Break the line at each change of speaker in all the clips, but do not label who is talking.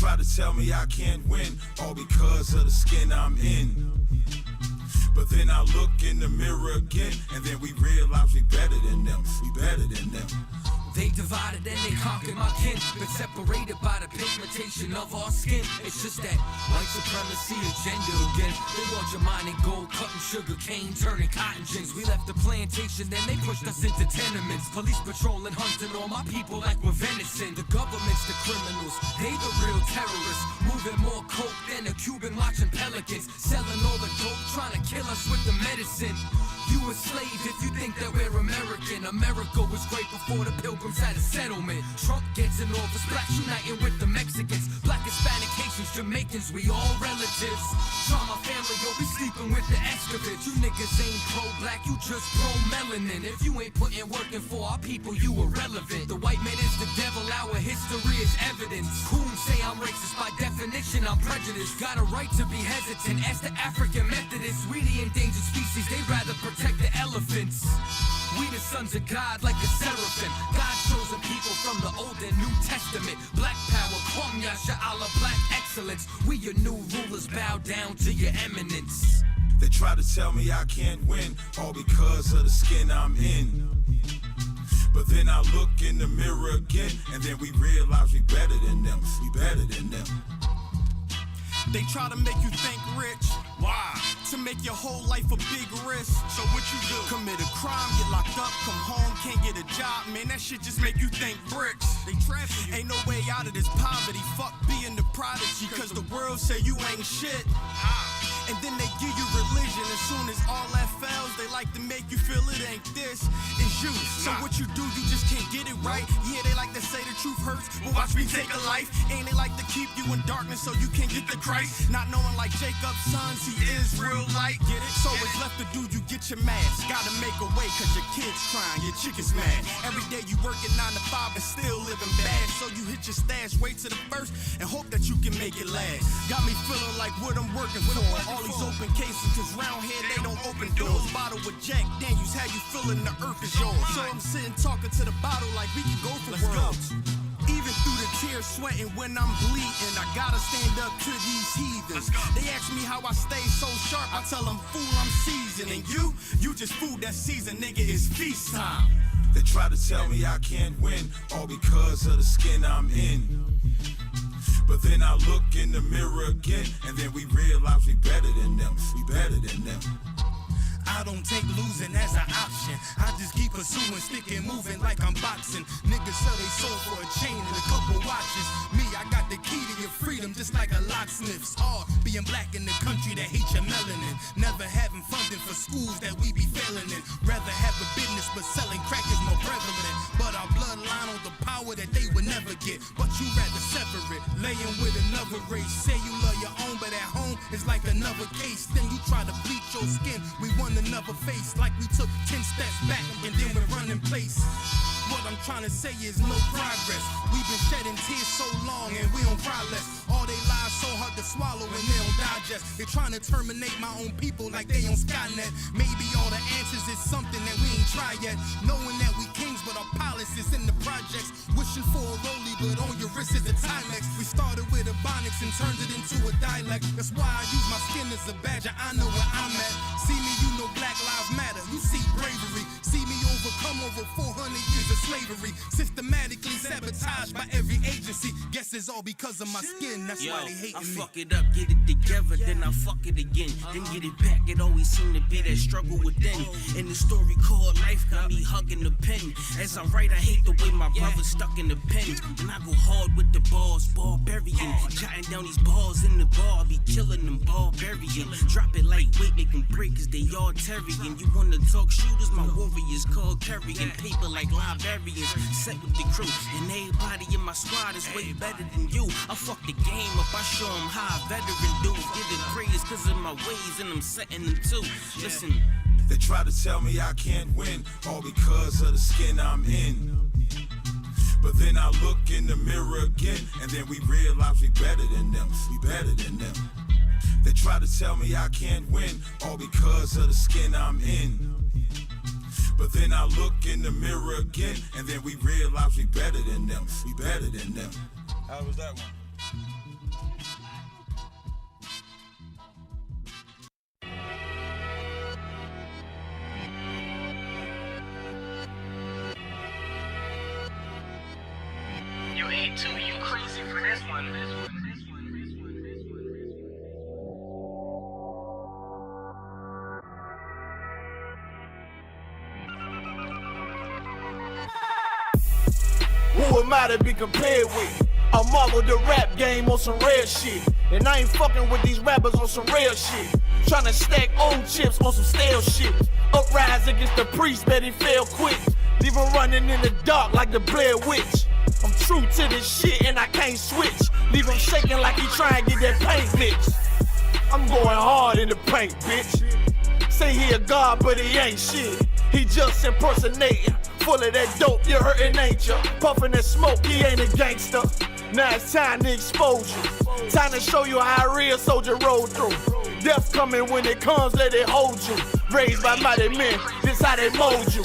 try to tell me I can't win, all because of the skin I'm in. But then I look in the mirror again, and then we realize we better than them, we better than them.
They divided and they conquered my kin, but separated by the pigmentation of our skin. It's just that white supremacy agenda again. They want your mind in gold, cutting sugar cane, turning cotton gins. We left the plantation, then they pushed us into tenements. Police patrolling, hunting all my people like we're venison. The government's the criminals, they the real terrorists. Moving more coke than a Cuban watching pelicans. Selling all the dope, trying to kill us with the medicine. You a slave if you think that we're American. America was great before the Pilgrims had a settlement. Trump gets in office, blacks uniting with the Mexicans. Black, Hispanic, Haitians, Jamaicans, we all relatives. Try my family, yo, we sleeping with the excavates. You niggas ain't pro-black, you just pro-melanin. If you ain't putting work in for our people, you irrelevant. The white man is the devil, our history is evidence. Coons say I'm racist, by definition I'm prejudiced. Got a right to be hesitant, ask the African Methodists. We the endangered species, they rather protect the elephants. We the sons of God like a seraphim. God chosen people from the Old and New Testament. Black power, Kwam Yasha Allah, black excellence. We your new rulers, bow down to your eminence.
They try to tell me I can't win, all because of the skin I'm in. But then I look in the mirror again, and then we realize we better than them, we better than them.
They try to make you think rich. Why? To make your whole life a big risk. So what you do? Commit a crime, get locked up, come home, can't get a job. Man, that shit just make you think bricks. They trapping you. Ain't no way out of this poverty. Fuck being the prodigy, cause the world say you ain't shit. And then they give you religion. As soon as all that fails, they like to make you feel it ain't this, it's you. So what you do, you just can't get it right. Yeah, they like to say the truth hurts, but watch me take a life. And they like to keep you in darkness so you can't get the Christ. Not knowing like Jacob's sons, he is real light. Get it? So it's left to do, you get your mask. Gotta make a way cause your kid's crying, your chick is mad. Every day you working 9 to 5 and still living bad. So you hit your stash, wait to the first, and hope that you can make it last. Got me feeling like what I'm working for. All these open cases, cause round here they don't open doors. Bottle with Jack Daniels, how you feeling the earth is yours. So I'm sitting talking to the bottle like we can go for worlds. Even through the tears, sweating when I'm bleeding, I gotta stand up to these heathens. They ask me how I stay so sharp, I tell them, fool, I'm seasoned. And you just food that season, nigga, it's feast time.
They try to tell me I can't win, all because of the skin I'm in. But then I look in the mirror again, and then we realize we better than them, we better than them.
I don't take losing as an option. I just keep pursuing, sticking, moving like I'm boxing. Niggas sell they soul for a chain and a couple watches. Me, I got the key to your freedom, just like a locksmith. It's hard being black in the country that hate your melanin. Never having funding for schools that we be failing in. Rather have a business, but selling crack is more prevalent. But our bloodline on the power that they would never get. But you rather sever it, laying with another race. Say you love your own, but at home it's like another case. Then you try to bleach your skin. We want another face, like we took 10 steps back and then we're running place. What I'm trying to say is no progress. We've been shedding tears so long and we don't cry less. All they lies so hard to swallow and they don't digest. They're trying to terminate my own people like they on Skynet. Maybe all the answers is something that we ain't tried yet. Knowing that we kings but our palace is in the projects. Wishing for a rollie but on your wrist is a Timex. We started with Ebonics and turned it into a dialect. That's why I use my skin as a badge. I know where I'm at. See me, you know Black Lives Matter. You see bravery. See me overcome over 400 years of slavery. Systematically sabotaged by every agency. Guess it's all because of my skin. That's why they hating me.
I fuck it up, get it together, then I fuck it again. Then get it back, it always seem to be that struggle within. And the story called life got me hugging the pen. As I write, I hate the way my brother's stuck in the pen. And I go hard with the bars, barbarian. Jotting down these bars in the bar, I be killing them barbarian. Drop it lightweight, make them break cause they all Terryan. You wanna talk shooters, my warriors called carrying paper like librarians. Set with the crew, and everybody in my squad is way better than you. I fuck the game up, I show them how a veteran do. Get it praise cause of my ways, and I'm setting them too. Listen.
They try to tell me I can't win, all because of the skin I'm in. But then I look in the mirror again, and then we realize we better than them, we better than them. They try to tell me I can't win, all because of the skin I'm in. But then I look in the mirror again, and then we realize we better than them, we better than them.
How was that one?
you hate too. You crazy for this one.
Who am I to be compared with? I marvel the rap game on some rare shit. And I ain't fucking with these rappers on some real shit. Tryna stack old chips on some stale shit. Uprise against the priest, bet he fell quick. Leave him running in the dark like the Blair Witch. I'm true to this shit and I can't switch. Leave him shaking like he trying to get that paint mix. I'm going hard in the paint, bitch. Say he a god, but he ain't shit. He just impersonating. Full of that dope, you're hurting, ain't ya? Puffing that smoke, he ain't a gangster. Now it's time to expose you. Time to show you how a real soldier rolled through. Death coming when it comes, let it hold you. Raised by mighty men, this how they mold you.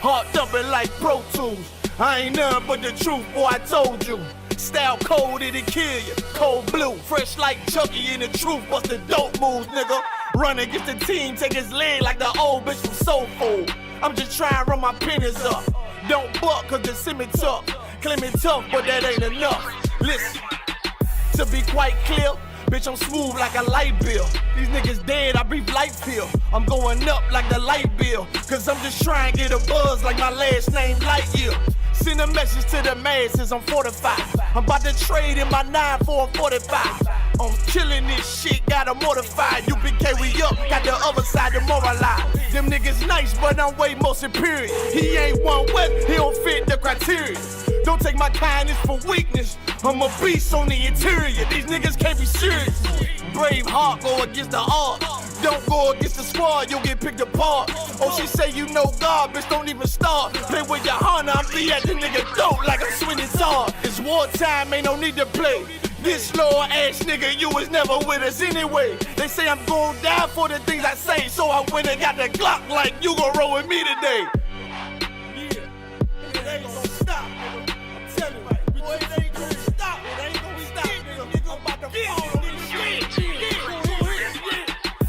Heart thumping like Pro Tools. I ain't none but the truth, boy, I told you. Style cold, it'll kill you. Cold blue, fresh like Chucky in the truth. What's the dope moves, nigga? Run against the team, take his leg like the old bitch from Soul Food. I'm just trying to run my pennies up. Don't buck, cause the semi tough. Claim it tough, but that ain't enough. Listen, to be quite clear, bitch, I'm smooth like a light bill. These niggas dead, I breathe life pill. I'm going up like the light bill. Cause I'm just trying to get a buzz like my last name Lightyear. Send a message to the masses, I'm fortified. I'm about to trade in my 9 for a 45. I'm killing this shit, gotta mortify. UPK, we up, got the other side demoralized. Them niggas nice, but I'm way more superior. He ain't one West, he don't fit the criteria. Don't take my kindness for weakness. I'm a beast on the interior. These niggas can't be serious. Brave heart, go against the art. Don't go against the squad, you'll get picked apart. Oh, she say you know God, bitch, don't even start. Play with your Honda, I'm be at the nigga throat like I'm swinging hard. It's wartime, ain't no need to play. This low ass nigga, you was never with us anyway. They say I'm gon' die for the things I say, so I went and got the Glock like you gon' roll with me today. Yeah, it ain't gon' stop, nigga. I'm telling you, boy, it ain't gon' stop. It ain't gon' stop, nigga. I'm about to fall on this shit.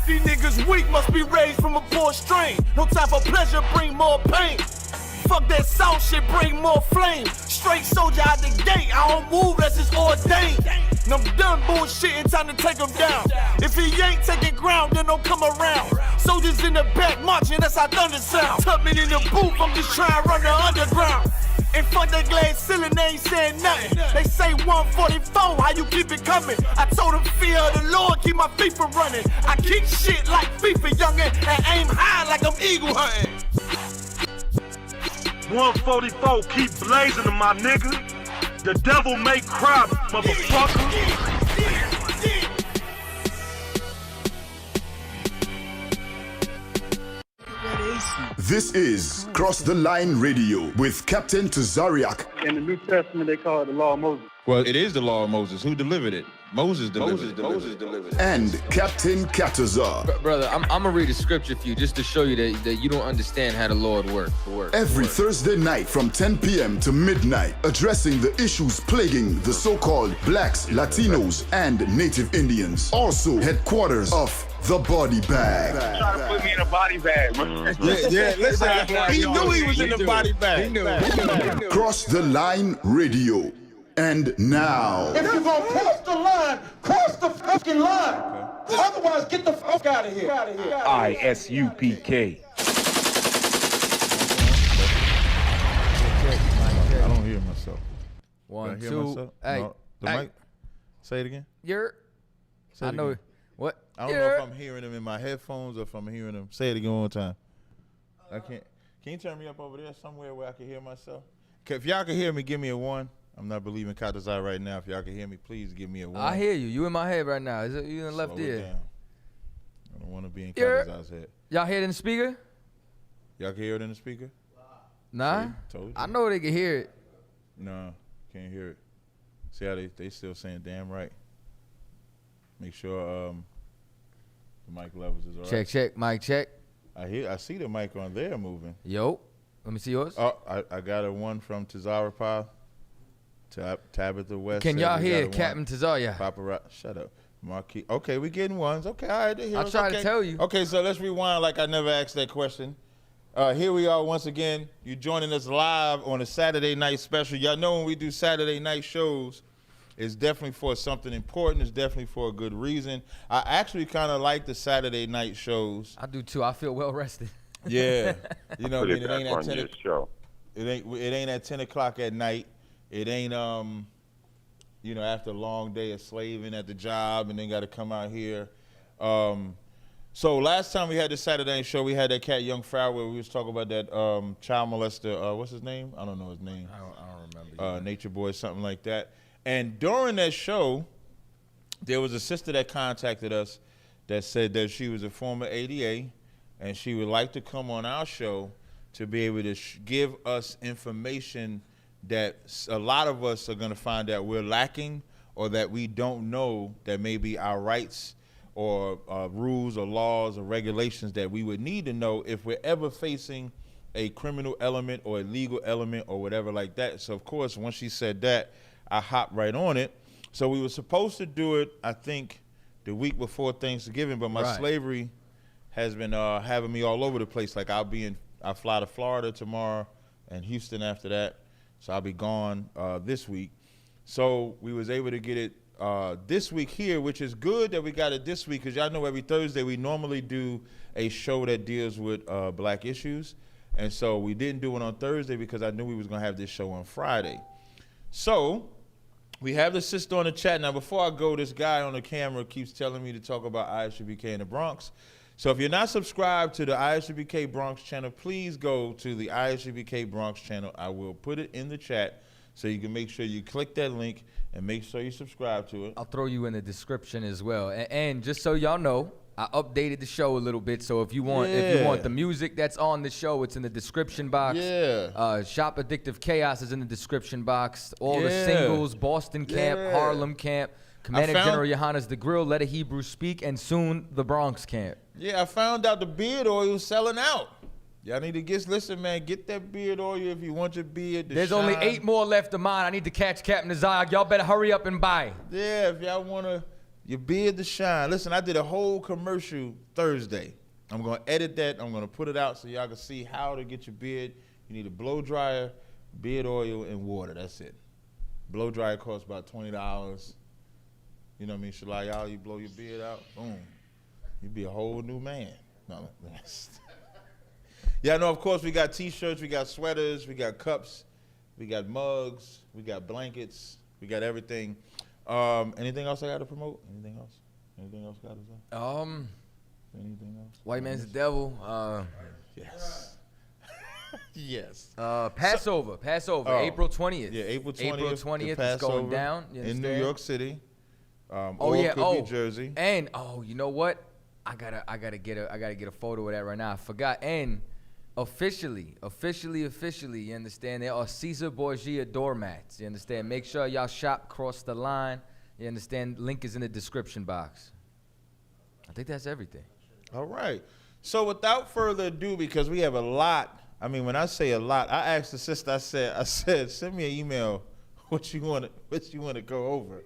These niggas weak, must be raised from a poor strain. No time for pleasure, bring more pain. Fuck that sound shit, bring more flame. Straight soldier out the gate, I don't move, that's just ordained. And I'm done bullshitting, time to take him down. If he ain't taking ground, then don't come around. Soldiers in the back marching, that's how thunder sound. Tuck me in the booth, I'm just trying to run the underground. And fuck that glass ceiling, they ain't saying nothing. They say 144, how you keep it coming? I told them fear of the Lord, keep my feet from running. I kick shit like FIFA youngin' and aim high like I'm eagle hunting.
144, keep blazing my nigga. The devil may cry, motherfucker.
This is Cross the Line Radio with Captain Tazariak.
In the New Testament, they call it the Law of Moses.
Well, it is the Law of Moses. Who delivered it? Moses delivered it.
And Captain Katazar.
Brother, I'm gonna read a scripture for you just to show you that you don't understand how the Lord works.
Every Thursday night from 10 p.m. to midnight, addressing the issues plaguing the so-called blacks, Latinos, and Native Indians. Also, headquarters of The Body Bag.
Trying to put me in a body bag, bro.
Yeah, listen, he knew he was in the body bag.
He knew.
Cross the Line Radio. And now,
if you're gonna cross the line, cross the fucking line. Okay. Otherwise, get the fuck out of here.
ISUPK.
I don't hear myself.
One,
hear
two.
myself?
Hey,
No, the mic. Say it again. Say it
I know
again.
what.
I don't know if I'm hearing them in my headphones or if I'm hearing them. Say it again one more time. I can't. Can you turn me up over there somewhere where I can hear myself? If y'all can hear me, give me a 1. I'm not believing Katazai right now. If y'all can hear me, please give me a 1.
I hear you. You in my head right now. Is it you in the left ear?
Down. I don't want to be in Katazai's head.
Y'all hear it in the speaker?
Y'all can hear it in the speaker?
Nah.
Told you.
I know they can hear it.
No, can't hear it. See how they still saying damn right. Make sure the mic levels is all right.
Check, mic check.
I see the mic on there moving.
Yo, let me see yours.
Oh, I got a 1 from Tazara Pa. Tabitha West.
Can y'all hear Captain Tazara?
Paparazzi. Shut up. Marquis. Okay, we getting 1s. Okay, all right.
I'll try to tell you.
Okay, so let's rewind like I never asked that question. Here we are once again. You're joining us live on a Saturday night special. Y'all know when we do Saturday night shows, it's definitely for something important. It's definitely for a good reason. I actually kind of like the Saturday night shows.
I do too. I feel well rested.
Yeah, you know what I mean. It ain't
on
at 10.
your show.
It ain't at 10 o'clock at night. It ain't you know, after a long day of slaving at the job and then got to come out here. So last time we had the Saturday night show, we had that cat Young Frau where we was talking about that child molester. What's his name? I don't know his name.
I don't remember.
Nature Boy, something like that. And during that show, there was a sister that contacted us that said that she was a former ADA and she would like to come on our show to be able to give us information that a lot of us are going to find that we're lacking or that we don't know, that may be our rights or rules or laws or regulations that we would need to know if we're ever facing a criminal element or a legal element or whatever like that. So, of course, once she said that, I hopped right on it. So we were supposed to do it, I think, the week before Thanksgiving, but my slavery has been having me all over the place. Like I fly to Florida tomorrow and Houston after that. So I'll be gone this week. So we was able to get it this week here, which is good that we got it this week, because y'all know every Thursday we normally do a show that deals with black issues. And so we didn't do it on Thursday because I knew we was going to have this show on Friday. So we have the sister on the chat. Now, before I go, this guy on the camera keeps telling me to talk about ISUBK in the Bronx. So if you're not subscribed to the ISUBK Bronx channel, please go to the ISUBK Bronx channel. I will put it in the chat so you can make sure you click that link and make sure you subscribe to it.
I'll throw you in the description as well. And just so y'all know, I updated the show a little bit. So if you want the music that's on the show, it's in the description box.
Yeah.
Shop Addictive Chaos is in the description box. All the singles, Boston Camp, Harlem Camp, Commander General Johannes the Grill, Let a Hebrew Speak, and soon the Bronx Camp.
Yeah, I found out the beard oil was selling out. Y'all need to listen, man, get that beard oil if you want your beard to
There's
shine.
only 8 more left of mine. I need to catch Captain Zayag. Y'all better hurry up and buy.
Yeah, if y'all want your beard to shine. Listen, I did a whole commercial Thursday. I'm going to edit that. I'm going to put it out so y'all can see how to get your beard. You need a blow dryer, beard oil, and water. That's it. Blow dryer costs about $20. You know what I mean? Shalai, you blow your beard out, boom. You be a whole new man. No. Yeah, no, of course, we got T-shirts, we got sweaters, we got cups, we got mugs, we got blankets, we got everything. Anything else I got to promote? Anything else? Anything else got to say? Anything else?
White Man's the Devil.
Yes. Yes.
Passover, April 20th.
Yeah, April 20th.
April 20th is going down.
In New York City.
New
Jersey.
And you know what? I gotta get a photo of that right now. I forgot. And officially, you understand? There are Caesar Borgia doormats. You understand? Make sure y'all shop Cross the Line. You understand? Link is in the description box. I think that's everything.
All right. So without further ado, because we have a lot. I mean, when I say a lot, I asked the sister. I said, send me an email. What you want to go over?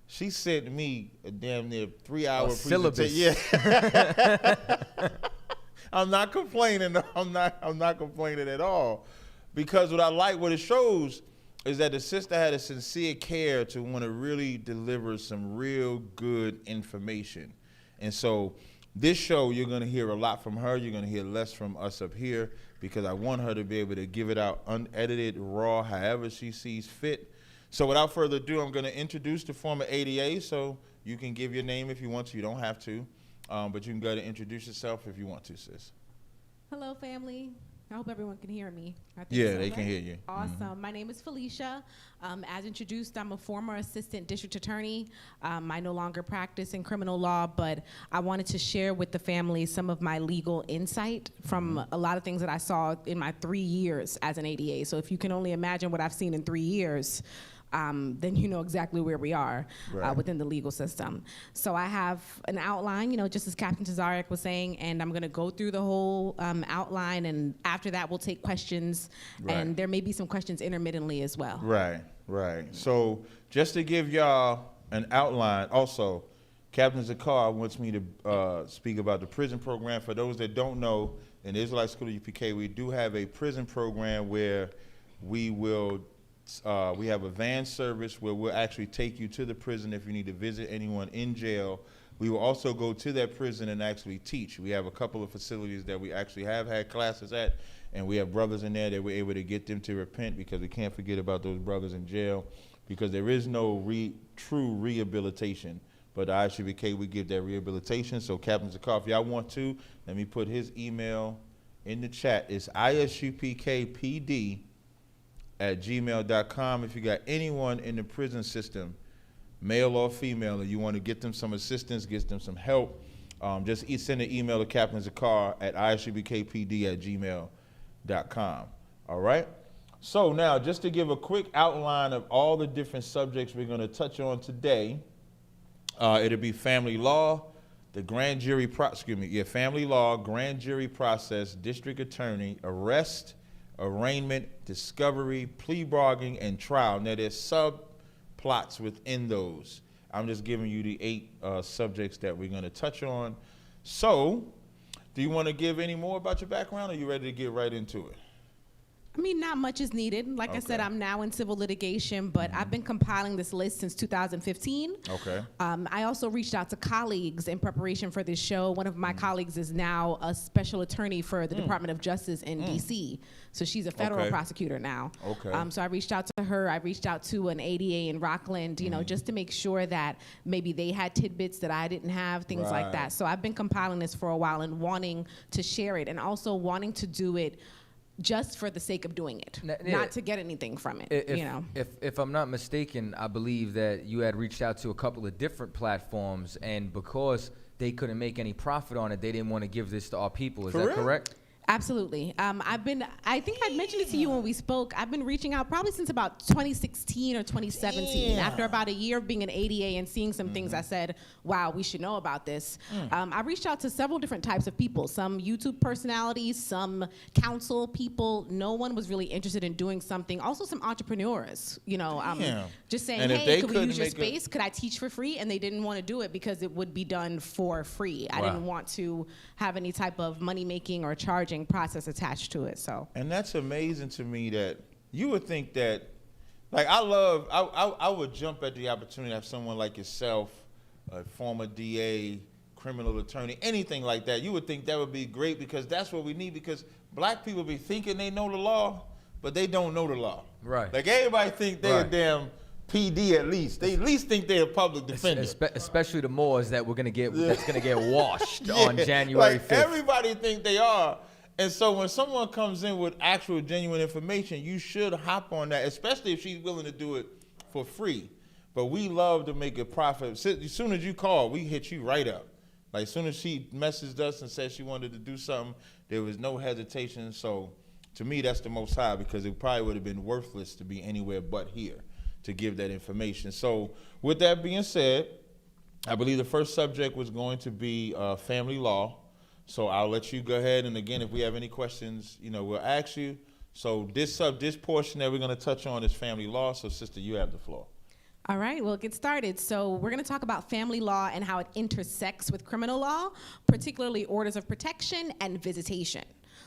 She sent me a damn near 3-hour
syllabus.
Yeah. I'm not complaining. I'm not complaining at all, because what it shows is that the sister had a sincere care to want to really deliver some real good information. And so this show, you're going to hear a lot from her. You're going to hear less from us up here, because I want her to be able to give it out unedited, raw, however she sees fit. So without further ado, I'm going to introduce the former ADA. So you can give your name if you want to. You don't have to. But you can go ahead and introduce yourself if you want to, sis.
Hello, family. I hope everyone can hear me.
They can hear you.
Awesome.
Mm-hmm.
My name is Felicia. As introduced, I'm a former assistant district attorney. I no longer practice in criminal law, but I wanted to share with the family some of my legal insight from a lot of things that I saw in my 3 years as an ADA. So if you can only imagine what I've seen in 3 years, then you know exactly where we are within the legal system. So I have an outline, just as Captain Tazariak was saying, and I'm gonna go through the whole outline, and after that we'll take questions, and there may be some questions intermittently as well.
Right. So just to give y'all an outline, also, Captain Zakar wants me to speak about the prison program. For those that don't know, in the Israelite School of UPK, we do have a prison program where we have a van service where we'll actually take you to the prison if you need to visit anyone in jail. We will also go to that prison and actually teach. We have a couple of facilities that we actually have had classes at, and we have brothers in there that we're able to get them to repent, because we can't forget about those brothers in jail, because there is no true rehabilitation. But the ISUPK, we give that rehabilitation. So Captain Zakar, if y'all want to, let me put his email in the chat. It's isupkpd@gmail.com. If you got anyone in the prison system, male or female, and you want to get them some assistance, get them some help, just send an email to Captain Zakar at isupkpd@gmail.com. All right? So now, just to give a quick outline of all the different subjects we're going to touch on today, it'll be family law, the grand jury, family law, grand jury process, district attorney, arrest, arraignment, discovery, plea bargaining, and trial. Now, there's subplots within those. I'm just giving you the 8 subjects that we're going to touch on. So, do you want to give any more about your background, or are you ready to get right into it?
I mean, not much is needed. Like I said, I'm now in civil litigation, but I've been compiling this list since 2015.
Okay.
I also reached out to colleagues in preparation for this show. One of my colleagues is now a special attorney for the Department of Justice in D.C., so she's a federal prosecutor now.
Okay.
So I reached out to her. I reached out to an ADA in Rockland, you know, just to make sure that maybe they had tidbits that I didn't have, things like that. So I've been compiling this for a while and wanting to share it, and also wanting to do it just for the sake of doing it, not to get anything from it.
If I'm not mistaken, I believe that you had reached out to a couple of different platforms, and because they couldn't make any profit on it, they didn't want to give this to our people. Is that correct?
Absolutely. I think I mentioned it to you when we spoke. I've been reaching out probably since about 2016 or 2017. After about a year of being an ADA and seeing some things, I said, wow, we should know about this. I reached out to several different types of people, some YouTube personalities, some council people. No one was really interested in doing something. Also some entrepreneurs, you know, just saying, hey, could we use your space? Could I teach for free? And they didn't want to do it because it would be done for free. I didn't want to have any type of money making or charging process attached to it. So,
and that's amazing to me that you would think that, like, I would jump at the opportunity to have someone like yourself, a former DA, criminal attorney, anything like that. You would think that would be great, because that's what we need, because black people be thinking they know the law, but they don't know the law.
Right.
Like, everybody think they're a damn PD at least. They at least think they're a public defender.
Especially the Moors that we're gonna get that's gonna get washed on January 5th.
Everybody think they are. And so when someone comes in with actual genuine information, you should hop on that, especially if she's willing to do it for free. But we love to make a profit. As soon as you call, we hit you right up. Like, as soon as she messaged us and said she wanted to do something, there was no hesitation. So to me, that's the most high, because it probably would have been worthless to be anywhere but here to give that information. So with that being said, I believe the first subject was going to be family law. So I'll let you go ahead, and again, if we have any questions, you know, we'll ask you. So this portion that we're going to touch on is family law. So, sister, you have the floor.
All right, we'll get started. So we're going to talk about family law and how it intersects with criminal law, particularly orders of protection and visitation.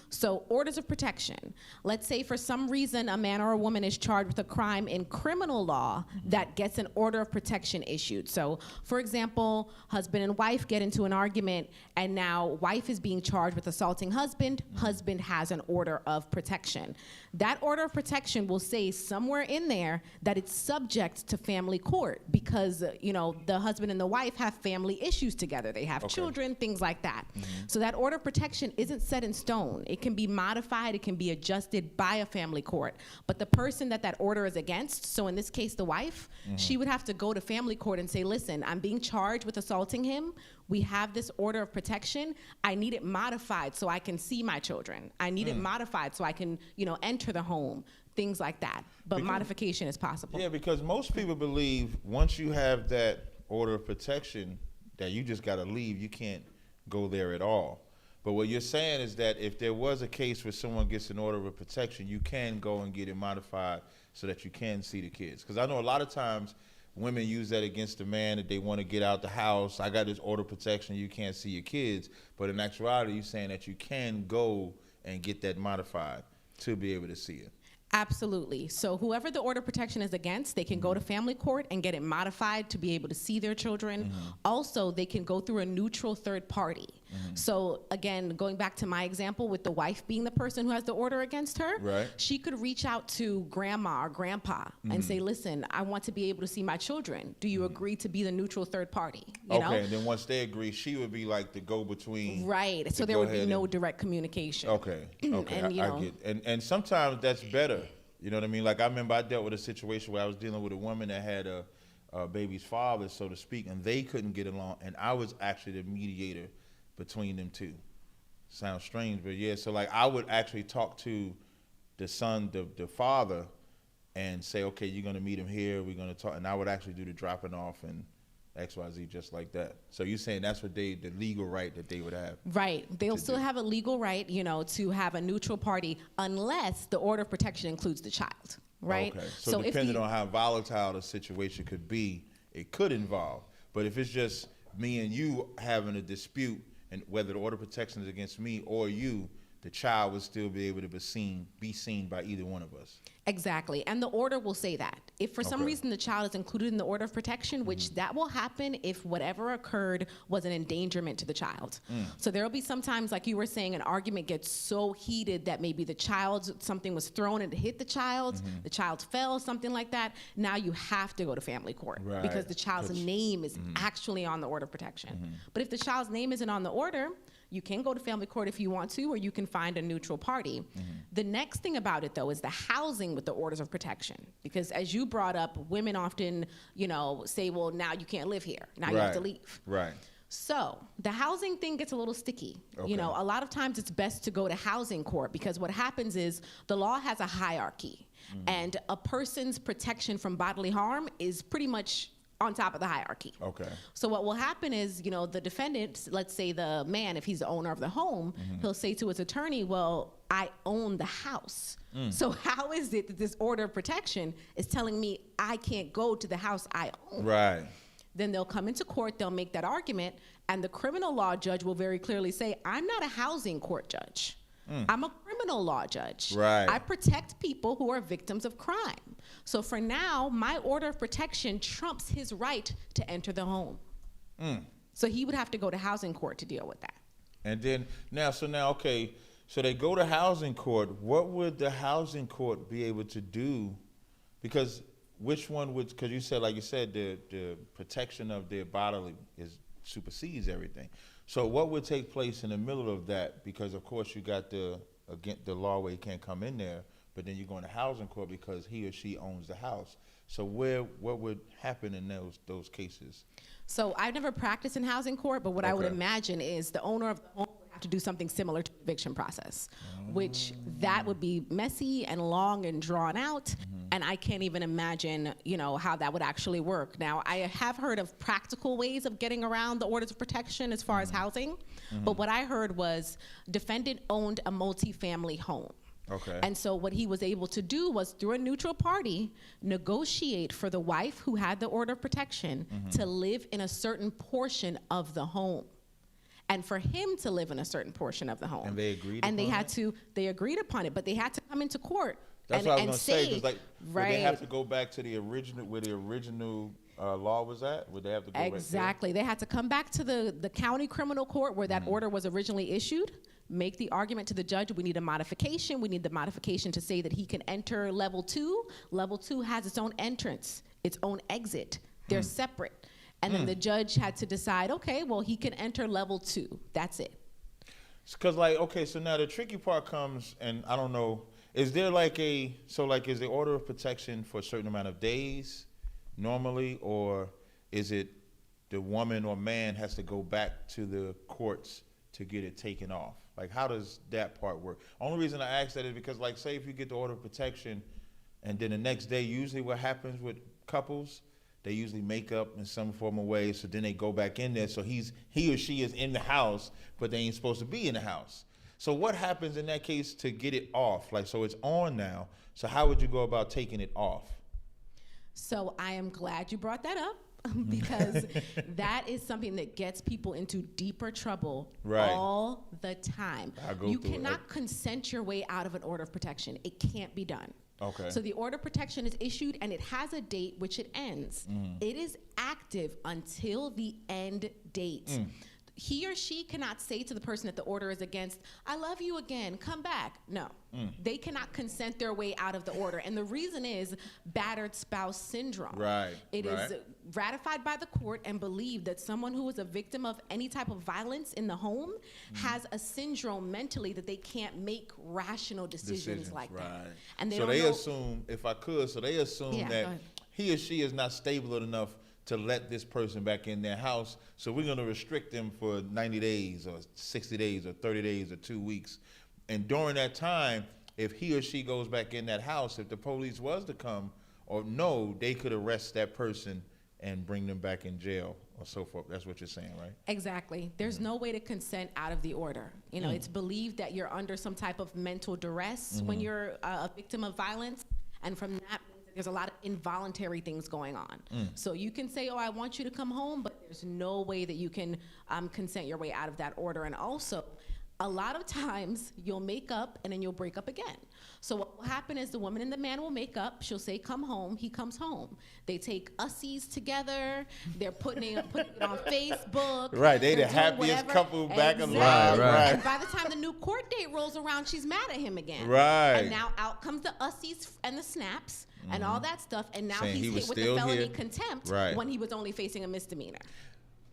So orders of protection. Let's say for some reason a man or a woman is charged with a crime in criminal law that gets an order of protection issued. So for example, husband and wife get into an argument, and now wife is being charged with assaulting husband. Husband has an order of protection. That order of protection will say somewhere in there that it's subject to family court, because you know, the husband and the wife have family issues together. They have children, things like that. So that order of protection isn't set in stone. It can be modified, it can be adjusted by a family court. But the person that order is against, so in this case the wife, she would have to go to family court and say, listen, I'm being charged with assaulting him. We have this order of protection. I need it modified so I can see my children. I need it modified so I can, you know, enter the home, things like that. But modification is possible.
Yeah, because most people believe once you have that order of protection that you just got to leave. You can't go there at all. But what you're saying is that if there was a case where someone gets an order of protection, you can go and get it modified so that you can see the kids. Because I know a lot of times women use that against the man that they want to get out the house. I got this order of protection, you can't see your kids. But in actuality, you're saying that you can go and get that modified to be able to see it.
Absolutely. So whoever the order of protection is against, they can go to family court and get it modified to be able to see their children. Also, they can go through a neutral third party. So again, going back to my example with the wife being the person who has the order against her,
Right.
she could reach out to grandma or grandpa and say, listen, I want to be able to see my children. Do you agree to be the neutral third party? You know?
And then once they agree, she would be like the go-between.
Right. So there would be no direct communication.
Okay.
And, you know,
I get. And sometimes that's better. You know what I mean? Like I remember I dealt with a situation where I was dealing with a woman that had a baby's father, so to speak, and they couldn't get along, and I was actually the mediator between them two. Sounds strange, but yeah. So like I would actually talk to the son, the father, and say, okay, you're gonna meet him here. We're gonna talk, and I would actually do the dropping off and XYZ just like that. So you're saying that's what the legal right that they would have?
Right. They'll still have a legal right, you know, to have a neutral party unless the order of protection includes the child, right?
Okay. So depending on how volatile the situation could be, it could involve. But if it's just me and you having a dispute, and whether the order of protection is against me or you, the child would still be able to be seen by either one of us.
Exactly. And the order will say that. If for some reason the child is included in the order of protection, which that will happen if whatever occurred was an endangerment to the child. So there will be sometimes, like you were saying, an argument gets so heated that maybe something was thrown and it hit the child fell, something like that. Now you have to go to family court because the child's name is actually on the order of protection. But if the child's name isn't on the order, you can go to family court if you want to, or you can find a neutral party. The next thing about it, though, is the housing with the orders of protection. Because as you brought up, women often, you know, say, well, now you can't live here. Now you have to leave.
Right.
So the housing thing gets a little sticky. You know, a lot of times it's best to go to housing court because what happens is the law has a hierarchy. And a person's protection from bodily harm is pretty much on top of the hierarchy. Okay. So what will happen is, you know, the defendant, let's say the man, if he's the owner of the home, he'll say to his attorney, well, I own the house. So how is it that this order of protection is telling me I can't go to the house I own? Right. Then they'll come into court, they'll make that argument, and the criminal law judge will very clearly say, I'm not a housing court judge. I'm a criminal law judge. Right. I protect people who are victims of crime. So for now, my order of protection trumps his right to enter the home. So he would have to go to housing court to deal with that.
And then okay, so they go to housing court. What would the housing court be able to do? Because which one would, because you said, like you said, the protection of their bodily supersedes everything. So what would take place in the middle of that? Because of course you got the law where you can't come in there, but then you're going to housing court because he or she owns the house. So what would happen in those cases?
So I've never practiced in housing court, but what I would imagine is the owner of the home would have to do something similar to the eviction process, which that would be messy and long and drawn out. And I can't even imagine, you know, how that would actually work. Now, I have heard of practical ways of getting around the orders of protection as far as housing, but what I heard was defendant owned a multifamily home. Okay. And so what he was able to do was, through a neutral party, negotiate for the wife who had the order of protection to live in a certain portion of the home, and for him to live in a certain portion of the home. And they agreed upon it? They agreed upon it, but they had to come into court.
That's what I was going to say, because like, would they have to go back to the original, where the original law was at? Would they have to go
Exactly. They had to come back to the county criminal court where that order was originally issued, make the argument to the judge, we need a modification. We need the modification to say that he can enter level 2. Level 2 has its own entrance, its own exit. They're separate. And then the judge had to decide, okay, well, he can enter level 2. That's it.
Because like, okay, so now the tricky part comes, and I don't know, is there like is the order of protection for a certain amount of days normally, or is it the woman or man has to go back to the courts to get it taken off? Like, how does that part work? Only reason I ask that is because, like, say if you get the order of protection and then the next day, usually what happens with couples, they usually make up in some form of way, so then they go back in there, so he or she is in the house, but they ain't supposed to be in the house. So what happens in that case to get it off? Like, so it's on now, so how would you go about taking it off?
So I am glad you brought that up because that is something that gets people into deeper trouble all the time. You cannot consent your way out of an order of protection. It can't be done.
Okay.
So the order of protection is issued and it has a date which it ends. It is active until the end date. He or she cannot say to the person that the order is against, I love you again, come back. No, they cannot consent their way out of the order. And the reason is battered spouse syndrome. It is ratified by the court and believed that someone who is a victim of any type of violence in the home has a syndrome mentally that they can't make rational decisions like that. And they
so they assume, if I could, they assume that he or she is not stable enough to let this person back in their house, so we're gonna restrict them for 90 days or 60 days or 30 days or 2 weeks. And during that time, if he or she goes back in that house, if the police was to come or no, they could arrest that person and bring them back in jail or so forth. That's what you're saying, right?
Exactly. There's no way to consent out of the order. You know, it's believed that you're under some type of mental duress when you're a victim of violence, and from that, there's a lot of involuntary things going on. So you can say, oh, I want you to come home, but there's no way that you can consent your way out of that order. And also, a lot of times you'll make up and then you'll break up again. So what will happen is the woman and the man will make up. She'll say, come home. He comes home. They take ussies together. They're putting it on Facebook.
They the happiest couple back alive.
And by the time the new court date rolls around, she's mad at him again. And now out comes the ussies and the snaps and all that stuff. And now he's hit with the felony contempt when he was only facing a misdemeanor.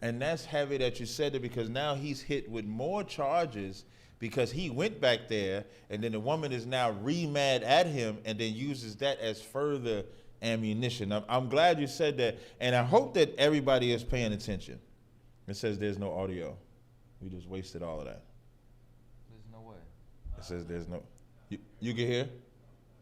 And that's heavy that you said it, because now he's hit with more charges because he went back there, and then the woman is now re-mad at him and then uses that as further ammunition. I'm glad you said that, and I hope that everybody is paying attention. It says there's no audio. We just wasted all of that.
There's no way.
It says there's no. You can hear?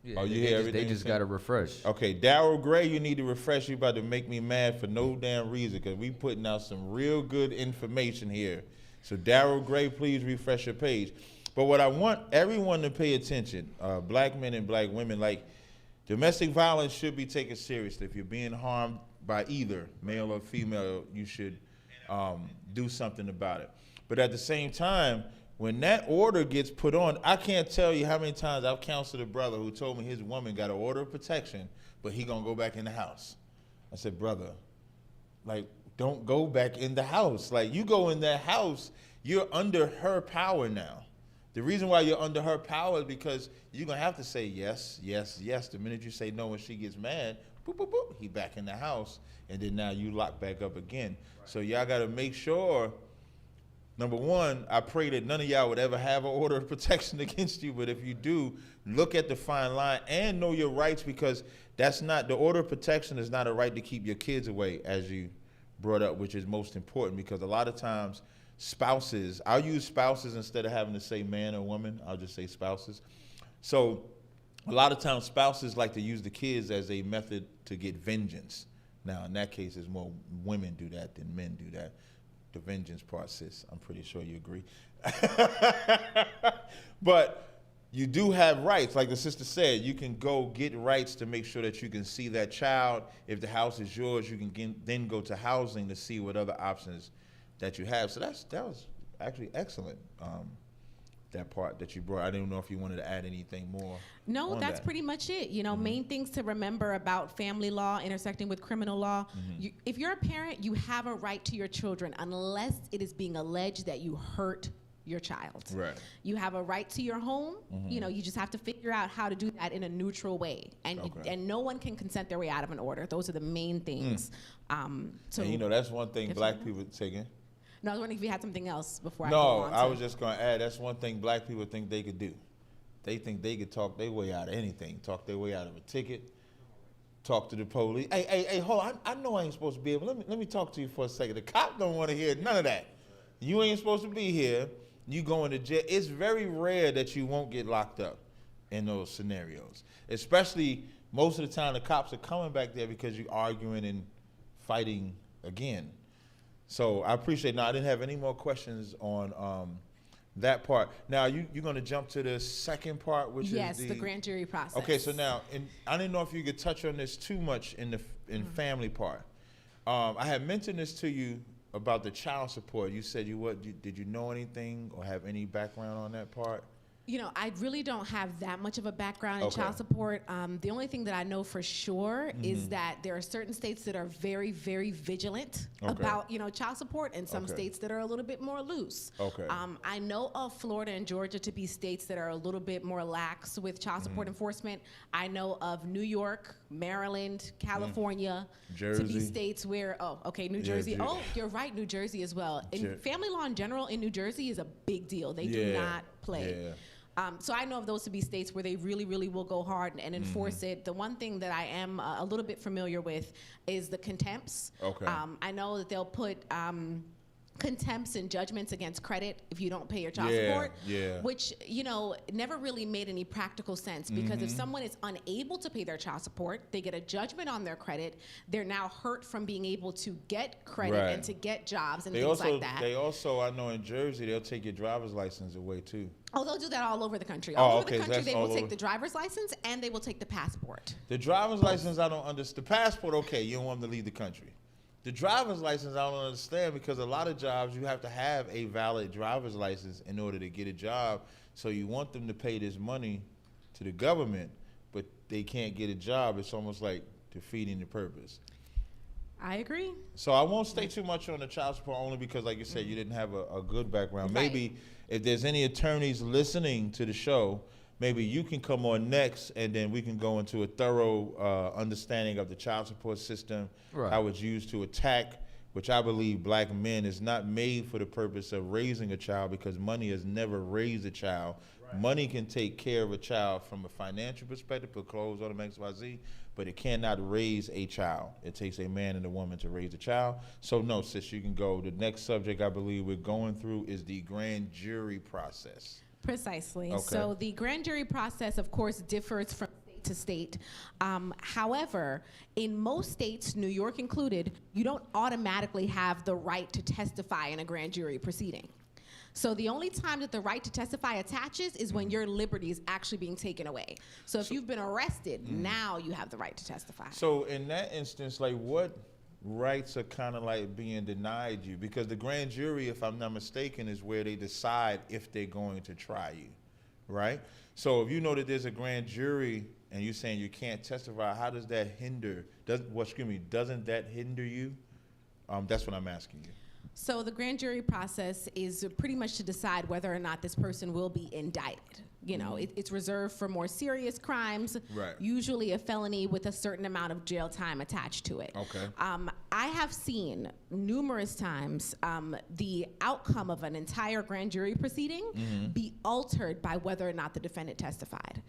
Yeah,
you hear everything?
They just got to refresh.
Okay, Daryl Gray, you need to refresh. You about to make me mad for no damn reason, because we putting out some real good information here. So Daryl Gray, please refresh your page. But what I want everyone to pay attention, black men and black women, like domestic violence should be taken seriously. If you're being harmed by either male or female, you should do something about it. But at the same time, when that order gets put on, I can't tell you how many times I've counseled a brother who told me his woman got an order of protection, but he gonna go back in the house. I said, brother, like, don't go back in the house. Like, you go in that house, you're under her power now. The reason why you're under her power is because you're gonna have to say yes, yes, yes. The minute you say no when she gets mad, boop, boop, boop, he back in the house, and then now you lock back up again. So y'all gotta make sure, number one, I pray that none of y'all would ever have an order of protection against you, but if you do, look at the fine line and know your rights, because that's not, the order of protection is not a right to keep your kids away, as you brought up, which is most important, because a lot of times spouses, I'll use spouses instead of having to say man or woman, I'll just say spouses. So a lot of times spouses like to use the kids as a method to get vengeance. Now in that case, it's more women do that than men do that. The vengeance part, sis, I'm pretty sure you agree. But you do have rights. Like the sister said, you can go get rights to make sure that you can see that child. If the house is yours, you can then go to housing to see what other options that you have. So that was actually excellent, that part that you brought. I didn't know if you wanted to add anything more.
No, that's pretty much it. You know, main things to remember about family law intersecting with criminal law. If you're a parent, you have a right to your children unless it is being alleged that you hurt your child. You have a right to your home. You know, you just have to figure out how to do that in a neutral way. And and no one can consent their way out of an order. Those are the main things.
So, and you know, that's one thing black people take in.
No, I was wondering if you had something else before I
go
on.
No, I was just going to add, that's one thing black people think they could do. They think they could talk their way out of anything, talk their way out of a ticket, talk to the police. Hey, hold on, I know I ain't supposed to be able, let me talk to you for a second. The cop don't want to hear none of that. You ain't supposed to be here, you going to jail. It's very rare that you won't get locked up in those scenarios. Especially most of the time the cops are coming back there because you're arguing and fighting again. So I appreciate. Now I didn't have any more questions on That part. Now you're gonna jump to the second part, which
yes,
is
the grand jury process.
Okay, so now, and I didn't know if you could touch on this too much in the family part. I had mentioned this to you about the child support. You said did you know anything or have any background on that part?
You know, I really don't have that much of a background in
Okay.
child support. The only thing that I know for sure is that there are certain states that are very, very vigilant
Okay.
about, child support, and some
Okay.
states that are a little bit more loose.
Okay.
I know of Florida and Georgia to be states that are a little bit more lax with child support enforcement. I know of New York, Maryland, California to be
Jersey.
states where, New
Yeah,
Jersey.
Jer-
You're right, New Jersey as well.
Jer-
And family law in general in New Jersey is a big deal. They do
Yeah,
not play.
yeah.
So I know of those to be states where they really, really will go hard and enforce it. The one thing that I am a little bit familiar with is the contempts.
Okay.
I know that they'll put contempts and judgments against credit if you don't pay your child
Yeah,
support,
yeah.
which, never really made any practical sense because if someone is unable to pay their child support, they get a judgment on their credit, they're now hurt from being able to get credit
Right.
and to get jobs and
They
things
also
like that.
they also I know in Jersey they'll take your driver's license away too.
Oh, they'll do that all over the country.
Oh,
All over
okay,
the
so
country,
that's
they
all
will take
over.
the driver's license and they will take the passport.
The driver's license I don't understand. The passport, okay, you don't want them to leave the country. The driver's license I don't understand because a lot of jobs you have to have a valid driver's license in order to get a job. So you want them to pay this money to the government, but they can't get a job. It's almost like defeating the purpose.
I agree.
So I won't stay too much on the child support only because, like you said, you didn't have a good background.
Right.
Maybe if there's any attorneys listening to the show, maybe you can come on next and then we can go into a thorough understanding of the child support system,
Right.
how it's used to attack, which I believe black men is not made for the purpose of raising a child because money has never raised a child. Money can take care of a child from a financial perspective, put clothes on them, XYZ, but it cannot raise a child. It takes a man and a woman to raise a child. So no, sis, you can go. The next subject I believe we're going through is the grand jury process.
Precisely.
Okay.
So the grand jury process, of course, differs from state to state. However, in most states, New York included, you don't automatically have the right to testify in a grand jury proceeding. So the only time that the right to testify attaches is when your liberty is actually being taken away. So if you've been arrested, now you have the right to testify.
So in that instance, like what rights are kind of like being denied you? Because the grand jury, if I'm not mistaken, is where they decide if they're going to try you, right? So if you know that there's a grand jury and you're saying you can't testify, how does that hinder, doesn't that hinder you? That's what I'm asking you.
So the grand jury process is pretty much to decide whether or not this person will be indicted. You know, it's reserved for more serious crimes,
Right.
usually a felony with a certain amount of jail time attached to it.
Okay.
I have seen numerous times the outcome of an entire grand jury proceeding be altered by whether or not the defendant testified.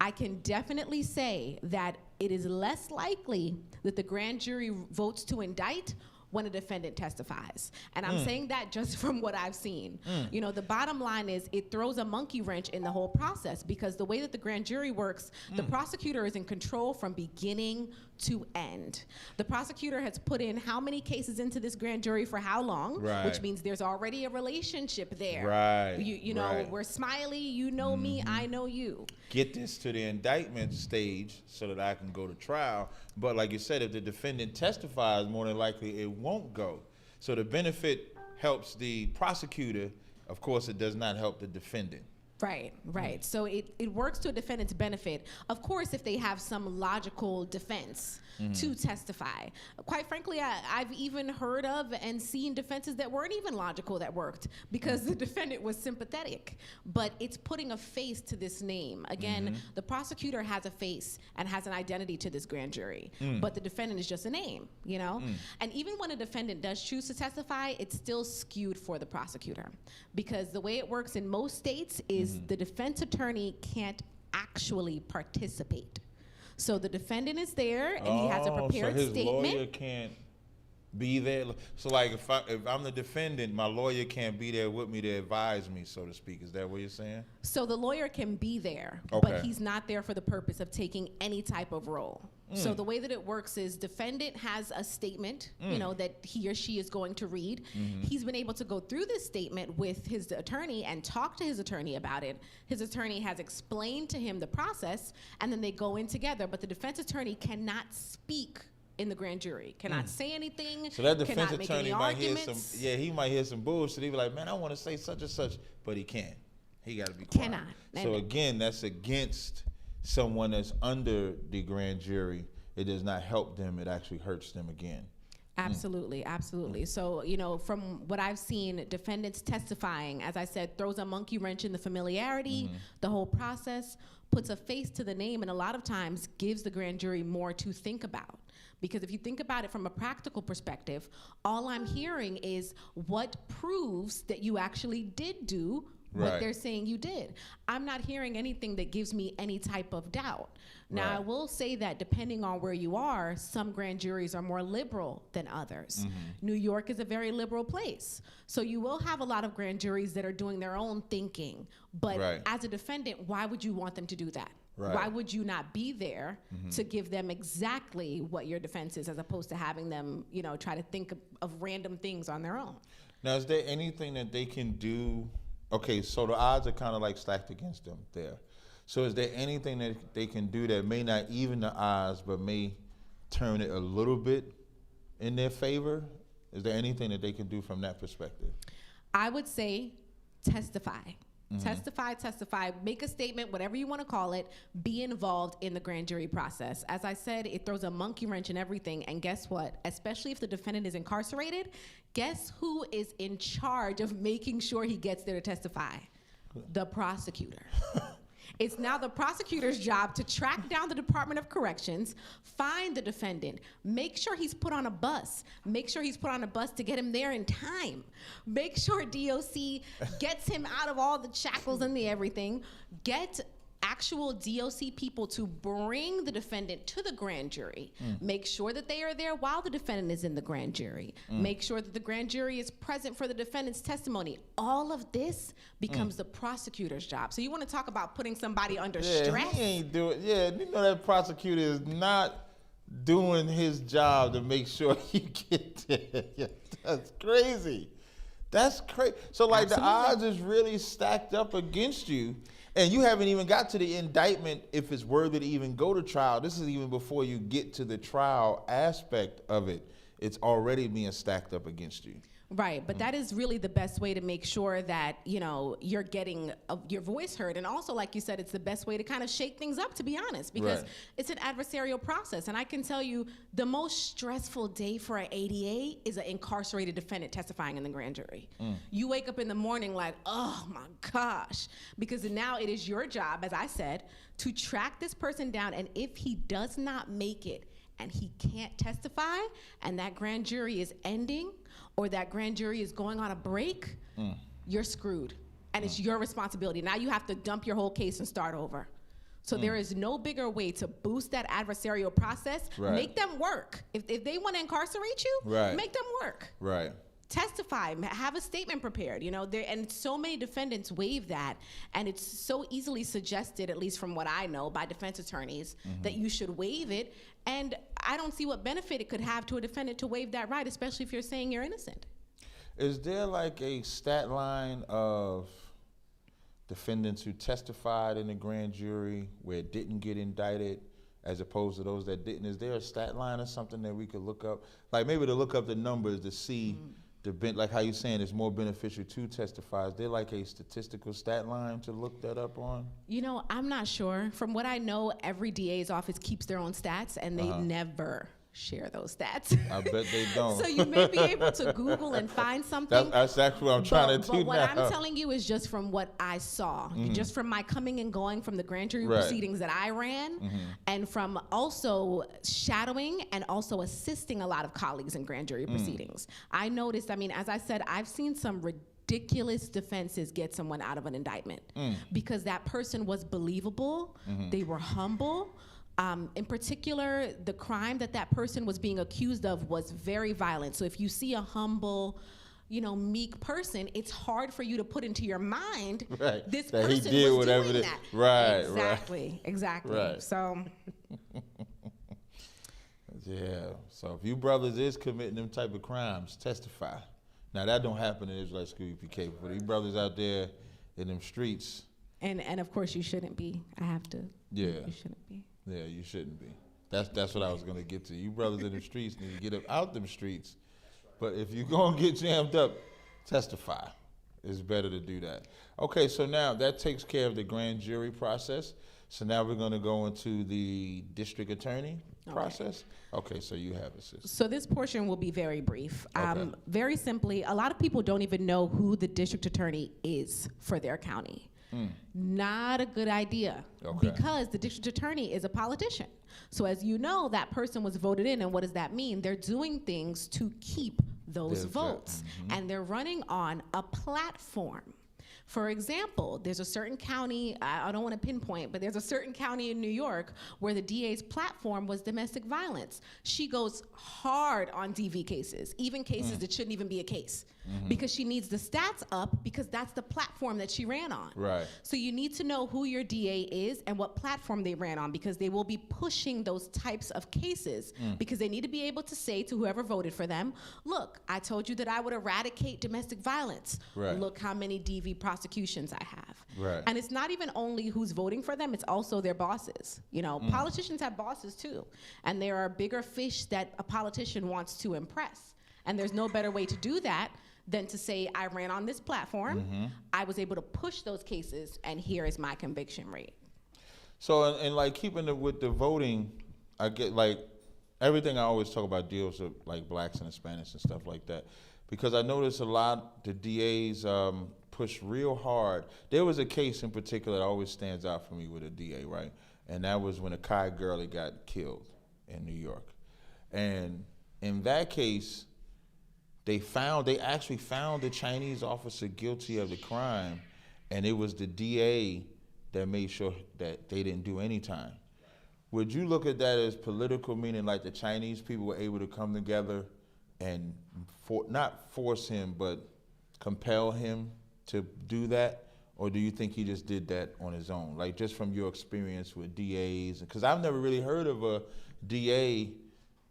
I can definitely say that it is less likely that the grand jury votes to indict when a defendant testifies. And I'm saying that just from what I've seen. You know, the bottom line is it throws a monkey wrench in the whole process because the way that the grand jury works, the prosecutor is in control from beginning to end. The prosecutor has put in how many cases into this grand jury for how long,
Right.
which means there's already a relationship there.
Right,
You know,
right.
we're smiley, you know me, I know you.
Get this to the indictment stage so that I can go to trial. But like you said, if the defendant testifies, more than likely it won't go. So the benefit helps the prosecutor. Of course, it does not help the defendant.
Right, right. So it works to a defendant's benefit. Of course, if they have some logical defense to testify. Quite frankly, I've even heard of and seen defenses that weren't even logical that worked because the defendant was sympathetic. But it's putting a face to this name. Again, the prosecutor has a face and has an identity to this grand jury, but the defendant is just a name, you know? And even when a defendant does choose to testify, it's still skewed for the prosecutor because the way it works in most states is the defense attorney can't actually participate. So the defendant is there and he has a prepared
so his
statement.
lawyer can't. Be there. So like if I'm the defendant, my lawyer can't be there with me to advise me, so to speak. Is that what you're saying?
So the lawyer can be there,
Okay.
but he's not there for the purpose of taking any type of role. So the way that it works is defendant has a statement, that he or she is going to read. He's been able to go through this statement with his attorney and talk to his attorney about it. His attorney has explained to him the process, and then they go in together. But the defense attorney cannot speak in the grand jury, cannot say anything.
So that defense
cannot make
attorney
any
might hear
arguments.
he might hear some bullshit. He be like, man, I want to say such and such, but he can't. He got to be quiet.
Cannot.
So again, that's against someone that's under the grand jury. It does not help them. It actually hurts them again.
Absolutely, absolutely. So, from what I've seen, defendants testifying, as I said, throws a monkey wrench in the familiarity, the whole process, puts a face to the name, and a lot of times gives the grand jury more to think about. Because if you think about it from a practical perspective, all I'm hearing is what proves that you actually did do what they're saying you did. I'm not hearing anything that gives me any type of doubt. Now, I will say that depending on where you are, some grand juries are more liberal than others. New York is a very liberal place. So you will have a lot of grand juries that are doing their own thinking. But as a defendant, why would you want them to do that? Why would you not be there to give them exactly what your defense is, as opposed to having them, try to think of random things on their own?
Now, is there anything that they can do? Okay, so the odds are kind of like stacked against them there. So is there anything that they can do that may not even the odds, but may turn it a little bit in their favor? Is there anything that they can do from that perspective?
I would say testify. Testify, make a statement, whatever you want to call it, be involved in the grand jury process. As I said, it throws a monkey wrench in everything, and guess what? Especially if the defendant is incarcerated, guess who is in charge of making sure he gets there to testify? The prosecutor. It's now the prosecutor's job to track down the Department of Corrections, find the defendant, make sure he's put on a bus, to get him there in time, make sure DOC gets him out of all the shackles and the everything, get actual DOC people to bring the defendant to the grand jury, make sure that they are there while the defendant is in the grand jury, make sure that the grand jury is present for the defendant's testimony. All of this becomes the prosecutor's job. So you want to talk about putting somebody under stress?
He ain't doing. Yeah, you know that prosecutor is not doing his job to make sure you get there. Yeah, that's crazy. That's crazy. So like the odds is really stacked up against you. And you haven't even got to the indictment if it's worthy to even go to trial. This is even before you get to the trial aspect of it. It's already being stacked up against you.
Right, but that is really the best way to make sure that, you're getting your voice heard. And also, like you said, it's the best way to kind of shake things up, to be honest, because it's an adversarial process. And I can tell you the most stressful day for an ADA is an incarcerated defendant testifying in the grand jury. You wake up in the morning like, oh my gosh, because now it is your job, as I said, to track this person down. And if he does not make it and he can't testify and that grand jury is ending, or that grand jury is going on a break, you're screwed. And it's your responsibility. Now you have to dump your whole case and start over. So there is no bigger way to boost that adversarial process. Make them work. If they want to incarcerate you, make them work. Testify, have a statement prepared, and so many defendants waive that, and it's so easily suggested, at least from what I know, by defense attorneys, that you should waive it, and I don't see what benefit it could have to a defendant to waive that right, especially if you're saying you're innocent.
Is there like a stat line of defendants who testified in the grand jury where it didn't get indicted, as opposed to those that didn't? Is there a stat line or something that we could look up? Like maybe to look up the numbers to see like how you're saying it's more beneficial to testify. Is there like a statistical stat line to look that up on?
I'm not sure. From what I know, every DA's office keeps their own stats, and they never share those stats.
I bet they don't.
So you may be able to Google and find something.
That's actually what I'm trying to do now.
But what I'm telling you is just from what I saw, just from my coming and going from the grand jury proceedings that I ran, and from also shadowing and also assisting a lot of colleagues in grand jury proceedings. I noticed, as I said, I've seen some ridiculous defenses get someone out of an indictment because that person was believable, they were humble, In particular, the crime that person was being accused of was very violent. So if you see a humble, meek person, it's hard for you to put into your mind this
that
person
he did
was
whatever
doing that. Exactly.
Right.
So.
Yeah. So if you brothers is committing them type of crimes, testify. Now that don't happen in Israelite school UPK, but these brothers out there in them streets.
And of course you shouldn't be. I have to.
Yeah.
You shouldn't be.
Yeah, you shouldn't be. That's what I was gonna get to. You brothers in the streets need to get up out them streets. But if you're gonna get jammed up, testify. It's better to do that. Okay, so now that takes care of the grand jury process. So now we're gonna go into the district attorney process. Okay, so you have it, sis.
So this portion will be very brief.
Okay.
Very simply, a lot of people don't even know who the district attorney is for their county. Not a good idea, because the district attorney is a politician. So as you know, that person was voted in, and what does that mean? They're doing things to keep those votes, and they're running on a platform. For example, there's a certain county, I don't want to pinpoint, but there's a certain county in New York where the DA's platform was domestic violence. She goes hard on DV cases, even cases that shouldn't even be a case, because she needs the stats up, because that's the platform that she ran on.
Right.
So you need to know who your DA is and what platform they ran on, because they will be pushing those types of cases, because they need to be able to say to whoever voted for them, look, I told you that I would eradicate domestic violence.
Right.
Look how many DV prosecutions I have.
Right.
And it's not even only who's voting for them, it's also their bosses. Politicians have bosses too. And there are bigger fish that a politician wants to impress. And there's no better way to do that than to say, I ran on this platform, I was able to push those cases, and here is my conviction rate.
So, and like keeping it with the voting, I get like everything I always talk about deals with like blacks and Hispanics and stuff like that, because I notice a lot the DAs push real hard. There was a case in particular that always stands out for me with a DA, right? And that was when Akai Gurley got killed in New York. And in that case, they actually found the Chinese officer guilty of the crime, and it was the DA that made sure that they didn't do any time. Would you look at that as political, meaning like the Chinese people were able to come together and not force him, but compel him to do that? Or do you think he just did that on his own? Like just from your experience with DAs, because I've never really heard of a DA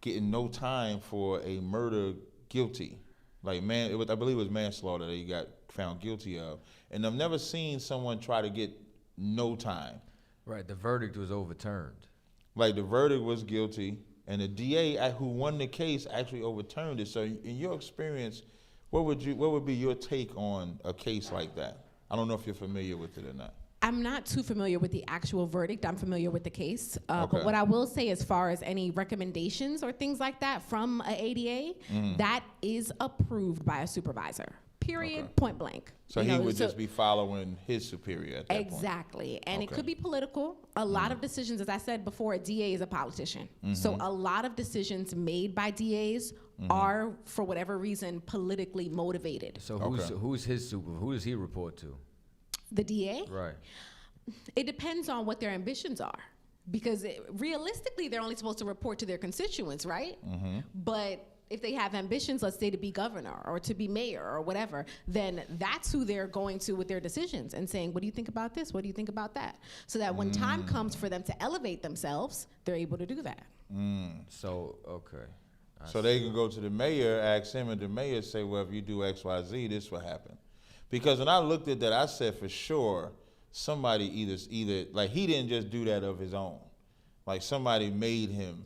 getting no time for a murder guilty. Like I believe it was manslaughter that he got found guilty of. And I've never seen someone try to get no time.
Right, the verdict was overturned.
Like the verdict was guilty, and the DA who won the case actually overturned it. So in your experience, what would be your take on a case like that? I don't know if you're familiar with it or not.
I'm not too familiar with the actual verdict. I'm familiar with the case. But what I will say as far as any recommendations or things like that from an ADA, that is approved by a supervisor. Period, point blank.
So he would just be following his superior at that point.
Exactly. And it could be political. A lot of decisions, as I said before, a DA is a politician. So a lot of decisions made by DAs are, for whatever reason, politically motivated.
So who's his supervisor? Who does he report to?
The DA?
Right.
It depends on what their ambitions are. Because realistically, they're only supposed to report to their constituents, right? But if they have ambitions, let's say to be governor or to be mayor or whatever, then that's who they're going to with their decisions and saying, what do you think about this? What do you think about that? So that when time comes for them to elevate themselves, they're able to do that.
So, okay.
So they can go to the mayor, ask him, and the mayor say, well, if you do X, Y, Z, this will happen. Because when I looked at that, I said for sure somebody either like he didn't just do that of his own. Like somebody made him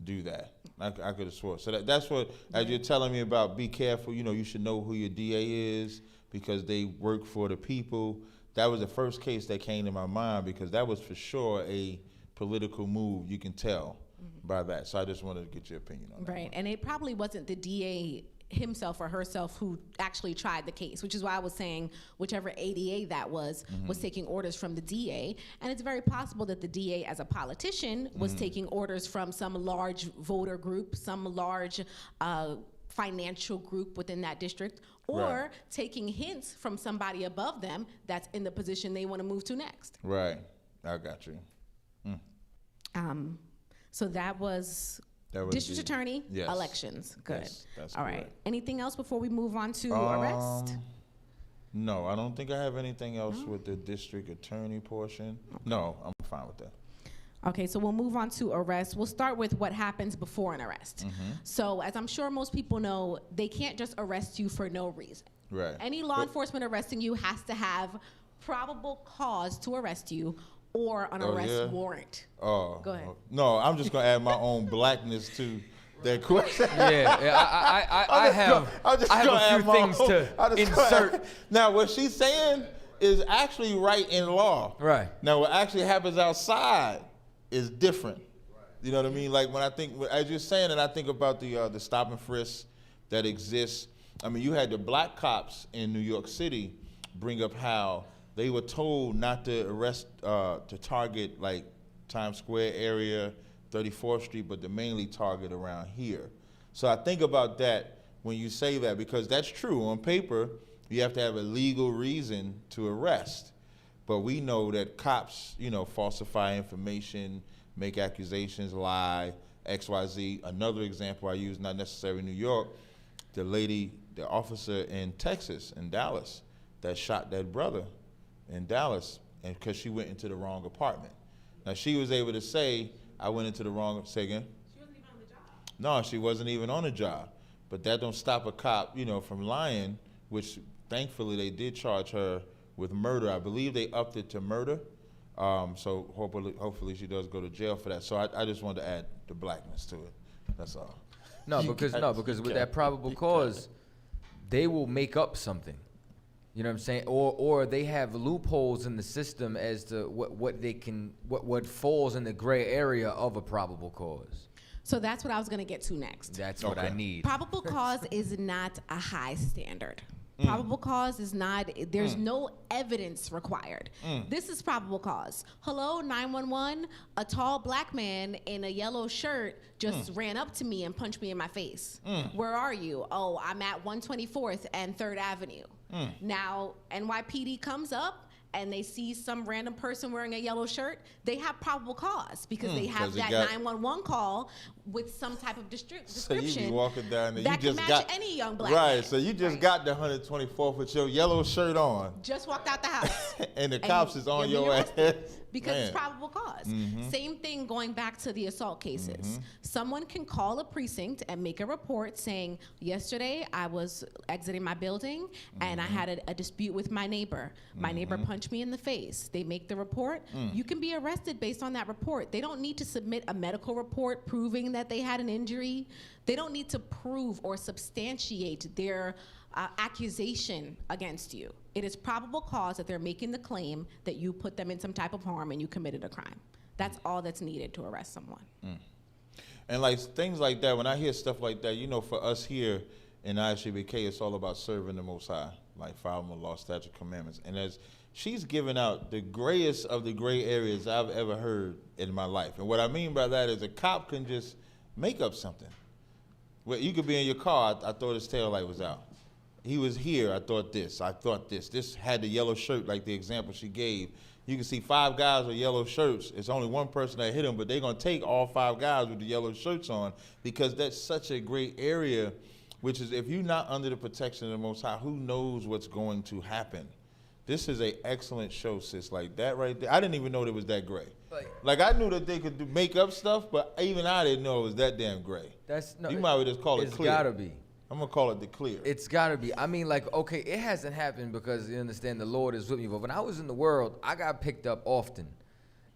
do that. I could have sworn. So that's what, as you're telling me about, be careful, you should know who your DA is because they work for the people. That was the first case that came to my mind because that was for sure a political move. You can tell by that. So I just wanted to get your opinion on that.
Right, and it probably wasn't the DA himself or herself who actually tried the case, which is why I was saying whichever ADA that was taking orders from the DA. And it's very possible that the DA as a politician was taking orders from some large voter group, some large financial group within that district, or taking hints from somebody above them that's in the position they want to move to next.
Right, I got you.
So that was district attorney, elections. Good.
Yes, that's
all
correct.
right. Anything else before we move on to arrest?
No, I don't think I have anything else with the district attorney portion. No, I'm fine with that.
Okay, so we'll move on to arrest. We'll start with what happens before an arrest. So as I'm sure most people know, they can't just arrest you for no reason.
Right.
Any law enforcement arresting you has to have probable cause to arrest you or an arrest warrant.
Oh.
Go ahead.
No, I'm just going to add my own blackness to that question.
I have a few things to insert.
Now, what she's saying is actually right in law.
Right.
Now, what actually happens outside is different. You know what I mean? Like when I think, as you're saying, and I think about the stop and frisk that exists. I mean, you had the black cops in New York City bring up how they were told not to arrest, to target like Times Square area, 34th Street, but to mainly target around here. So I think about that when you say that, because that's true. On paper, you have to have a legal reason to arrest. But we know that cops, you know, falsify information, make accusations, lie, XYZ. Another example I use, not necessarily New York, the officer in Texas, in Dallas, that shot that brother in Dallas, and because she went into the wrong apartment. Now she was able to say, I went into the wrong, say again? She wasn't even on the job. No, she wasn't even on the job. But that don't stop a cop, you know, from lying, which thankfully they did charge her with murder. I believe they upped it to murder. So hopefully she does go to jail for that. So I just wanted to add the blackness to it. That's all.
Because with that probable cause, they will make up something. You know what I'm saying? Or they have loopholes in the system as to what falls in the gray area of a probable cause.
So that's what I was going to get to next.
That's what I need.
Probable cause is not a high standard. Probable cause is not, there's no evidence required. This is probable cause. Hello, 911, a tall black man in a yellow shirt just ran up to me and punched me in my face. Where are you? Oh, I'm at 124th and 3rd Avenue. Now, NYPD comes up and they see some random person wearing a yellow shirt, they have probable cause because they have that 911 call with some type of description.
So you be walking down there,
that
you just
can
got
match any young black
right.
man.
So you just got the 124th with your yellow shirt on,
just walked out the house,
and the cops is on your ass
because it's probable cause. Same thing going back to the assault cases. Someone can call a precinct and make a report saying, yesterday I was exiting my building and I had a dispute with my neighbor. My neighbor punched me in the face. They make the report. You can be arrested based on that report. They don't need to submit a medical report proving that they had an injury. They don't need to prove or substantiate their accusation against you. It is probable cause that they're making the claim that you put them in some type of harm and you committed a crime. That's all that's needed to arrest someone.
And like things like that, when I hear stuff like that, you know, for us here in ISBK, it's all about serving the Most High, like following the law, statute, commandments. And as she's giving out the grayest of the gray areas I've ever heard in my life. And what I mean by that is a cop can just make up something. Well, you could be in your car, I thought his tail light was out. He was here, I thought this. This had the yellow shirt like the example she gave. You can see 5 guys with yellow shirts. It's only one person that hit him, but they're gonna take all 5 guys with the yellow shirts on because that's such a great area, which is if you're not under the protection of the Most High, who knows what's going to happen? This is an excellent show, sis. Like that right there. I didn't even know it was that gray. Like I knew that they could make up stuff, but even I didn't know it was that damn gray. You might well just call it clear.
It's gotta be.
I'm gonna call it the clear.
It's gotta be. I mean, like, okay, it hasn't happened because you understand the Lord is with me. But when I was in the world, I got picked up often,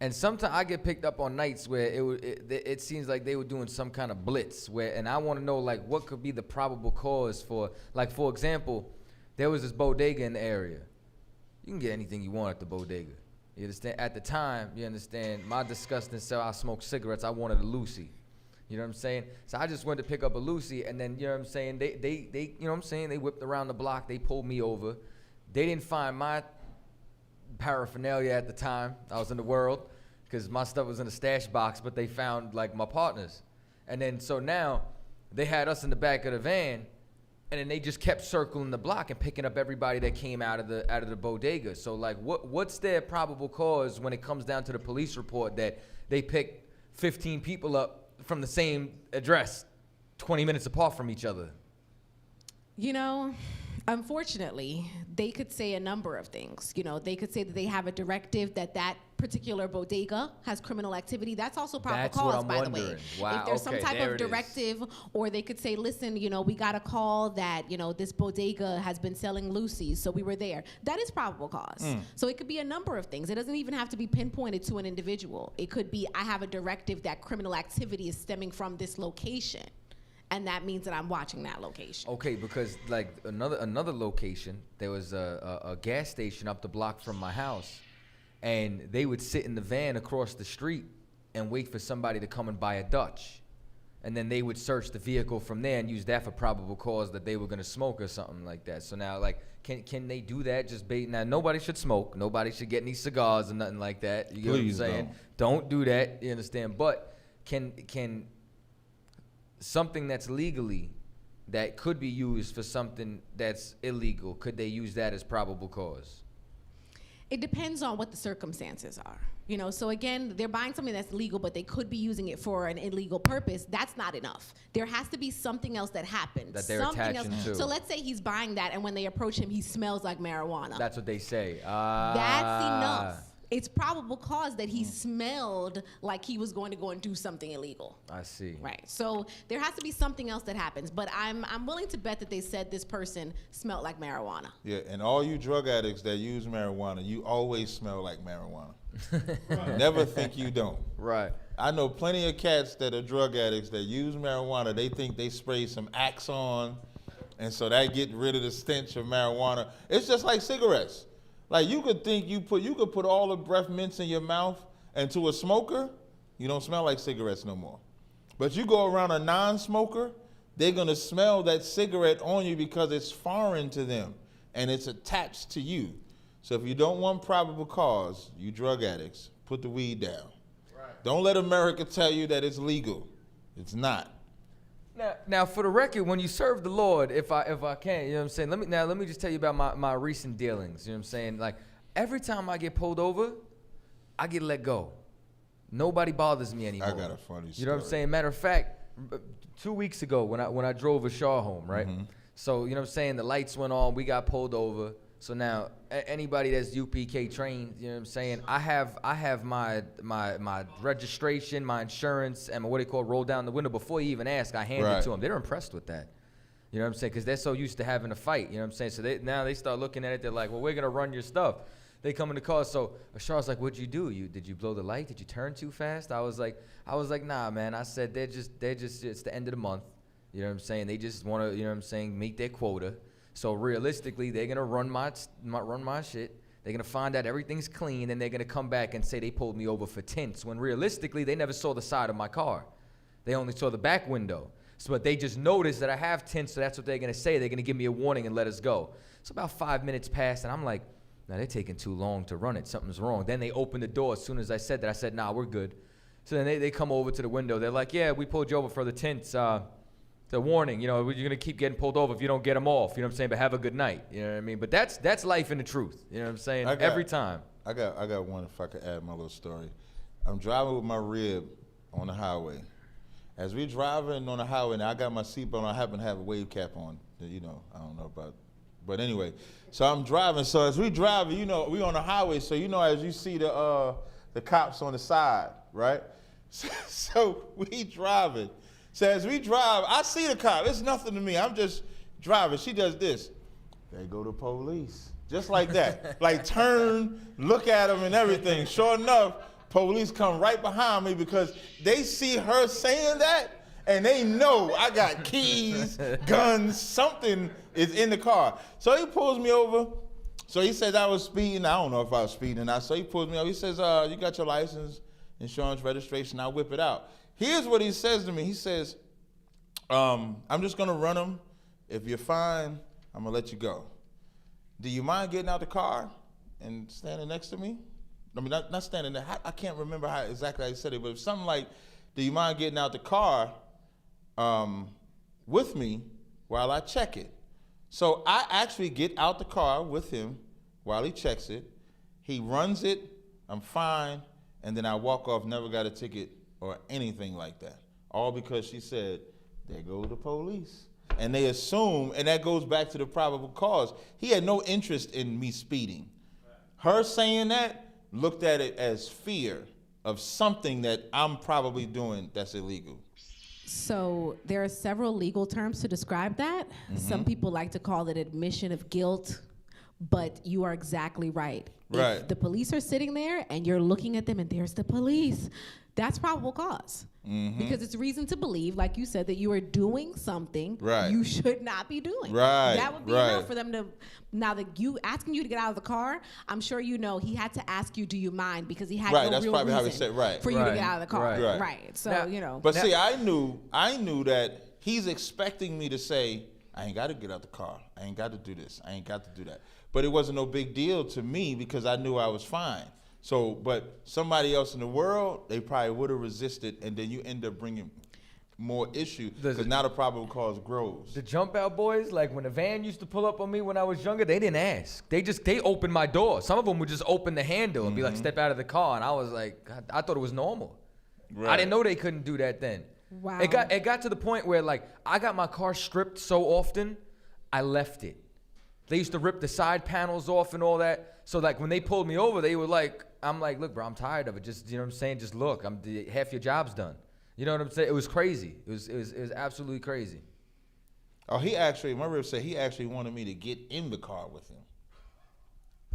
and sometimes I get picked up on nights where it seems like they were doing some kind of blitz. And I want to know like what could be the probable cause for, like, for example, there was this bodega in the area. You can get anything you want at the bodega. You understand? At the time, you understand, my disgusting self, I smoked cigarettes. I wanted a Lucy. You know what I'm saying? So I just went to pick up a Lucy, and then, you know what I'm saying, they you know what I'm saying, they whipped around the block, they pulled me over. They didn't find my paraphernalia at the time. I was in the world, because my stuff was in a stash box, but they found, like, my partners. And then, so now, they had us in the back of the van, and then they just kept circling the block and picking up everybody that came out of the bodega. So, like, what's their probable cause when it comes down to the police report that they picked 15 people up from the same address, 20 minutes apart from each other?
You know, unfortunately, they could say a number of things. You know, they could say that they have a directive that particular bodega has criminal activity. That's also probable cause, by the way.
Wow,
if there's some type
there
of directive, or they could say, listen, you know, we got a call that, you know, this bodega has been selling Lucy's, so we were there. That is probable cause. So it could be a number of things. It doesn't even have to be pinpointed to an individual. It could be, I have a directive that criminal activity is stemming from this location, and that means that I'm watching that location.
Okay, because like another location, there was a gas station up the block from my house, and they would sit in the van across the street and wait for somebody to come and buy a Dutch, and then they would search the vehicle from there and use that for probable cause that they were gonna smoke or something like that. So now, like, can they do that? Just now, nobody should smoke. Nobody should get any cigars or nothing like that. You get what I'm saying? Don't do that. You understand? But can something that's legally, that could be used for something that's illegal, could they use that as probable cause?
It depends on what the circumstances are. You know, so again, they're buying something that's legal, but they could be using it for an illegal purpose. That's not enough. There has to be something else that happened.
That they're
something
attaching
else.
to.
So let's say he's buying that, and when they approach him, he smells like marijuana.
That's what they say.
That's enough. It's probable cause that he smelled like he was going to go and do something illegal.
I see.
Right. So there has to be something else that happens. But I'm willing to bet that they said this person smelled like marijuana.
Yeah, and all you drug addicts that use marijuana, you always smell like marijuana. Never think you don't.
Right.
I know plenty of cats that are drug addicts that use marijuana. They think they spray some Axe on, and so that get rid of the stench of marijuana. It's just like cigarettes. Like you could think you could put all the breath mints in your mouth, and to a smoker, you don't smell like cigarettes no more. But you go around a non-smoker, they're gonna smell that cigarette on you because it's foreign to them and it's attached to you. So if you don't want probable cause, you drug addicts, put the weed down. Right. Don't let America tell you that it's legal. It's not.
Now, for the record, when you serve the Lord, if I can, you know what I'm saying? Let me just tell you about my recent dealings. You know what I'm saying? Like, every time I get pulled over, I get let go. Nobody bothers me anymore.
I got a funny story.
You know what I'm saying? Matter of fact, 2 weeks ago when I drove a Shaw home, right?
Mm-hmm.
So, you know what I'm saying? The lights went on, we got pulled over. So now, anybody that's UPK trained, you know what I'm saying? I have my registration, my insurance, and my what they call roll down the window. Before you even ask, I hand it to them. They're impressed with that. You know what I'm saying? Because they're so used to having a fight. You know what I'm saying? So now they start looking at it. They're like, well, we're gonna run your stuff. They come in the car. So Ashar's like, what'd you do? Did you blow the light? Did you turn too fast? I was like, nah, man. I said they're just it's the end of the month. You know what I'm saying? They just want to, you know what I'm saying, meet their quota. So realistically, they're gonna run my shit. They're gonna find out everything's clean, and they're gonna come back and say they pulled me over for tints. When realistically, they never saw the side of my car. They only saw the back window. So, but they just noticed that I have tints, so that's what they're gonna say. They're gonna give me a warning and let us go. So about 5 minutes passed, and I'm like, nah, they're taking too long to run it. Something's wrong. Then they opened the door. As soon as I said that, I said, nah, we're good. So then they come over to the window. They're like, yeah, we pulled you over for the tints. The warning, you know, you're gonna keep getting pulled over if you don't get them off. You know what I'm saying? But have a good night. You know what I mean? But that's life and the truth. You know what I'm saying? Every time.
I got one. If I could add my little story, I'm driving with my rib on the highway. As we driving on the highway, now I got my seatbelt on. I happen to have a wave cap on. You know, I don't know about, but anyway. So I'm driving. So as we driving, you know, we on the highway. So you know, as you see the cops on the side, right? So we driving. So as we drive, I see the cop. It's nothing to me. I'm just driving. She does this. They go to police. Just like that. Like turn, look at them and everything. Sure enough, police come right behind me because they see her saying that and they know I got keys, guns, something is in the car. So he pulls me over. So he says I was speeding. I don't know if I was speeding or not. So he pulls me over. He says, you got your license, insurance, registration. I'll whip it out. Here's what he says to me. He says, I'm just going to run them. If you're fine, I'm going to let you go. Do you mind getting out the car and standing next to me? I mean, not standing there. I can't remember exactly how he said it, but it's something like, do you mind getting out the car with me while I check it? So I actually get out the car with him while he checks it. He runs it. I'm fine. And then I walk off, never got a ticket or anything like that. All because she said, there go the police. And they assume, and that goes back to the probable cause. He had no interest in me speeding. Her saying that looked at it as fear of something that I'm probably doing that's illegal.
So there are several legal terms to describe that. Some people like to call it admission of guilt, but you are exactly right.
Right.
If the police are sitting there and you're looking at them and there's the police, that's probable cause. Because it's reason to believe, like you said, that you are doing something you should not be doing.
Right.
That would be enough for them to, now that you asking you to get out of the car, I'm sure you know he had to ask you, do you mind? Because he had no
that's
real
probably
reason
how he said,
for you to get out of the car.
Right.
So,
Now,
you know.
But see, I knew that he's expecting me to say, I ain't got to get out the car. I ain't got to do this. I ain't got to do that. But it wasn't no big deal to me because I knew I was fine. So, but somebody else in the world, they probably would have resisted, and then you end up bringing more issue because now the probable cause grows.
The jump out boys, like when a van used to pull up on me when I was younger, they didn't ask. They opened my door. Some of them would just open the handle and be like, step out of the car. And I was like, God, I thought it was normal.
Right.
I didn't know they couldn't do that then.
Wow.
It got to the point where like I got my car stripped so often, I left it. They used to rip the side panels off and all that. So like when they pulled me over, they were like, I'm like, look, bro, I'm tired of it. Just, you know what I'm saying? Just look, half your job's done. You know what I'm saying? It was crazy. It was absolutely crazy.
Oh, my rib said he actually wanted me to get in the car with him.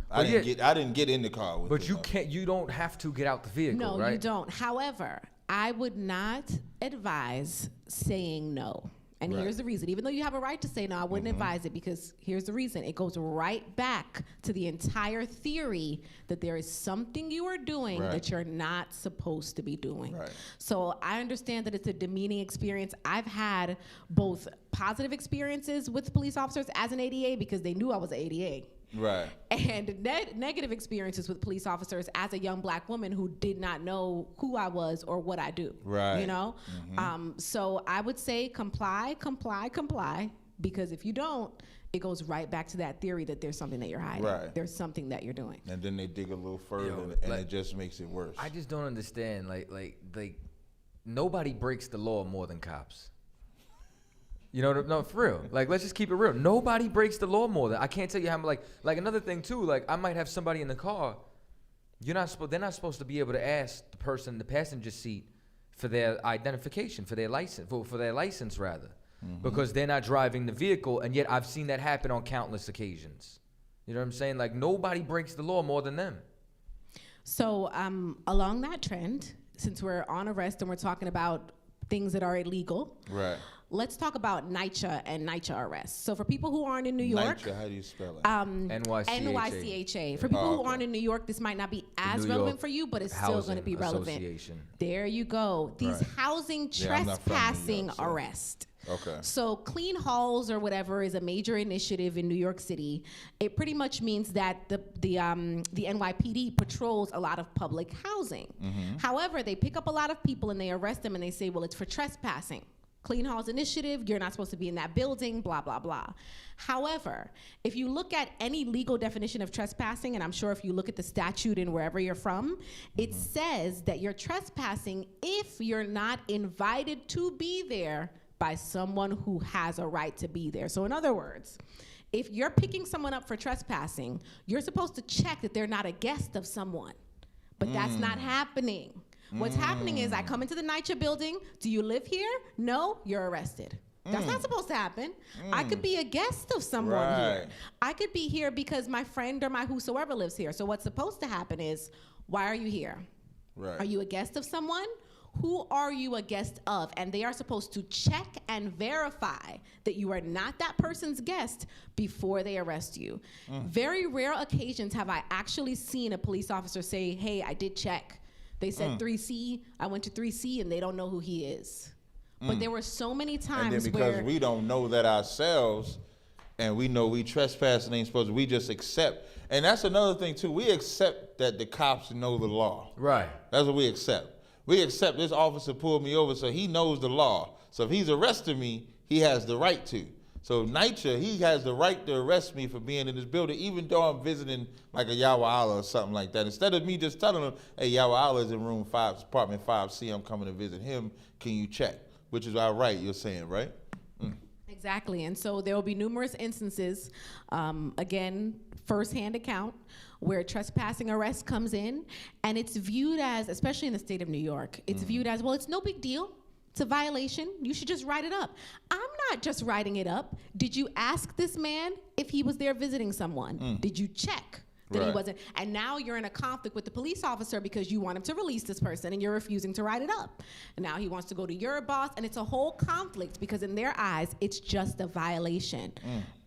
Well,
I didn't get in the car with him.
But you don't have to get out the vehicle, right?
No, you don't. However, I would not advise saying no. And here's the reason. Even though you have a right to say no, I wouldn't advise it because here's the reason. It goes right back to the entire theory that there is something you are doing that you're not supposed to be doing. Right. So I understand that it's a demeaning experience. I've had both positive experiences with police officers as an ADA because they knew I was an ADA.
Right.
And negative experiences with police officers as a young black woman who did not know who I was or what I do.
Right.
You know? So I would say comply, because if you don't, it goes right back to that theory that there's something that you're hiding. Right. There's something that you're doing.
And then they dig a little further and it just makes it worse.
I just don't understand. Like nobody breaks the law more than cops. You know, no, for real. Like, let's just keep it real. Nobody breaks the law more than I can't tell you how. Like another thing too. Like, I might have somebody in the car. They're not supposed to be able to ask the person in the passenger seat for their identification, for their license, for their license rather, because they're not driving the vehicle. And yet, I've seen that happen on countless occasions. You know what I'm saying? Like, nobody breaks the law more than them.
So, along that trend, since we're on arrest and we're talking about things that are illegal,
right?
Let's talk about NYCHA and NYCHA arrests. So for people who aren't in New York,
NYCHA, how do you spell it?
NYCHA. For people who aren't in New York, this might not be as relevant for you, but it's still going to be relevant. There you go. These housing trespassing arrests.
Okay.
So clean halls or whatever is a major initiative in New York City. It pretty much means that the NYPD patrols a lot of public housing. However, they pick up a lot of people and they arrest them and they say, well, it's for trespassing. Clean Halls Initiative, you're not supposed to be in that building, blah, blah, blah. However, if you look at any legal definition of trespassing, and I'm sure if you look at the statute in wherever you're from, it says that you're trespassing if you're not invited to be there by someone who has a right to be there. So in other words, if you're picking someone up for trespassing, you're supposed to check that they're not a guest of someone. But that's not happening. What's happening is I come into the NYCHA building. Do you live here? No, you're arrested. That's not supposed to happen. I could be a guest of someone here. I could be here because my friend or my whosoever lives here. So what's supposed to happen is, why are you here? Are you a guest of someone? Who are you a guest of? And they are supposed to check and verify that you are not that person's guest before they arrest you. Very rare occasions have I actually seen a police officer say, hey, I did check. They said 3C, I went to 3C, and they don't know who he is. But there were so many times
and then because we don't know that ourselves, and we know we trespassing ain't supposed to, we just accept. And that's another thing, too. We accept that the cops know the law.
Right.
That's what we accept. We accept this officer pulled me over, so he knows the law. So if he's arresting me, he has the right to. So NYCHA, he has the right to arrest me for being in this building, even though I'm visiting like a Yawa'ala or something like that. Instead of me just telling him, hey, Yawa'ala is in room 5, apartment 5C, I'm coming to visit him, can you check? Which is all right, you're saying, right?
Exactly, and so there will be numerous instances, again, first-hand account, where trespassing arrest comes in, and it's viewed as, especially in the state of New York, it's viewed as, well, it's no big deal. It's a violation. You should just write it up. I'm not just writing it up. Did you ask this man if he was there visiting someone? Did you check that he wasn't? And now you're in a conflict with the police officer because you want him to release this person and you're refusing to write it up. And now he wants to go to your boss, and it's a whole conflict because in their eyes, it's just a violation.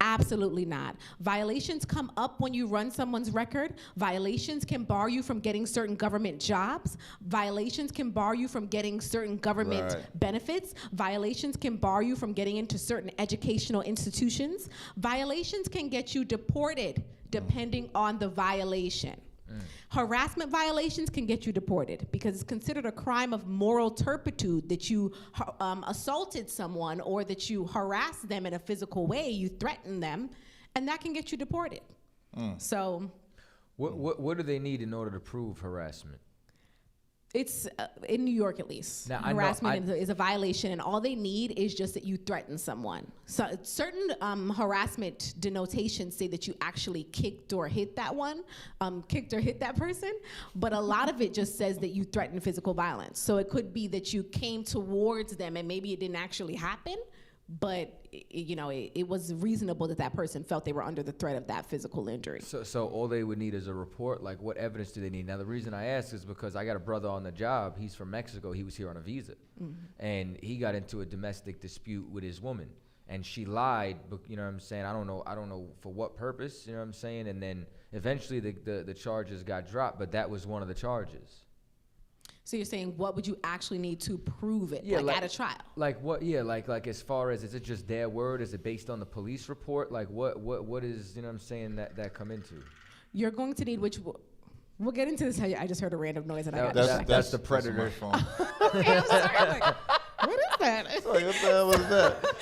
Absolutely not. Violations come up when you run someone's record. Violations can bar you from getting certain government jobs. Violations can bar you from getting certain government benefits. Violations can bar you from getting into certain educational institutions. Violations can get you deported depending on the violation. Harassment violations can get you deported because it's considered a crime of moral turpitude that you assaulted someone or that you harassed them in a physical way, you threatened them, and that can get you deported. So,
what do they need in order to prove harassment?
It's in New York, at least.
Now,
harassment is a violation, and all they need is just that you threaten someone. So certain harassment denotations say that you actually kicked or hit that person, but a lot of it just says that you threatened physical violence. So it could be that you came towards them, and maybe it didn't actually happen, but it was reasonable that that person felt they were under the threat of that physical injury.
So all they would need is a report. Like, what evidence do they need? Now, the reason I ask is because I got a brother on the job. He's from Mexico. He was here on a visa, and he got into a domestic dispute with his woman, and she lied. But you know what I'm saying? I don't know for what purpose. You know what I'm saying? And then eventually the charges got dropped, but that was one of the charges.
So you're saying, what would you actually need to prove it,
like
at a trial?
Like what? Yeah, like as far as, is it just their word? Is it based on the police report? Like what is, you know what I'm saying, that come into?
You're going to need we'll get into this. I just heard a random noise and
that's the predator.
Phone.
Okay, I'm sorry. I'm like, what is that?
Sorry, what the hell was that?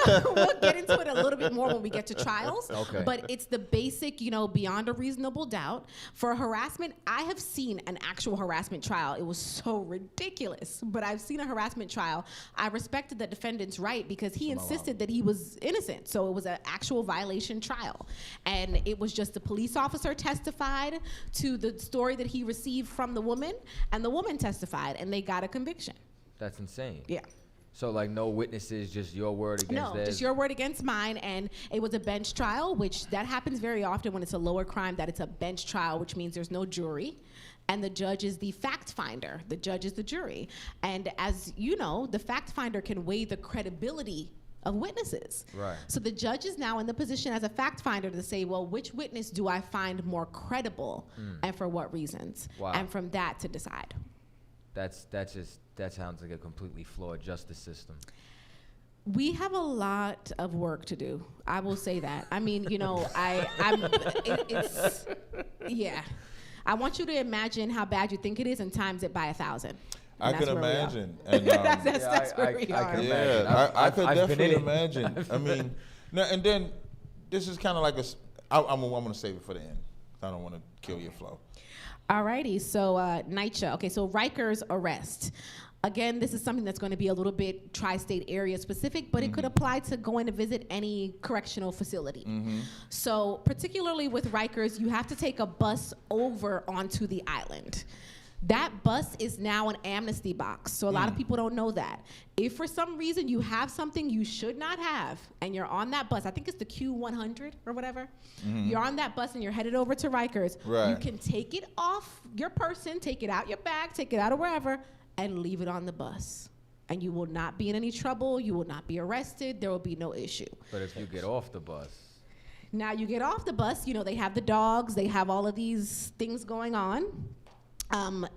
So we'll get into it a little bit more when we get to trials.
Okay.
But it's the basic, beyond a reasonable doubt. For harassment, I have seen an actual harassment trial. It was so ridiculous, but I've seen a harassment trial. I respected the defendant's right because he insisted that he was innocent. So it was an actual violation trial. And it was just the police officer testified to the story that he received from the woman, and the woman testified, and they got a conviction.
That's insane.
Yeah.
So like no witnesses, just your word against theirs?
No, just your word against mine, and it was a bench trial, which that happens very often when it's a lower crime, that it's a bench trial, which means there's no jury, and the judge is the fact finder. The judge is the jury. And as you know, the fact finder can weigh the credibility of witnesses.
Right.
So the judge is now in the position as a fact finder to say, well, which witness do I find more credible, and for what reasons?
Wow.
And from that to decide.
That sounds like a completely flawed justice system.
We have a lot of work to do. I will say that. I mean, yeah. I want you to imagine how bad you think it is and times it by 1,000.
I can imagine. And,
that's where we are.
I can imagine.
I could definitely imagine. I mean, and then this is kind of like I'm going to save it for the end. I don't want to kill your flow.
Alrighty, so NYCHA. Okay, so Rikers arrest. Again, this is something that's going to be a little bit tri-state area specific, but it could apply to going to visit any correctional facility. So particularly with Rikers, you have to take a bus over onto the island. That bus is now an amnesty box, so a lot of people don't know that. If for some reason you have something you should not have, and you're on that bus, I think it's the Q100 or whatever, you're on that bus and you're headed over to Rikers, you can take it off your person, take it out your bag, take it out of wherever, and leave it on the bus. And you will not be in any trouble, you will not be arrested, there will be no issue.
But if you get off the bus?
Now you get off the bus, they have the dogs, they have all of these things going on.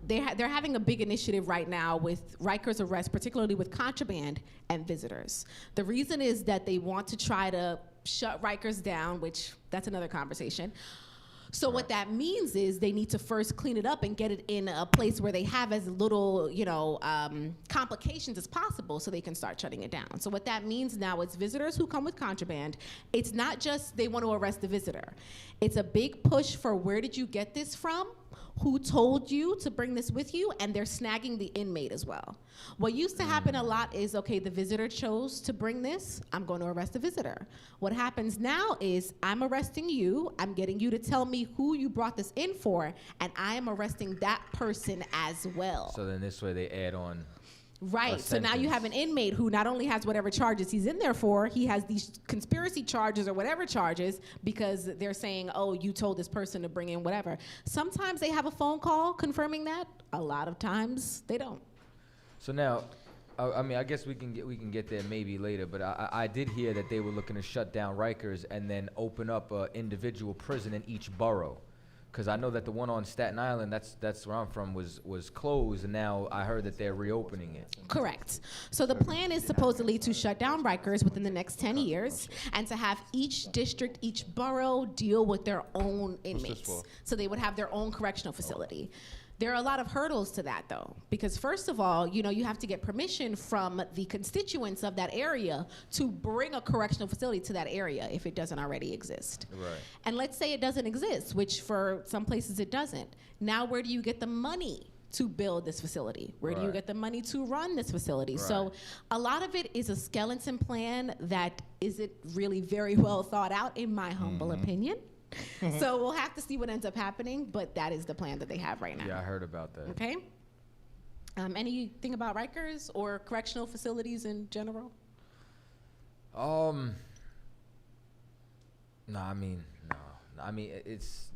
They're having a big initiative right now with Rikers arrest, particularly with contraband and visitors. The reason is that they want to try to shut Rikers down, which that's another conversation. So what that means is they need to first clean it up and get it in a place where they have as little, complications as possible so they can start shutting it down. So what that means now is visitors who come with contraband, it's not just they want to arrest the visitor. It's a big push for where did you get this from? Who told you to bring this with you? And they're snagging the inmate as well. What used to happen a lot is, okay, the visitor chose to bring this, I'm going to arrest the visitor. What happens now is I'm arresting you, I'm getting you to tell me who you brought this in for, and I am arresting that person as well.
So then this way they add on.
Right, so now you have an inmate who not only has whatever charges he's in there for, he has these conspiracy charges or whatever charges because they're saying, oh, you told this person to bring in whatever. Sometimes they have a phone call confirming that. A lot of times they don't.
So now, I guess we can get there maybe later, but I did hear that they were looking to shut down Rikers and then open up an individual prison in each borough. Because I know that the one on Staten Island, that's where I'm from, was closed, and now I heard that they're reopening it.
Correct. So the plan is supposedly to shut down Rikers within the next 10 years and to have each district, each borough deal with their own inmates. So they would have their own correctional facility. There are a lot of hurdles to that, though, because first of all, you have to get permission from the constituents of that area to bring a correctional facility to that area if it doesn't already exist.
Right.
And let's say it doesn't exist, which for some places it doesn't. Now where do you get the money to build this facility? Where do you get the money to run this facility?
Right.
So a lot of it is a skeleton plan that isn't really very well thought out, in my humble opinion. So we'll have to see what ends up happening, but that is the plan that they have right now.
Yeah, I heard about that.
Okay. Anything about Rikers or correctional facilities in general?
No. I mean, it's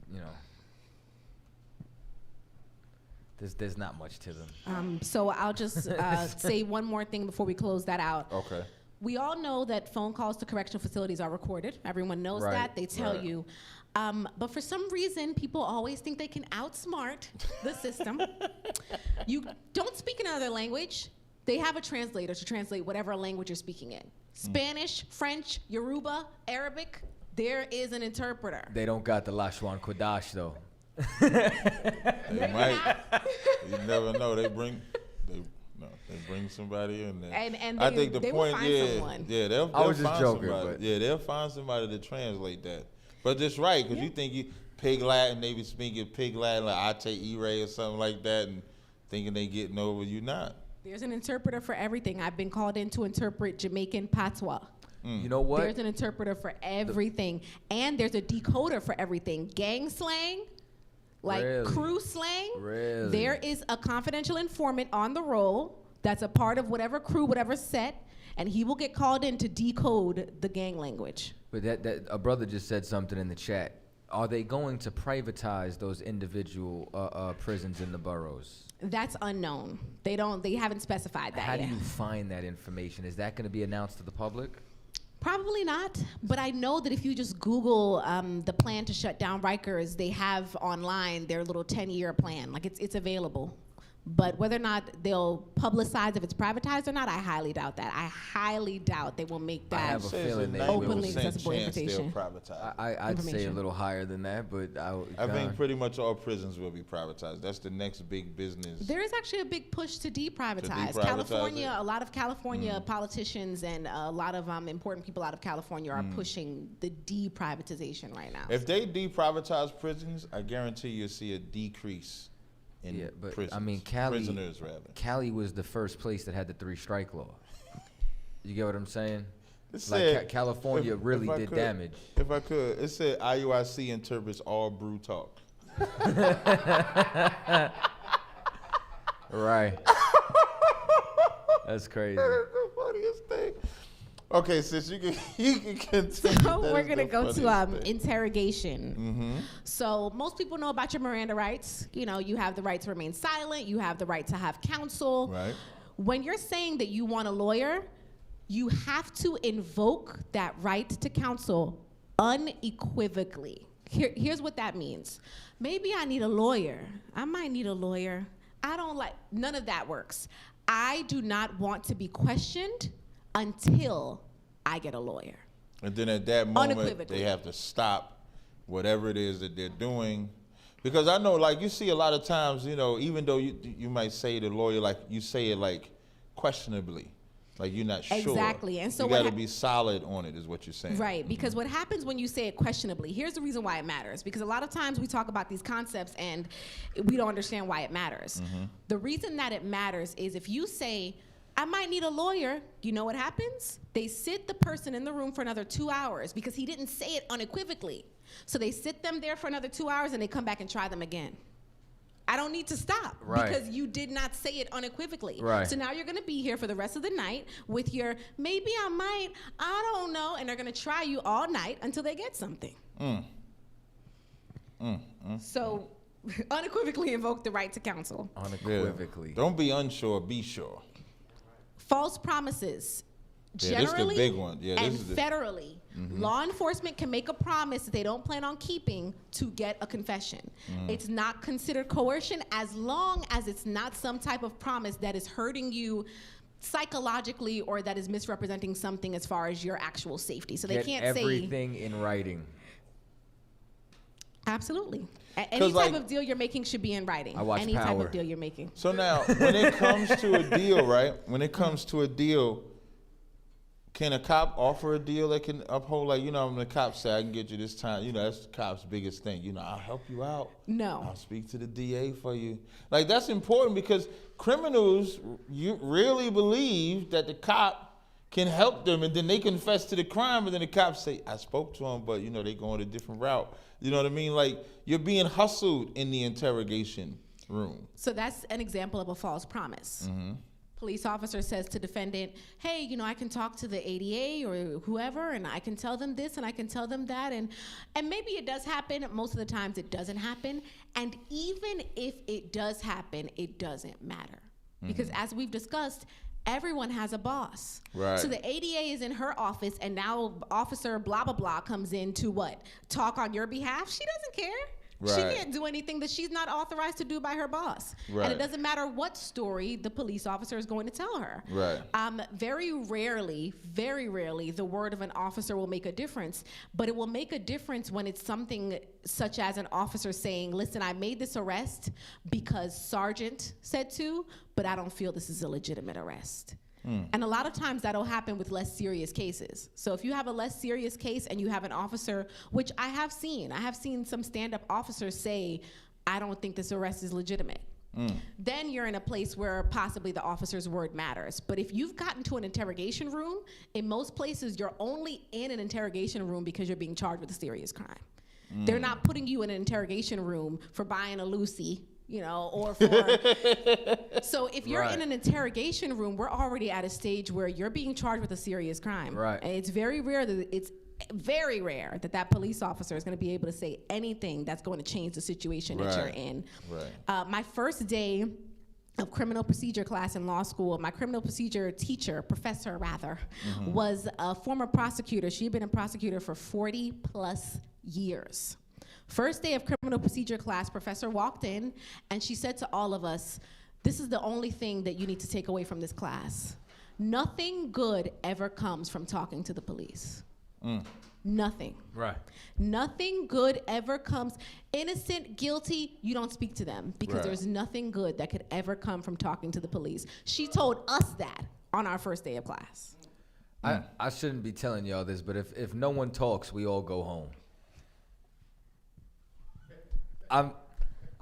there's not much to them.
So I'll just say one more thing before we close that out.
Okay.
We all know that phone calls to correctional facilities are recorded. Everyone knows that. They tell you. But for some reason, people always think they can outsmart the system. You don't speak another language. They have a translator to translate whatever language you're speaking in. Spanish, French, Yoruba, Arabic, there is an interpreter.
They don't got the Lashwan Kodash, though.
They might. You never know. They bring somebody in there.
And
I think the
they
point,
will find someone.
they'll
I was just
find
joking,
somebody.
but
They'll find somebody to translate that. But it's right, because you think you Pig Latin, they be speaking Pig Latin like Ate Ire or something like that, and thinking they getting over you. Not.
There's an interpreter for everything. I've been called in to interpret Jamaican patois.
You know what?
There's an interpreter for everything, and there's a decoder for everything. Gang slang, like crew slang.
Really?
There is a confidential informant on the roll that's a part of whatever crew, whatever set, and he will get called in to decode the gang language.
But that a brother just said something in the chat. Are they going to privatize those individual prisons in the boroughs?
That's unknown. They haven't specified that
How
yet.
do you find that information? Is that going to be announced to the public?
Probably not, but I know that if you just Google the plan to shut down Rikers, they have online their little 10-year plan. Like it's available. But whether or not they'll publicize if it's privatized or not, I highly doubt that. I highly doubt they will make that
I have a feeling they
openly
will.
accessible information.
I'd say a little higher than that, but
I think pretty much all prisons will be privatized. That's the next big business.
There is actually a big push to deprivatize.
California,
a lot of California politicians and a lot of important people out of California are pushing the deprivatization right now.
If they deprivatize prisons, I guarantee you'll see a decrease in prisons.
I mean,
prisoners rather.
Cali was the first place that had the 3-strike law. You get what I'm saying? California really did damage.
If I could, it said IUIC interprets all brew talk.
Right. That's crazy.
That's the funniest thing. Okay, sis, you can continue.
So we're gonna go to interrogation. So most people know about your Miranda rights. You have the right to remain silent. You have the right to have counsel.
Right.
When you're saying that you want a lawyer, you have to invoke that right to counsel unequivocally. Here's what that means. Maybe I need a lawyer. I might need a lawyer. None of that works. I do not want to be questioned until I get a lawyer.
And then at that moment, they have to stop whatever it is that they're doing. Because I know, like, you see a lot of times, you know, even though you might say the lawyer, like, you say it, like, questionably. Like, you're not sure.
Exactly. And so
you got to be solid on it is what you're saying.
Right, because what happens when you say it questionably, here's the reason why it matters. Because a lot of times we talk about these concepts and we don't understand why it matters. The reason that it matters is if you say, I might need a lawyer, you know what happens? They sit the person in the room for another 2 hours because he didn't say it unequivocally. So they sit them there for another 2 hours and they come back and try them again. I don't need to stop because you did not say it unequivocally.
Right.
So now you're going to be here for the rest of the night with your maybe I might, I don't know, and they're going to try you all night until they get something. So unequivocally invoke the right to counsel.
Unequivocally.
Yeah. Don't be unsure, be sure.
False promises.
Yeah, this is the
Generally
big one. Yeah,
and
this is the
federally, law enforcement can make a promise that they don't plan on keeping to get a confession. It's not considered coercion as long as it's not some type of promise that is hurting you psychologically or that is misrepresenting something as far as your actual safety. So they can't say
everything in writing.
Absolutely. Any type of deal you're making should be in writing.
I watch
Any type
Power.
of deal you're making.
So now, when it comes to a deal, right? When it comes to a deal, can a cop offer a deal that can uphold, like, you know, when the cops say, I can get you this time, you know, that's the cop's biggest thing. You know, I'll help you out.
No.
I'll speak to the DA for you. Like, that's important because criminals, you really believe that the cop can help them, and then they confess to the crime, and then the cops say, I spoke to him, but, you know, they going a different route. You know what I mean? Like, you're being hustled in the interrogation room.
So that's an example of a false promise. Police officer says to defendant, hey, you know, I can talk to the ADA or whoever, and I can tell them this and I can tell them that. And maybe it does happen. Most of the times it doesn't happen. And even if it does happen, it doesn't matter. Because as we've discussed, everyone has a boss.
Right.
So the ADA is in her office, and now officer blah, blah, blah comes in to what? Talk on your behalf? She doesn't care.
Right.
She can't do anything that she's not authorized to do by her boss.
Right.
And it doesn't matter what story the police officer is going to tell her.
Right.
Very rarely, the word of an officer will make a difference, but it will make a difference when it's something such as an officer saying, listen, I made this arrest because Sergeant said to, but I don't feel this is a legitimate arrest. And a lot of times that'll happen with less serious cases. So if you have a less serious case and you have an officer, which I have seen some stand-up officers say, I don't think this arrest is legitimate. Then you're in a place where possibly the officer's word matters. But if you've gotten to an interrogation room, in most places you're only in an interrogation room because you're being charged with a serious crime. They're not putting you in an interrogation room for buying a Lucy, you know, or for... So if you're in an interrogation room, we're already at a stage where you're being charged with a serious crime.
Right.
And it's very rare that that police officer is going to be able to say anything that's going to change the situation that you're in.
Right.
My first day of criminal procedure class in law school, my criminal procedure professor, was a former prosecutor. She had been a prosecutor for 40 plus years. First day of criminal procedure class, professor walked in and she said to all of us, this is the only thing that you need to take away from this class. Nothing good ever comes from talking to the police. Nothing.
Right.
Nothing good ever comes. Innocent, guilty, you don't speak to them because there's nothing good that could ever come from talking to the police. She told us that on our first day of class.
I shouldn't be telling y'all this, but if no one talks, we all go home. I'm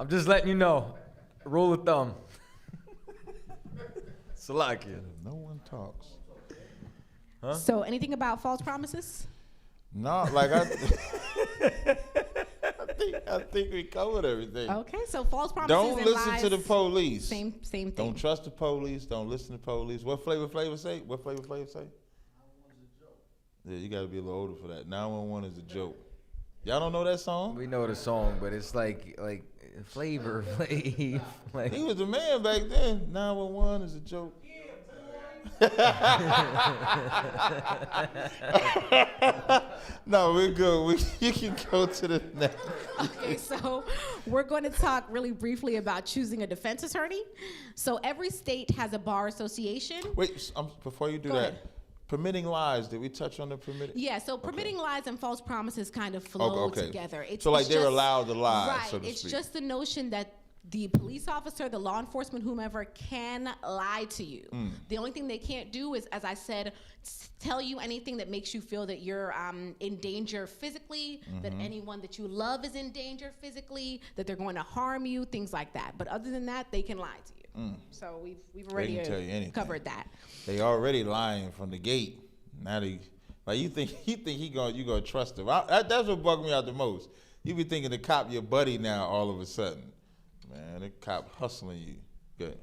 just letting you know. Rule of thumb. Salakia.
No one talks.
Huh?
So anything about false promises?
No, like I think we covered everything.
Okay, so false promises.
Don't
and
listen
lies,
to the police.
Same thing.
Don't trust the police. Don't listen to police. What Flavor say? What Flavor say? Yeah, you got to be a little older for that. 911 is a joke. Y'all don't know that song?
We know the song, but it's like Flavor Flav. Like,
he was the man back then. 911 is a joke. No, we're good. You can go to the next.
Okay, so we're going to talk really briefly about choosing a defense attorney. So every state has a bar association.
Wait, before you do
Go
that,
ahead.
permitting lies. Did we touch on the permitting?
Yeah, so permitting lies and false promises kind of flow together.
So like they're allowed to lie,
right,
so to
it's
speak.
just the notion that the police officer, the law enforcement, whomever, can lie to you. The only thing they can't do is, as I said, tell you anything that makes you feel that you're in danger physically, that anyone that you love is in danger physically, that they're going to harm you, things like that. But other than that, they can lie to you. So we've already covered that.
They already lying from the gate. Now they, like, you think you gonna trust him? That's what bugged me out the most. You be thinking the cop your buddy now all of a sudden. Man, the cop hustling you. Good.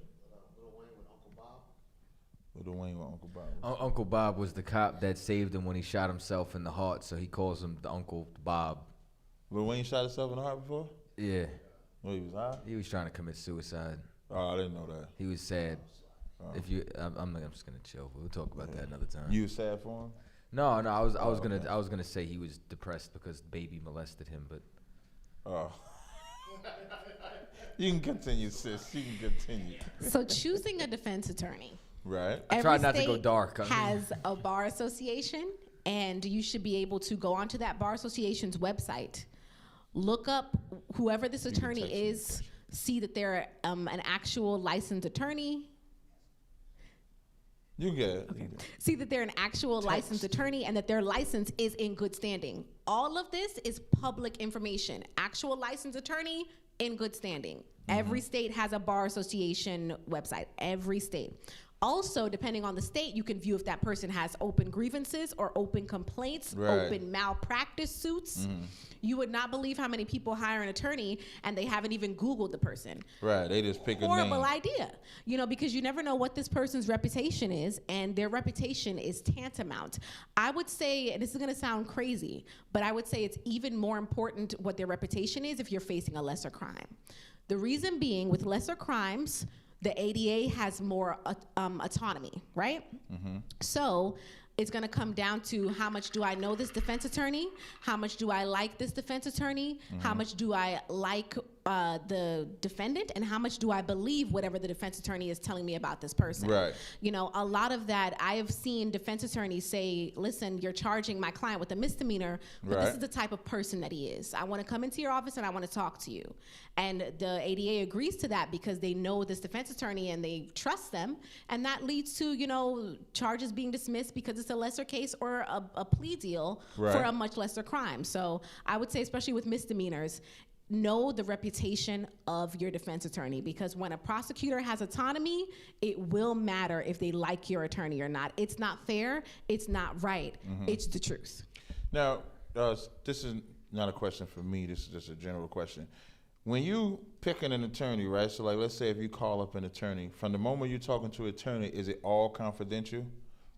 Lil Wayne with Uncle Bob.
Uncle Bob was the cop that saved him when he shot himself in the heart, so he calls him the Uncle Bob.
Lil Wayne shot himself in the heart before?
Yeah.
Well, he was high?
He was trying to commit suicide.
Oh, I didn't know that.
He was sad. I'm just gonna chill. We'll talk about that another time.
You was sad for him?
No, I was gonna say he was depressed because baby molested him, but.
Oh. You can continue, sis. You can continue.
So choosing a defense attorney.
Right.
I tried not to go dark.
Has a bar association, and you should be able to go onto that bar association's website, look up whoever this attorney is, see that they're an actual licensed attorney.
You get it.
Okay. See that they're an actual licensed attorney and that their license is in good standing. All of this is public information. Actual licensed attorney in good standing. Every state has a bar association website. Every state. Also, depending on the state, you can view if that person has open grievances or open complaints, open malpractice suits. You would not believe how many people hire an attorney and they haven't even Googled the person.
Right, they just pick a name.
Horrible idea, because you never know what this person's reputation is, and their reputation is tantamount. I would say, and this is gonna sound crazy, but I would say it's even more important what their reputation is if you're facing a lesser crime. The reason being, with lesser crimes, the ADA has more autonomy, right? So it's gonna come down to how much do I know this defense attorney? How much do I like this defense attorney? How much do I like the defendant? And how much do I believe whatever the defense attorney is telling me about this person?
Right.
A lot of that, I have seen defense attorneys say, listen, you're charging my client with a misdemeanor, but this is the type of person that he is. I wanna come into your office and I wanna talk to you. And the ADA agrees to that because they know this defense attorney and they trust them. And that leads to, charges being dismissed because it's a lesser case or a plea deal for a much lesser crime. So I would say, especially with misdemeanors, know the reputation of your defense attorney, because when a prosecutor has autonomy, it will matter if they like your attorney or not. It's not fair, it's not right, it's the truth.
Now, this is not a question for me, this is just a general question. When you picking an attorney, right, so like let's say if you call up an attorney, from the moment you're talking to an attorney, is it all confidential?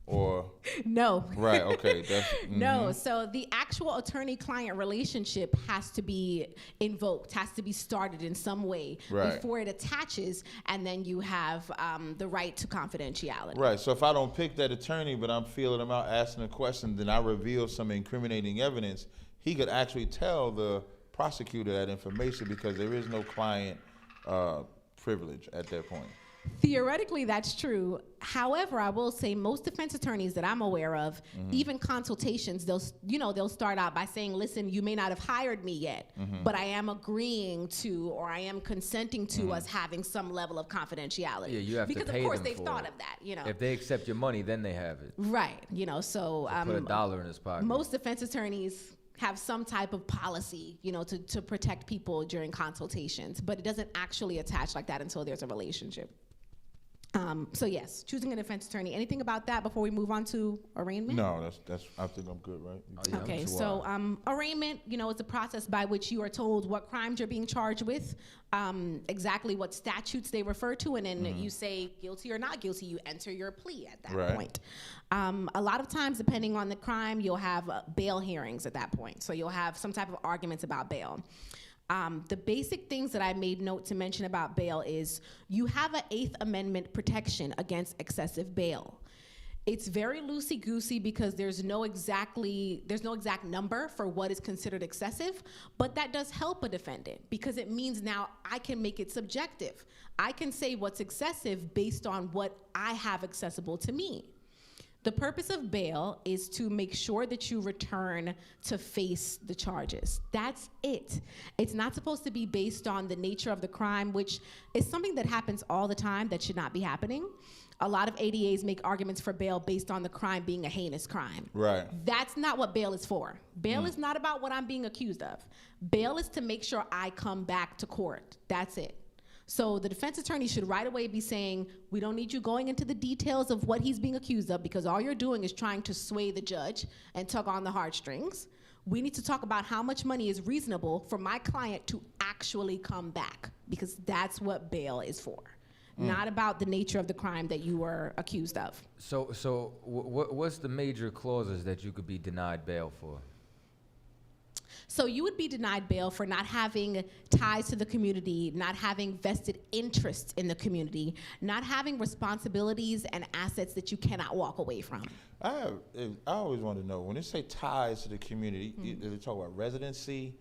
Or
no.
Right, okay.
No, so the actual attorney-client relationship has to be invoked, has to be started in some way before it attaches, and then you have the right to confidentiality.
Right, so if I don't pick that attorney, but I'm feeling him out, asking a question, then I reveal some incriminating evidence, he could actually tell the prosecutor that information because there is no client privilege at that point.
Theoretically, that's true. However, I will say most defense attorneys that I'm aware of, even consultations, they'll start out by saying, listen, you may not have hired me yet, but I am agreeing to, or I am consenting to us having some level of confidentiality.
Yeah, you have
because
to pay
of course
them
they've
for
thought
it.
of that,
If they accept your money, then they have it.
Right, so
put $1 in his pocket.
Most defense attorneys have some type of policy, to protect people during consultations, but it doesn't actually attach like that until there's a relationship. So yes, choosing a defense attorney. Anything about that before we move on to arraignment?
No, that's. I think I'm good, right?
Okay, so arraignment, is a process by which you are told what crimes you're being charged with, exactly what statutes they refer to, and then you say guilty or not guilty. You enter your plea at that point. A lot of times, depending on the crime, you'll have bail hearings at that point. So you'll have some type of arguments about bail. The basic things that I made note to mention about bail is you have an 8th Amendment protection against excessive bail. It's very loosey-goosey because there's no exact number for what is considered excessive, but that does help a defendant because it means now I can make it subjective. I can say what's excessive based on what I have accessible to me. The purpose of bail is to make sure that you return to face the charges. That's it. It's not supposed to be based on the nature of the crime, which is something that happens all the time that should not be happening. A lot of ADAs make arguments for bail based on the crime being a heinous crime.
Right.
That's not what bail is for. Bail is not about what I'm being accused of. Bail is to make sure I come back to court. That's it. So the defense attorney should right away be saying, we don't need you going into the details of what he's being accused of, because all you're doing is trying to sway the judge and tug on the heartstrings. We need to talk about how much money is reasonable for my client to actually come back, because that's what bail is for. Not about the nature of the crime that you were accused of.
So what's the major clauses that you could be denied bail for?
So you would be denied bail for not having ties to the community, not having vested interest in the community, not having responsibilities and assets that you cannot walk away from.
I always want to know, when they say ties to the community, do they talk about residency?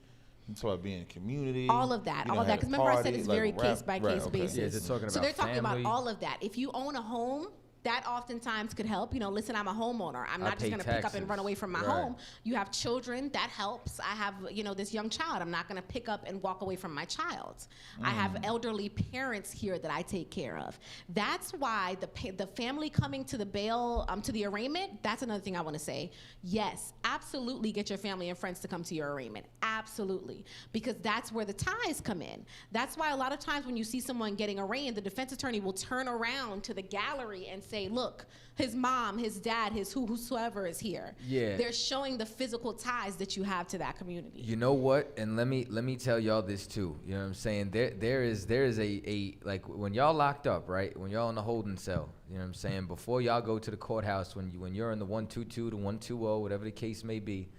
You talk about being in community?
All of that, because remember I said it's very case-by-case basis.
Yeah, they're talking about
so they're talking
family.
about all of that. If you own a home, that oftentimes could help. You know, listen, I'm a homeowner. I'm not just going to pick up and run away from my home. You have children, that helps. I have, this young child. I'm not going to pick up and walk away from my child. I have elderly parents here that I take care of. That's why the family coming to the bail, to the arraignment, that's another thing I want to say. Yes, absolutely get your family and friends to come to your arraignment. Absolutely. Because that's where the ties come in. That's why a lot of times when you see someone getting arraigned, the defense attorney will turn around to the gallery and say, look, his mom, his dad, whosoever is here.
Yeah.
They're showing the physical ties that you have to that community.
You know what? And let me tell y'all this too. You know what I'm saying? There is a like when y'all locked up, right? When y'all in the holding cell, you know what I'm saying? Before y'all go to the courthouse, when you're in the 122, the 120, whatever the case may be,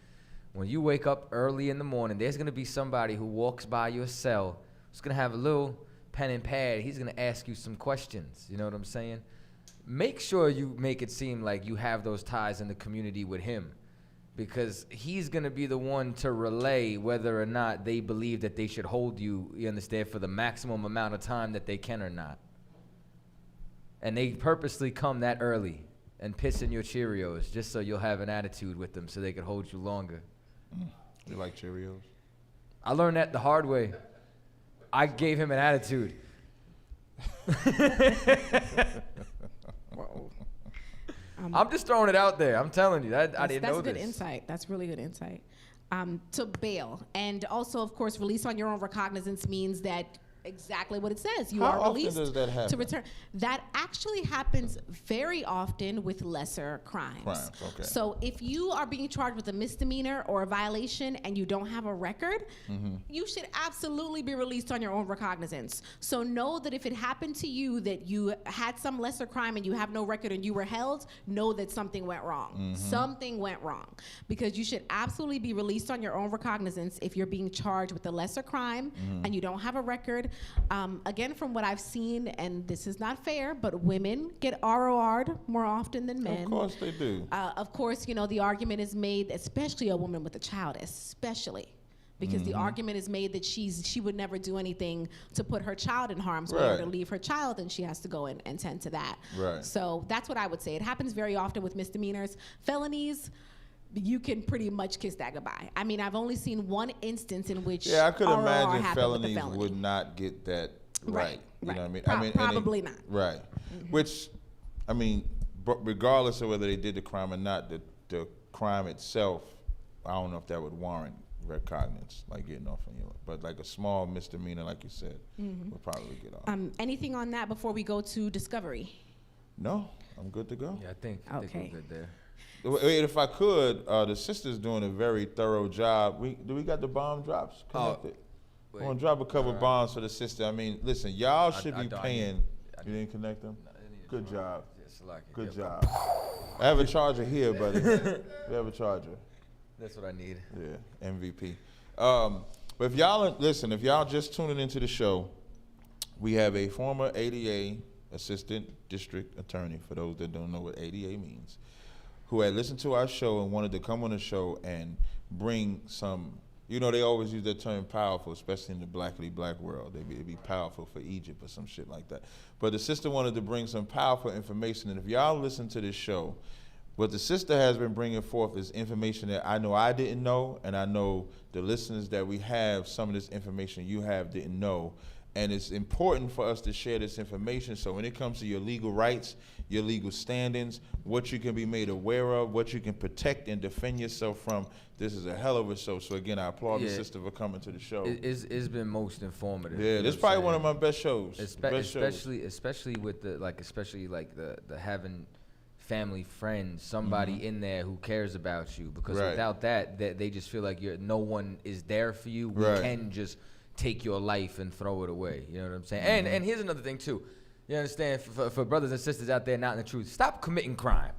when you wake up early in the morning, there's gonna be somebody who walks by your cell who's gonna have a little pen and pad. He's gonna ask you some questions. You know what I'm saying? Make sure you make it seem like you have those ties in the community with him, because he's going to be the one to relay whether or not they believe that they should hold you, you understand, for the maximum amount of time that they can or not. And they purposely come that early and piss in your Cheerios just so you'll have an attitude with them so they can hold you longer.
You like Cheerios?
I learned that the hard way. I gave him an attitude. I'm just throwing it out there. I'm telling you. I didn't know this.
That's good insight. That's really good insight. To bail. And also, of course, release on your own recognizance means that exactly what it says. You are released
does that happen?
to return. That actually happens very often with lesser crimes.
Okay.
So if you are being charged with a misdemeanor or a violation and you don't have a record, you should absolutely be released on your own recognizance. So know that if it happened to you that you had some lesser crime and you have no record and you were held, know that something went wrong. Something went wrong. Because you should absolutely be released on your own recognizance if you're being charged with a lesser crime and you don't have a record. Again, from what I've seen, and this is not fair, but women get ROR'd more often than men.
Of course they do.
Of course, the argument is made, especially a woman with a child, especially. Because the argument is made that she would never do anything to put her child in harm's way or to leave her child, and she has to go and tend to that.
Right.
So that's what I would say. It happens very often with misdemeanors. Felonies, you can pretty much kiss that goodbye. I mean, I've only seen one instance in which
I could
ROR
imagine
happened with the
felonies
felony.
would not get that right. You know what I mean?
Probably not.
Right. Which, I mean, regardless of whether they did the crime or not, the crime itself, I don't know if that would warrant recognizance, like getting off on you. But like a small misdemeanor, like you said, would probably get off.
Anything on that before we go to discovery?
No, I'm good to go.
Yeah, I think we're good there.
Wait, if I could, the sister's doing a very thorough job. Do we got the bomb drops connected? I want to drop a couple bombs for the sister. I mean, listen, y'all should be paying. You didn't connect them? Good job. Good job. I have a charger here, buddy. We have a charger.
That's what I need.
Yeah, MVP. But if y'all just tuning into the show, we have a former ADA, Assistant District Attorney, for those that don't know what ADA means, who had listened to our show and wanted to come on the show and bring some, they always use that term powerful, especially in the black world. They'd be powerful for Egypt or some shit like that. But the sister wanted to bring some powerful information, and if y'all listen to this show, What the sister has been bringing forth is information that I know I didn't know, and I know the listeners that we have, some of this information you have didn't know. And it's important for us to share this information. So when it comes to your legal rights, your legal standings, what you can be made aware of, what you can protect and defend yourself from, this is a hell of a show. So again, I applaud the sister for coming to the show.
It's been most informative.
Yeah, this is probably one of my best shows.
Especially with the having family, friends, somebody in there who cares about you. Because without that, they just feel like no one is there for you. We can just take your life and throw it away. You know what I'm saying? And here's another thing too. You understand? For brothers and sisters out there not in the truth, stop committing crime.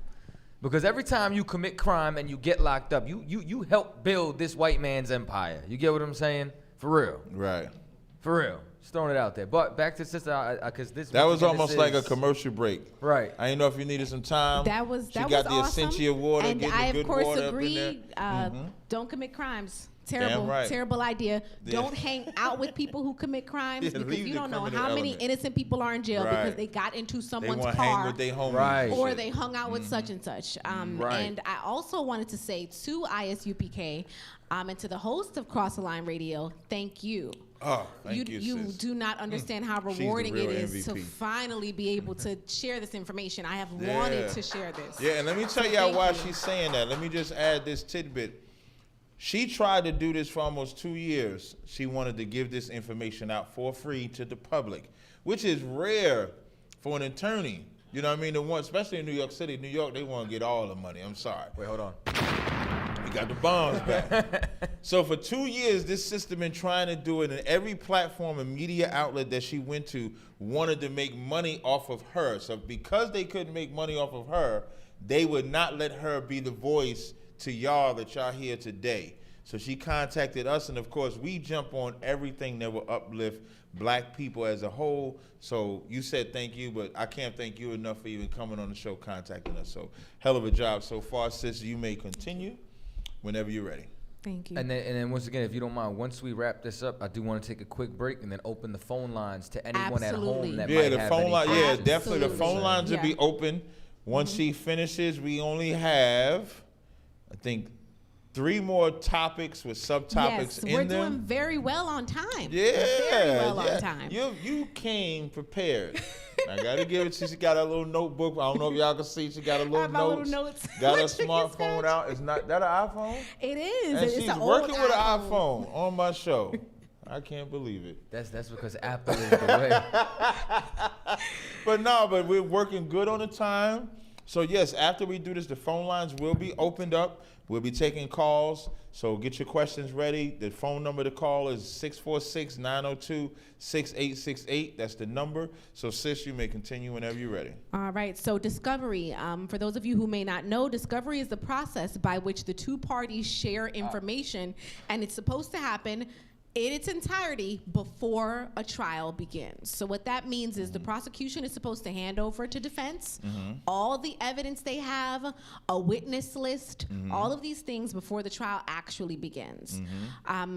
Because every time you commit crime and you get locked up, you help build this white man's empire. You get what I'm saying? For real.
Right.
For real. Just throwing it out there. But back to sister, because this.
That was almost like a commercial break.
Right.
I didn't know if you needed some time.
That was
She got the
awesome.
Essentia water,
And
getting
I,
the
of
good
course,
water
agree.
up in there.
Don't commit crimes. Terrible,
Damn right.
terrible idea.
Yeah.
Don't hang out with people who commit crimes
Yeah,
because
leave
you
the
don't know
criminal
how many
element.
innocent people are in jail
Right.
because they got into someone's
wanna
car
hang with their homies.
or
Shit.
they hung out with such and such.
Right.
And I also wanted to say to ISUPK and to the host of Cross the Line Radio, thank you.
Oh, thank you,
You
sis.
do not understand how
She's the
rewarding it
real
is to
MVP.
finally be able to share this information. I have wanted to share this.
Yeah, and let me tell
So
y'all
thank
why
you.
she's saying that. Let me just add this tidbit. She tried to do this for almost 2 years. She wanted to give this information out for free to the public, which is rare for an attorney. You know what I mean? The one, especially in New York City. New York, they want to get all the money. I'm sorry.
Wait, hold on.
We got the bonds back. So for 2 years, this sister been trying to do it, and every platform and media outlet that she went to wanted to make money off of her. So because they couldn't make money off of her, they would not let her be the voice to y'all that y'all hear today. So she contacted us, and of course, we jump on everything that will uplift black people as a whole. So you said thank you, but I can't thank you enough for even coming on the show, contacting us. So hell of a job so far, sis. You may continue whenever you're ready.
Thank you.
And then once again, if you don't mind, once we wrap this up, I do want to take a quick break and then open the phone lines to anyone at home that might
the
have
phone
any
line. Yeah,
questions.
definitely. The phone lines will be open once she finishes. We only have, I think, 3 more topics with subtopics
Yes,
in
we're
them.
doing very well on time.
Yeah,
very well
yeah.
on time.
You came prepared. I gotta give it to you. She got a little notebook. I don't know if y'all can see. She got a little
my little
notes.
notes.
Got her
Look, she can
smartphone out. Is not that an iPhone?
It is.
And
It's
she's
an
working
old
with an iPhone on my show. I can't believe it.
That's because Apple is the way.
But we're working good on the time. So yes, after we do this, the phone lines will be opened up. We'll be taking calls. So get your questions ready. The phone number to call is 646-902-6868. That's the number. So sis, you may continue whenever you're ready.
All right, so discovery. For those of you who may not know, discovery is the process by which the two parties share information, and it's supposed to happen in its entirety before a trial begins. So what that means is the prosecution is supposed to hand over to defense all the evidence they have, a witness list, all of these things before the trial actually begins.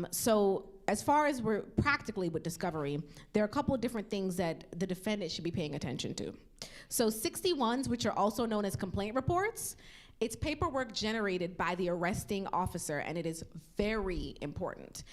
So as far as we're practically with discovery, there are a couple of different things that the defendant should be paying attention to. So 61s, which are also known as complaint reports, it's paperwork generated by the arresting officer, and it is very important.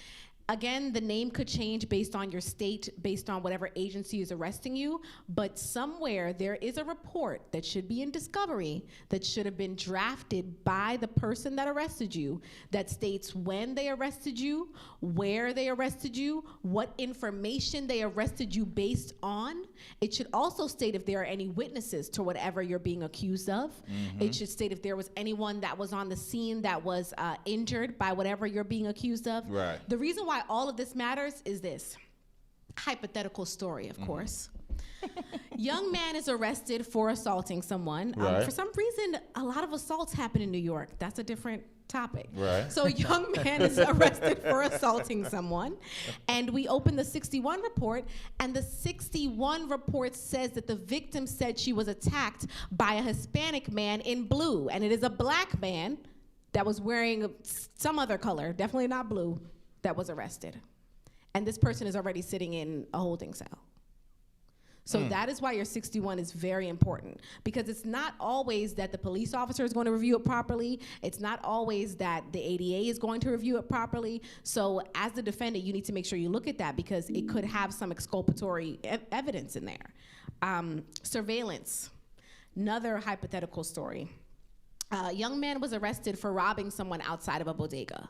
Again, the name could change based on your state, based on whatever agency is arresting you, but somewhere there is a report that should be in discovery that should have been drafted by the person that arrested you that states when they arrested you, where they arrested you, what information they arrested you based on. It should also state if there are any witnesses to whatever you're being accused of. It should state if there was anyone that was on the scene that was injured by whatever you're being accused of.
Right.
The reason why all of this matters is this. Hypothetical story, of course. Young man is arrested for assaulting someone.
Right.
For some reason, a lot of assaults happen in New York. That's a different topic.
Right.
So young man is arrested for assaulting someone, and we open the 61 report, and the 61 report says that the victim said she was attacked by a Hispanic man in blue, and it is a black man that was wearing some other color, definitely not blue, that was arrested. And this person is already sitting in a holding cell. So that is why your 61 is very important, because it's not always that the police officer is going to review it properly. It's not always that the ADA is going to review it properly. So as the defendant, you need to make sure you look at that, because it could have some exculpatory evidence in there. Surveillance, another hypothetical story. A young man was arrested for robbing someone outside of a bodega.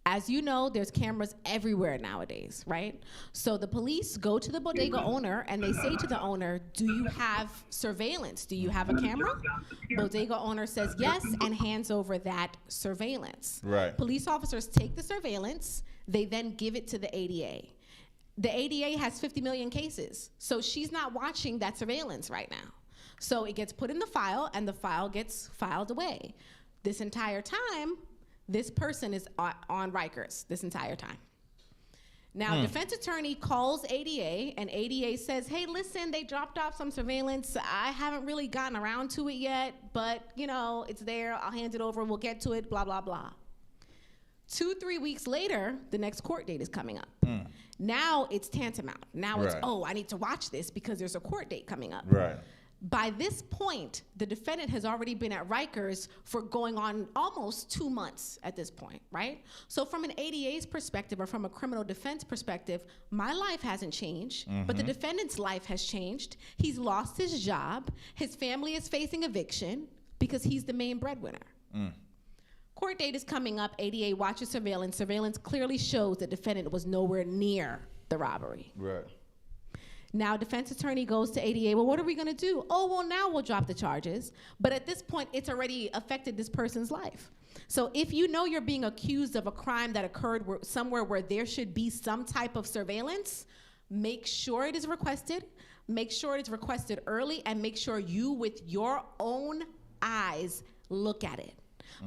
As you know, there's cameras everywhere nowadays, right? So the police go to the bodega owner and they say to the owner, do you have surveillance? Do you have a camera? Bodega owner says yes and hands over that surveillance.
Right.
Police officers take the surveillance, they then give it to the ADA. The ADA has 50 million cases, so she's not watching that surveillance right now. So it gets put in the file and the file gets filed away. This entire time, this person is on Rikers this entire time. Now, defense attorney calls ADA, and ADA says, hey, listen, they dropped off some surveillance. I haven't really gotten around to it yet, but, you know, it's there. I'll hand it over. We'll get to it, blah, blah, blah. 2-3 weeks later, the next court date is coming up. Now it's tantamount. Now it's, oh, I need to watch this because there's a court date coming up.
Right.
By this point, the defendant has already been at Rikers for going on almost 2 months at this point, right? So from an ADA's perspective or from a criminal defense perspective, my life hasn't changed, but the defendant's life has changed. He's lost his job. His family is facing eviction because he's the main breadwinner. Court date is coming up. ADA watches surveillance. Surveillance clearly shows the defendant was nowhere near the robbery.
Right.
Now, defense attorney goes to ADA, well, what are we gonna do? Oh, well, now we'll drop the charges. But at this point, it's already affected this person's life. So if you know you're being accused of a crime that occurred somewhere where there should be some type of surveillance, make sure it is requested, make sure it's requested early, and make sure you, with your own eyes, look at it.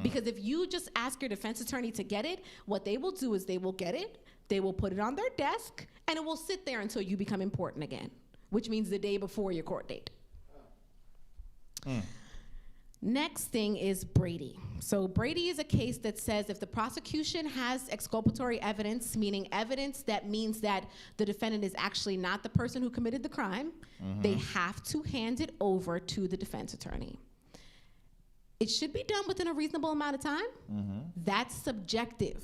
Because if you just ask your defense attorney to get it, what they will do is they will get it, they will put it on their desk, and it will sit there until you become important again, which means the day before your court date. Next thing is Brady. So Brady is a case that says if the prosecution has exculpatory evidence, meaning evidence that means that the defendant is actually not the person who committed the crime, they have to hand it over to the defense attorney. It should be done within a reasonable amount of time. That's subjective.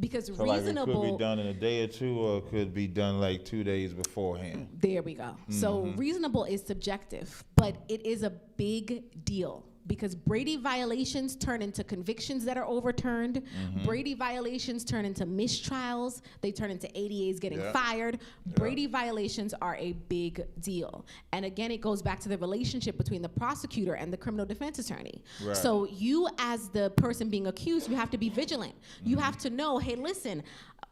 Because
so
reasonable,
like it could be done in a day or two, or it could be done like 2 days beforehand.
There we go. So reasonable is subjective, but it is a big deal because Brady violations turn into convictions that are overturned. Brady violations turn into mistrials. They turn into ADAs getting fired. Brady violations are a big deal. And again, it goes back to the relationship between the prosecutor and the criminal defense attorney.
Right.
So you, as the person being accused, you have to be vigilant. You have to know, hey, listen,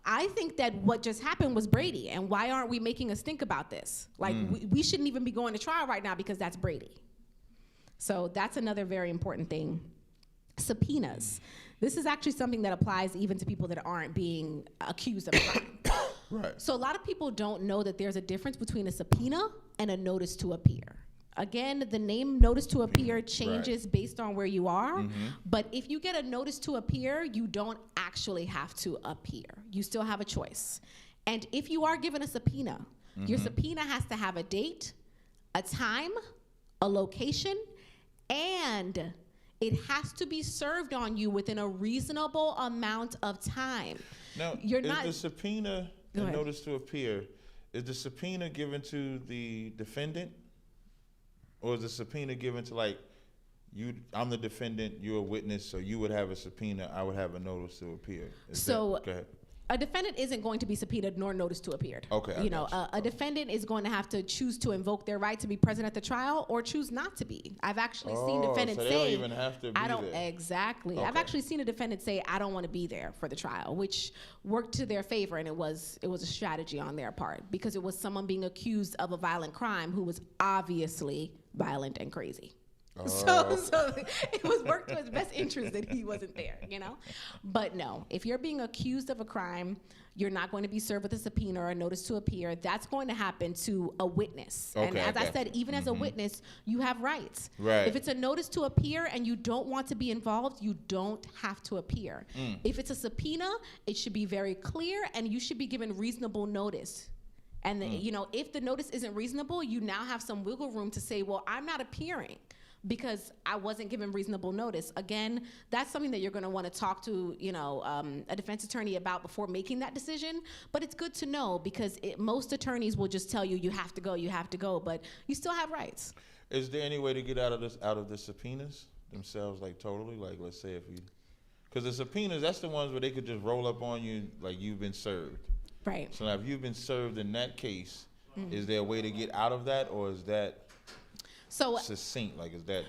I think that what just happened was Brady, and why aren't we making a stink about this? Like, we shouldn't even be going to trial right now because that's Brady. So that's another very important thing. Subpoenas. This is actually something that applies even to people that aren't being accused of a crime.
Right.
So a lot of people don't know that there's a difference between a subpoena and a notice to appear. Again, the name notice to appear changes based on where you are, but if you get a notice to appear, you don't actually have to appear. You still have a choice. And if you are given a subpoena, your subpoena has to have a date, a time, a location, and it has to be served on you within a reasonable amount of time.
Now,
You're
is
not,
the subpoena
Go
and
ahead.
notice to appear, is the subpoena given to the defendant? Or is the subpoena given to, like, I'm the defendant, you're a witness, so you would have a subpoena, I would have a notice to appear. Go ahead.
A defendant isn't going to be subpoenaed nor notice to appear.
Okay.
You know, a defendant is going to have to choose to invoke their right to be present at the trial or choose not to be. I've actually seen defendants
so
say,
they don't even have to be there.
Exactly.
Okay.
I've actually seen a defendant say, I don't want to be there for the trial, which worked to their favor, and it was a strategy on their part because it was someone being accused of a violent crime who was obviously violent and crazy. So it was worked to his best interest that he wasn't there, you know? But no, if you're being accused of a crime, you're not going to be served with a subpoena or a notice to appear. That's going to happen to a witness. And as I said, even as a witness, you have rights.
Right.
If it's a notice to appear and you don't want to be involved, you don't have to appear. If it's a subpoena, it should be very clear and you should be given reasonable notice. And you know, if the notice isn't reasonable, you now have some wiggle room to say, well, I'm not appearing because I wasn't given reasonable notice. Again, that's something that you're going to want to talk to, you know, a defense attorney about before making that decision. But it's good to know because most attorneys will just tell you, you have to go, but you still have rights.
Is there any way to get out of the subpoenas themselves, like totally? Like, let's say if you, because the subpoenas, that's the ones where they could just roll up on you like you've been served.
Right.
So now if you've been served in that case, is there a way to get out of that, or is that succinct? Like, is that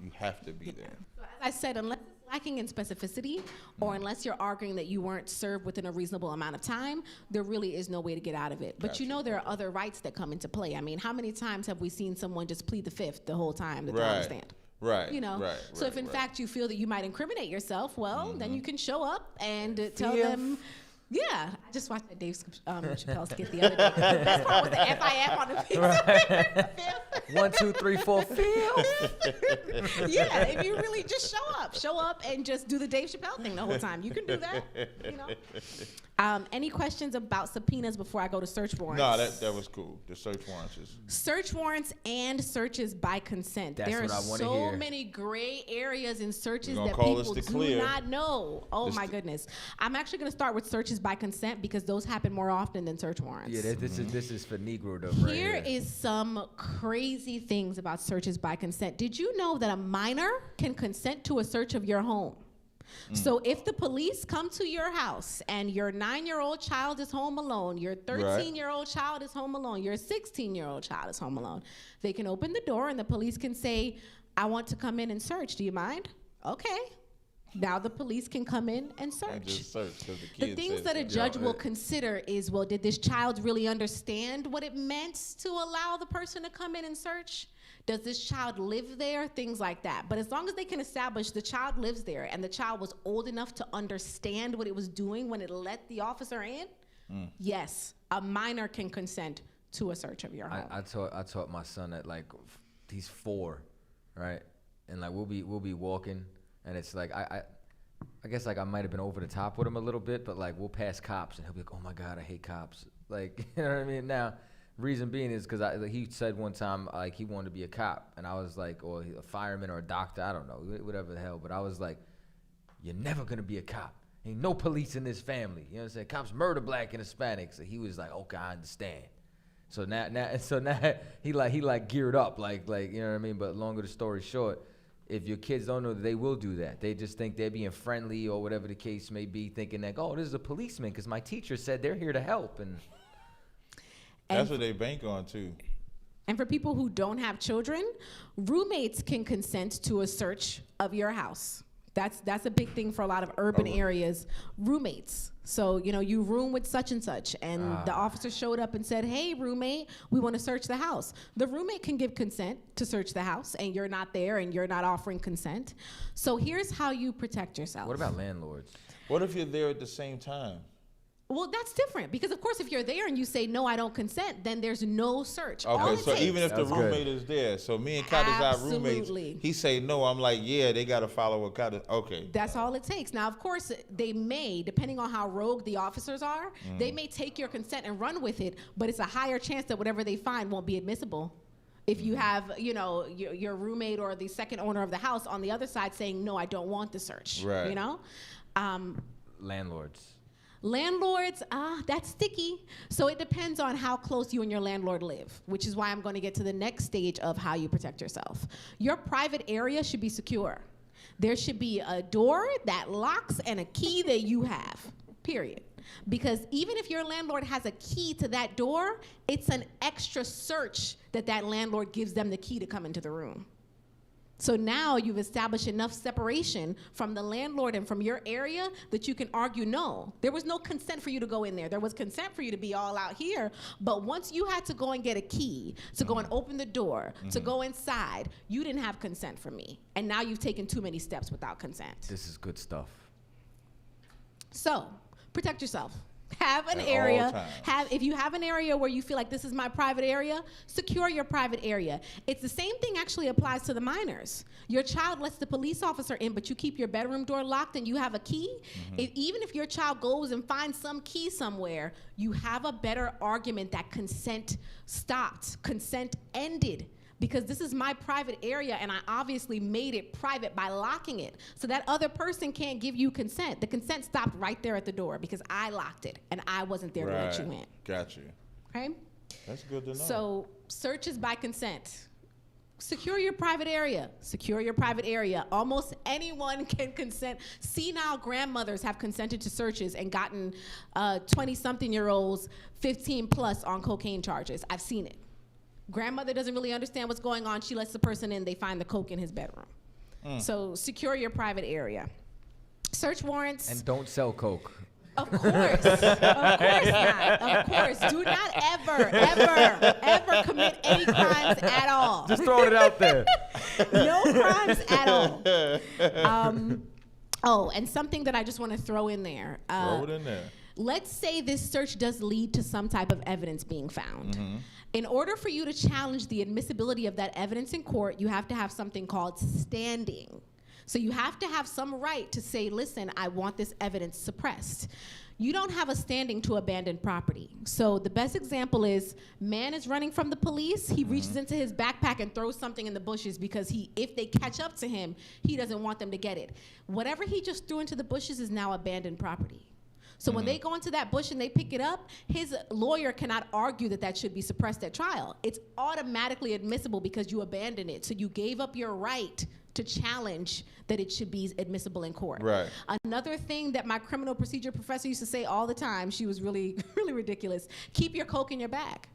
you have to be there?
So as I said, unless it's lacking in specificity, or unless you're arguing that you weren't served within a reasonable amount of time, there really is no way to get out of it. But you know, there are other rights that come into play. I mean, how many times have we seen someone just plead the fifth the whole time that they're on the stand?
Right.
You know.
Right.
So if in fact you feel that you might incriminate yourself, well, then you can show up and tell them. Yeah, I just watched that Dave Chappelle skit the other day. The best part was the FIF on the piece.
1, 2, 3, 4, feel.
Yeah, if you really just show up and just do the Dave Chappelle thing the whole time. You can do that, you know. Any questions about subpoenas before I go to search warrants?
No, that was cool. The search warrants is.
Search warrants and searches by consent.
That's
there
what
are
I wanna
so
hear.
many gray areas in searches
gonna
that
call
people
this the
do
clear.
not know. Oh my goodness. I'm actually going to start with searches by consent because those happen more often than search warrants.
Yeah, this is for Negro right
Here is some crazy things about searches by consent. Did you know that a minor can consent to a search of your home? So if the police come to your house and your 9-year-old child is home alone, your 13-year-old child is home alone, your 16-year-old child is home alone, they can open the door and the police can say, I want to come in and search. Do you mind? Okay. Now the police can come in and search.
And just search, 'cause
The things that a judge will consider is, well, did this child really understand what it meant to allow the person to come in and search? Does this child live there? Things like that. But as long as they can establish the child lives there and the child was old enough to understand what it was doing when it let the officer in, yes, a minor can consent to a search of your home.
I taught my son that, like, he's 4, right? And like we'll be walking. And it's like, I guess like I might have been over the top with him a little bit, but like we'll pass cops and he'll be like, oh my God, I hate cops. Like, you know what I mean? Now, reason being is because he said one time like he wanted to be a cop. And I was like, or a fireman or a doctor, I don't know, whatever the hell. But I was like, you're never going to be a cop. Ain't no police in this family. You know what I'm saying? Cops murder black and Hispanics. And he was like, okay, I understand. So now he like geared up, like, you know what I mean? But longer the story short, if your kids don't know that, they will do that. They just think they're being friendly or whatever the case may be, thinking that, oh, this is a policeman because my teacher said they're here to help. And
that's what they bank on, too.
And for people who don't have children, roommates can consent to a search of your house. That's a big thing for a lot of urban areas. Roommates. So, you know, you room with such and such, and the officer showed up and said, hey, roommate, we want to search the house. The roommate can give consent to search the house, and you're not there, and you're not offering consent. So here's how you protect yourself.
What about landlords?
What if you're there at the same time?
Well, that's different because, of course, if you're there and you say, no, I don't consent, then there's no search.
Okay, so even if the roommate is there, so me and Kadazai roommates, he say no, I'm like, yeah, they got to follow what Kadazai, okay.
That's all it takes. Now, of course, they may, depending on how rogue the officers are, they may take your consent and run with it, but it's a higher chance that whatever they find won't be admissible. If you have, you know, your roommate or the second owner of the house on the other side saying, no, I don't want the search, you know?
Landlords.
Landlords, that's sticky. So it depends on how close you and your landlord live, which is why I'm going to get to the next stage of how you protect yourself. Your private area should be secure. There should be a door that locks and a key that you have, period. Because even if your landlord has a key to that door, it's an extra search that landlord gives them the key to come into the room. So now you've established enough separation from the landlord and from your area that you can argue, no, there was no consent for you to go in there. There was consent for you to be all out here. But once you had to go and get a key, to go and open the door, to go inside, you didn't have consent from me. And now you've taken too many steps without consent.
This is good stuff.
So protect yourself. Have an
At all
area.
times.
If you have an area where you feel like this is my private area, secure your private area. It's the same thing actually applies to the minors. Your child lets the police officer in, but you keep your bedroom door locked and you have a key. Even if your child goes and finds some key somewhere, you have a better argument that consent stopped, consent ended. Because this is my private area and I obviously made it private by locking it. So that other person can't give you consent. The consent stopped right there at the door because I locked it and I wasn't there to let you in.
Got you.
Okay?
That's good to know.
So searches by consent. Secure your private area. Secure your private area. Almost anyone can consent. Senile grandmothers have consented to searches and gotten 20-something-year-olds 15 plus on cocaine charges. I've seen it. Grandmother doesn't really understand what's going on. She lets the person in. They find the coke in his bedroom. So secure your private area. Search warrants.
And don't sell coke.
Of course. Of course not. Of course. Do not ever commit any crimes at all.
Just throwing it out there.
No crimes at all. Oh, and something that I just want to throw in there.
Throw it in there.
Let's say this search does lead to some type of evidence being found. In order for you to challenge the admissibility of that evidence in court, you have to have something called standing. So you have to have some right to say, listen, I want this evidence suppressed. You don't have a standing to abandon property. So the best example is, man is running from the police. He reaches into his backpack and throws something in the bushes because if they catch up to him, he doesn't want them to get it. Whatever he just threw into the bushes is now abandoned property. So when they go into that bush and they pick it up, his lawyer cannot argue that that should be suppressed at trial. It's automatically admissible because you abandoned it. So you gave up your right to challenge that it should be admissible in court.
Right.
Another thing that my criminal procedure professor used to say all the time, she was really, really ridiculous, keep your coke in your bag.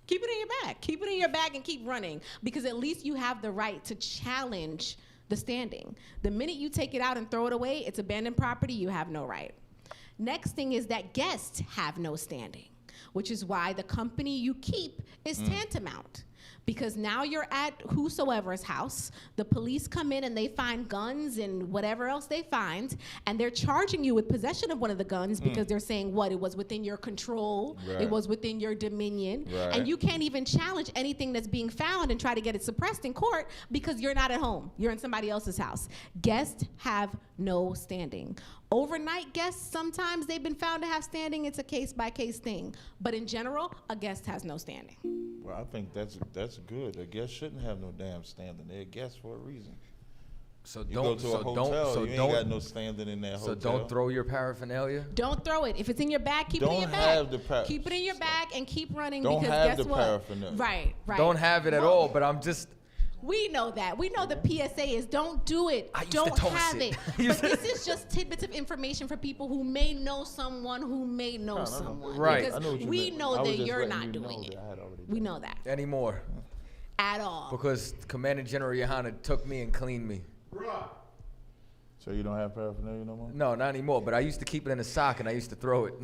Keep it in your bag. Keep it in your bag and keep running, because at least you have the right to challenge the standing. The minute you take it out and throw it away, it's abandoned property, you have no right. Next thing is that guests have no standing, which is why the company you keep is tantamount. Because now you're at whosoever's house, the police come in and they find guns and whatever else they find, and they're charging you with possession of one of the guns because they're saying, what, it was within your control, it was within your dominion, and you can't even challenge anything that's being found and try to get it suppressed in court because you're not at home, you're in somebody else's house. Guests have no standing. Overnight guests, sometimes they've been found to have standing. It's a case-by-case thing. But in general, a guest has no standing.
Well, I think that's good. A guest shouldn't have no damn standing. They're a guest for a reason.
So
You
don't.
go to a
So
hotel,
don't. So
you
don't.
ain't got no standing in that
So
hotel.
don't throw your paraphernalia.
Don't throw it. If it's in your bag, keep it in
Don't
your bag.
have the
Keep it in your bag and keep running,
Don't
because
have
guess
the
what?
paraphernalia.
Right.
Don't have it at all. But I'm just.
We know that. We know the PSA is don't do it.
I used
Don't
to toss
have
it.
it. But this is just tidbits of information for people who may know someone who may know someone.
Right.
Because
I know what you
we
meant.
know
I was
that
just
you're
letting
not
you know
doing it.
that I had already
We
done
know that.
Anymore.
At all.
Because Commander General Yohana took me and cleaned me.
So you don't have paraphernalia no more?
No, not anymore. But I used to keep it in a sock and I used to throw it.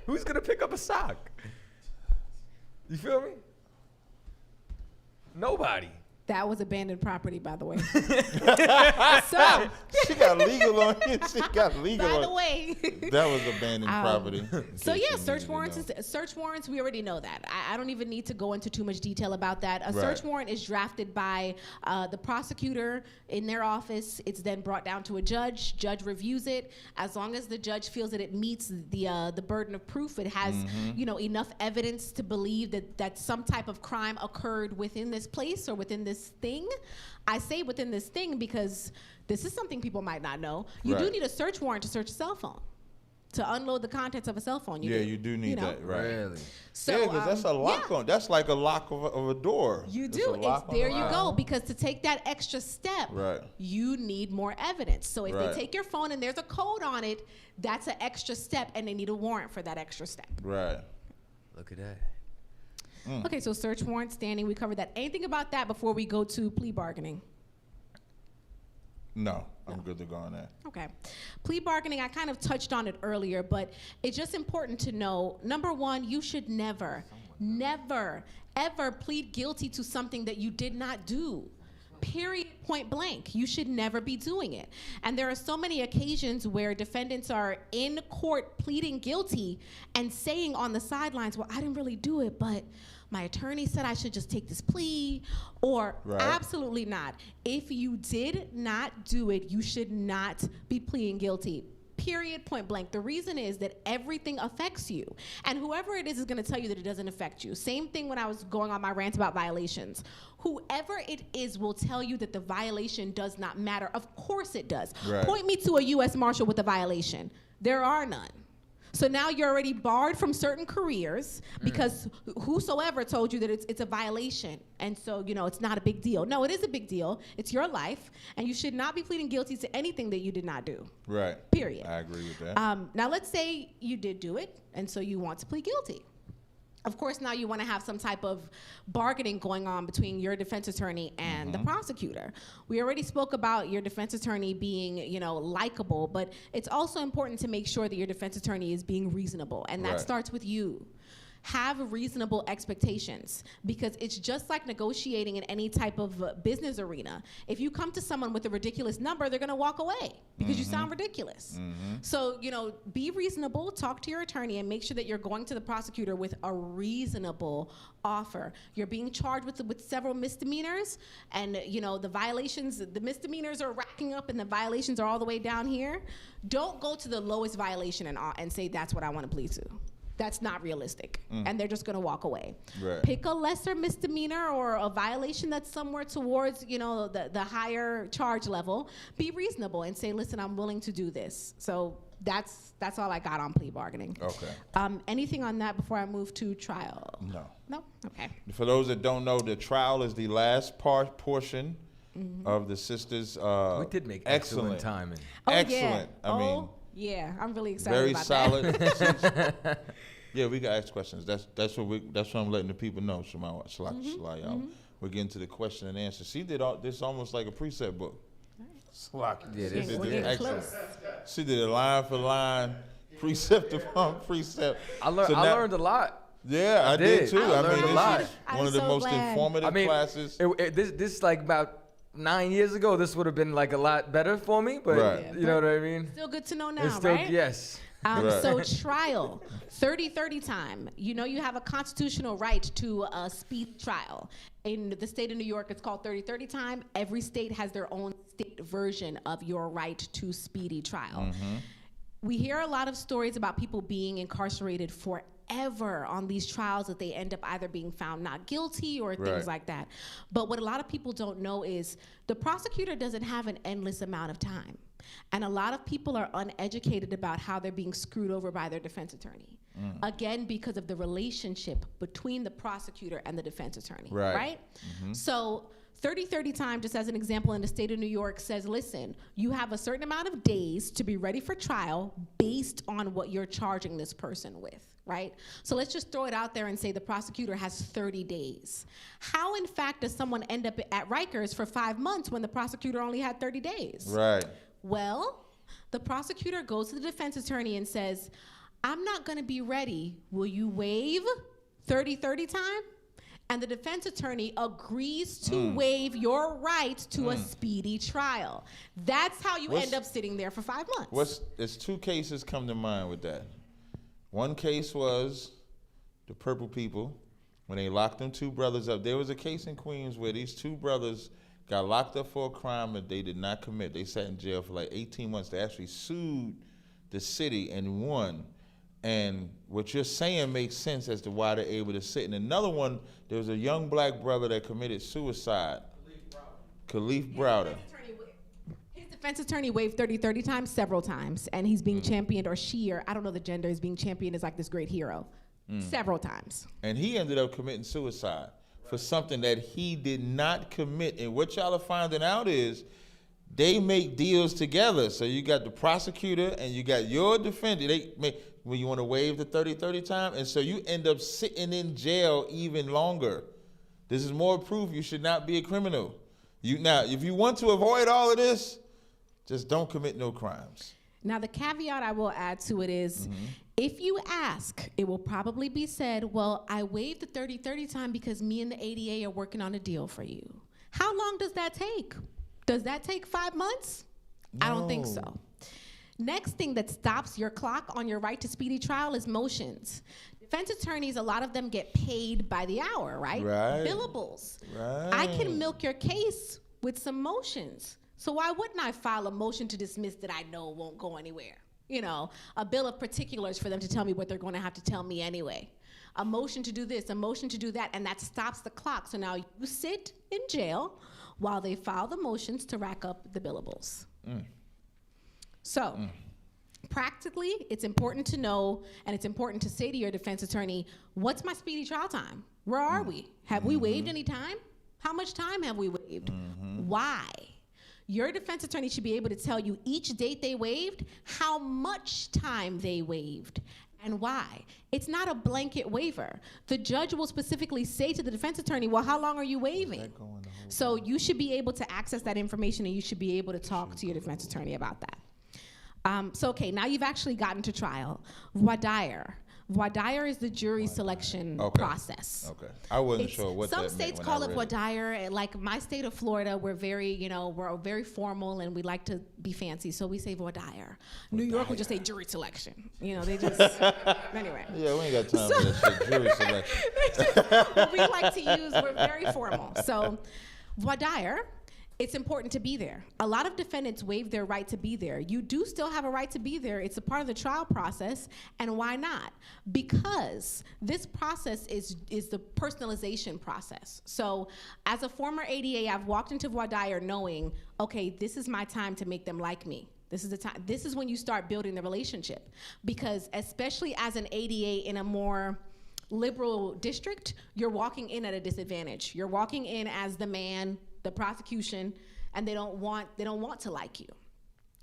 Who's gonna pick up a sock? You feel me? Nobody.
That was abandoned property, by the way.
So she got legal on it. She got legal
by
on
the way.
That was abandoned property.
So yeah, search warrants, we already know that. I don't even need to go into too much detail about that. A search warrant is drafted by the prosecutor in their office. It's then brought down to a judge. Judge reviews it. As long as the judge feels that it meets the burden of proof, it has enough evidence to believe that some type of crime occurred within this place or within this thing. I say within this thing because this is something people might not know. You do need a search warrant to search a cell phone, to unload the contents of a cell phone.
You do need that, right?
Really?
So,
yeah, because that's a lock on. That's like a lock of a door.
You
It's
do.
a lock on
There
the
you
door.
go. Because to take that extra step, you need more evidence. So if they take your phone and there's a code on it, that's an extra step, and they need a warrant for that extra step.
Right.
Look at that.
Okay, so search warrant, standing, we covered that. Anything about that before we go to plea bargaining?
No, I'm good to go on that.
Okay. Plea bargaining, I kind of touched on it earlier, but it's just important to know, number one, you should never, ever plead guilty to something that you did not do. Period, point blank. You should never be doing it. And there are so many occasions where defendants are in court pleading guilty and saying on the sidelines, well, I didn't really do it, but my attorney said I should just take this plea, or absolutely not. If you did not do it, you should not be pleading guilty. Period, point blank. The reason is that everything affects you. And whoever it is going to tell you that it doesn't affect you. Same thing when I was going on my rant about violations. Whoever it is will tell you that the violation does not matter. Of course it does.
Right.
Point me to a U.S. Marshal with a violation. There are none. So now you're already barred from certain careers because whosoever told you that it's a violation. And so, you know, it's not a big deal. No, it is a big deal. It's your life. And you should not be pleading guilty to anything that you did not do.
Right.
Period.
I agree with that.
Now, let's say you did do it, and so you want to plead guilty. Of course, now you want to have some type of bargaining going on between your defense attorney and the prosecutor. We already spoke about your defense attorney being, you know, likable, but it's also important to make sure that your defense attorney is being reasonable, and that starts with you. Have reasonable expectations, because it's just like negotiating in any type of business arena. If you come to someone with a ridiculous number, they're gonna walk away because you sound ridiculous. So, you know, be reasonable, talk to your attorney, and make sure that you're going to the prosecutor with a reasonable offer. You're being charged with several misdemeanors, and, you know, the violations, the misdemeanors are racking up and the violations are all the way down here. Don't go to the lowest violation and say that's what I want to plead to. That's not realistic, and they're just gonna walk away.
Right.
Pick a lesser misdemeanor or a violation that's somewhere towards, you know, the higher charge level. Be reasonable and say, listen, I'm willing to do this. So that's all I got on plea bargaining.
Okay.
Anything on that before I move to trial?
No.
No? Okay.
For those that don't know, the trial is the last portion of the sisters.
We did make excellent timing.
Oh,
Excellent.
Yeah.
I mean,
yeah, I'm really excited
very
about
solid.
that.
Yeah, we got ask questions. That's what I'm letting the people know. We're getting to the question and answer. She did this almost like a precept book.
Yeah,
She did it line for line, precept upon precept.
I learned a lot.
Yeah, I did too.
I learned a lot.
One of the most informative classes.
This like about 9 years ago, this would have been like a lot better for me, but you know what I mean?
Still good to know now,
it's still,
right?
Yes.
So trial, 30-30 time. You know you have a constitutional right to a speed trial. In the state of New York, it's called 30-30 time. Every state has their own state version of your right to speedy trial. We hear a lot of stories about people being incarcerated forever on these trials, that they end up either being found not guilty or things like that. But what a lot of people don't know is the prosecutor doesn't have an endless amount of time. And a lot of people are uneducated about how they're being screwed over by their defense attorney. Again, because of the relationship between the prosecutor and the defense attorney, right? So 30-30 time, just as an example, in the state of New York says, listen, you have a certain amount of days to be ready for trial based on what you're charging this person with, right? So let's just throw it out there and say the prosecutor has 30 days. How, in fact, does someone end up at Rikers for 5 months when the prosecutor only had 30 days?
Right.
Well, the prosecutor goes to the defense attorney and says, I'm not gonna be ready. Will you waive 30-30 time? And the defense attorney agrees to waive your right to a speedy trial. That's how you end up sitting there for 5 months.
There's two cases come to mind with that. One case was the Purple People, when they locked them two brothers up. There was a case in Queens where these two brothers got locked up for a crime that they did not commit. They sat in jail for like 18 months. They actually sued the city and won. And what you're saying makes sense as to why they're able to sit. And another one, there was a young black brother that committed suicide. Khalif Browder.
His defense attorney waived 30-30 times several times, and he's being championed, or she, or I don't know the gender, is being championed as like this great hero several times.
And he ended up committing suicide for something that he did not commit. And what y'all are finding out is they make deals together. So you got the prosecutor and you got your defendant. When you want to waive the 30-30 time, and so you end up sitting in jail even longer. This is more proof you should not be a criminal. Now, if you want to avoid all of this, just don't commit no crimes.
Now, the caveat I will add to it is, if you ask, it will probably be said, well, I waived the 30-30 time because me and the ADA are working on a deal for you. How long does that take? Does that take 5 months? I don't think so. Next thing that stops your clock on your right to speedy trial is motions. Defense attorneys, a lot of them get paid by the hour, right?
Right.
Billables.
Right.
I can milk your case with some motions. So why wouldn't I file a motion to dismiss that I know won't go anywhere? You know, a bill of particulars for them to tell me what they're going to have to tell me anyway. A motion to do this, a motion to do that, and that stops the clock. So now you sit in jail while they file the motions to rack up the billables. So, practically, it's important to know, and it's important to say to your defense attorney, what's my speedy trial time? Where are we? Have we waived any time? How much time have we waived? Why? Your defense attorney should be able to tell you each date they waived, how much time they waived, and why. It's not a blanket waiver. The judge will specifically say to the defense attorney, well, how long are you waiving? So you should be able to access that information, and you should be able to talk to your defense attorney about that. Okay, now you've actually gotten to trial. Voir dire. Voir dire is the jury selection process.
Okay, I wasn't sure what that meant.
Some states call it voir dire. Like my state of Florida, we're very formal and we like to be fancy, so we say voir dire. New York would just say jury selection. You know, they just anyway.
Yeah, we ain't got time for that shit. Jury selection.
What we like to use, we're very formal. So voir dire. It's important to be there. A lot of defendants waive their right to be there. You do still have a right to be there. It's a part of the trial process, and why not? Because this process is the personalization process. So as a former ADA, I've walked into voir dire knowing, okay, this is my time to make them like me. This is the time. This is when you start building the relationship. Because especially as an ADA in a more liberal district, you're walking in at a disadvantage. You're walking in as the man, the prosecution, and they don't want to like you.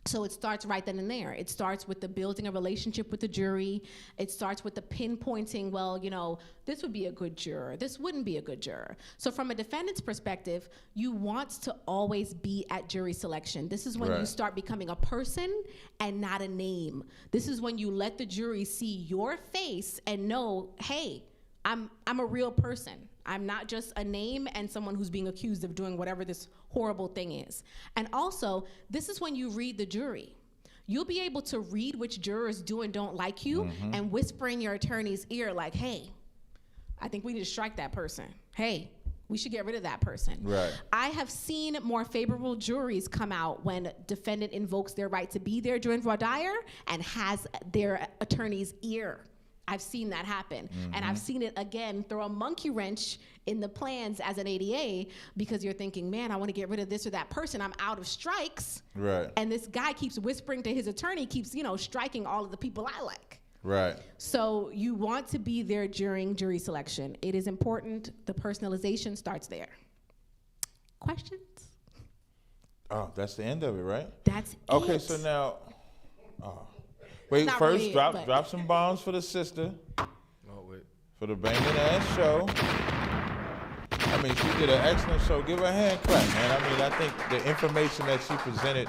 So it starts right then and there. It starts with the building a relationship with the jury. It starts with the pinpointing, well, you know, this would be a good juror. This wouldn't be a good juror. So from a defendant's perspective, you want to always be at jury selection. This is when you start becoming a person and not a name. This is when you let the jury see your face and know, hey, I'm a real person. I'm not just a name and someone who's being accused of doing whatever this horrible thing is. And also, this is when you read the jury. You'll be able to read which jurors do and don't like you and whisper in your attorney's ear like, hey, I think we need to strike that person. Hey, we should get rid of that person.
Right.
I have seen more favorable juries come out when defendant invokes their right to be there during voir dire and has their attorney's ear. I've seen that happen. And I've seen it, again, throw a monkey wrench in the plans as an ADA because you're thinking, man, I want to get rid of this or that person. I'm out of strikes.
Right.
And this guy keeps whispering to his attorney, keeps, striking all of the people I like.
Right.
So you want to be there during jury selection. It is important. The personalization starts there. Questions?
Oh, that's the end of it, right?
That's it.
Okay, so now... Wait,
Not
first
really,
drop some bombs for the sister.
Oh, wait.
For the banging ass show. I mean, she did an excellent show. Give her a hand clap, man. I mean, I think the information that she presented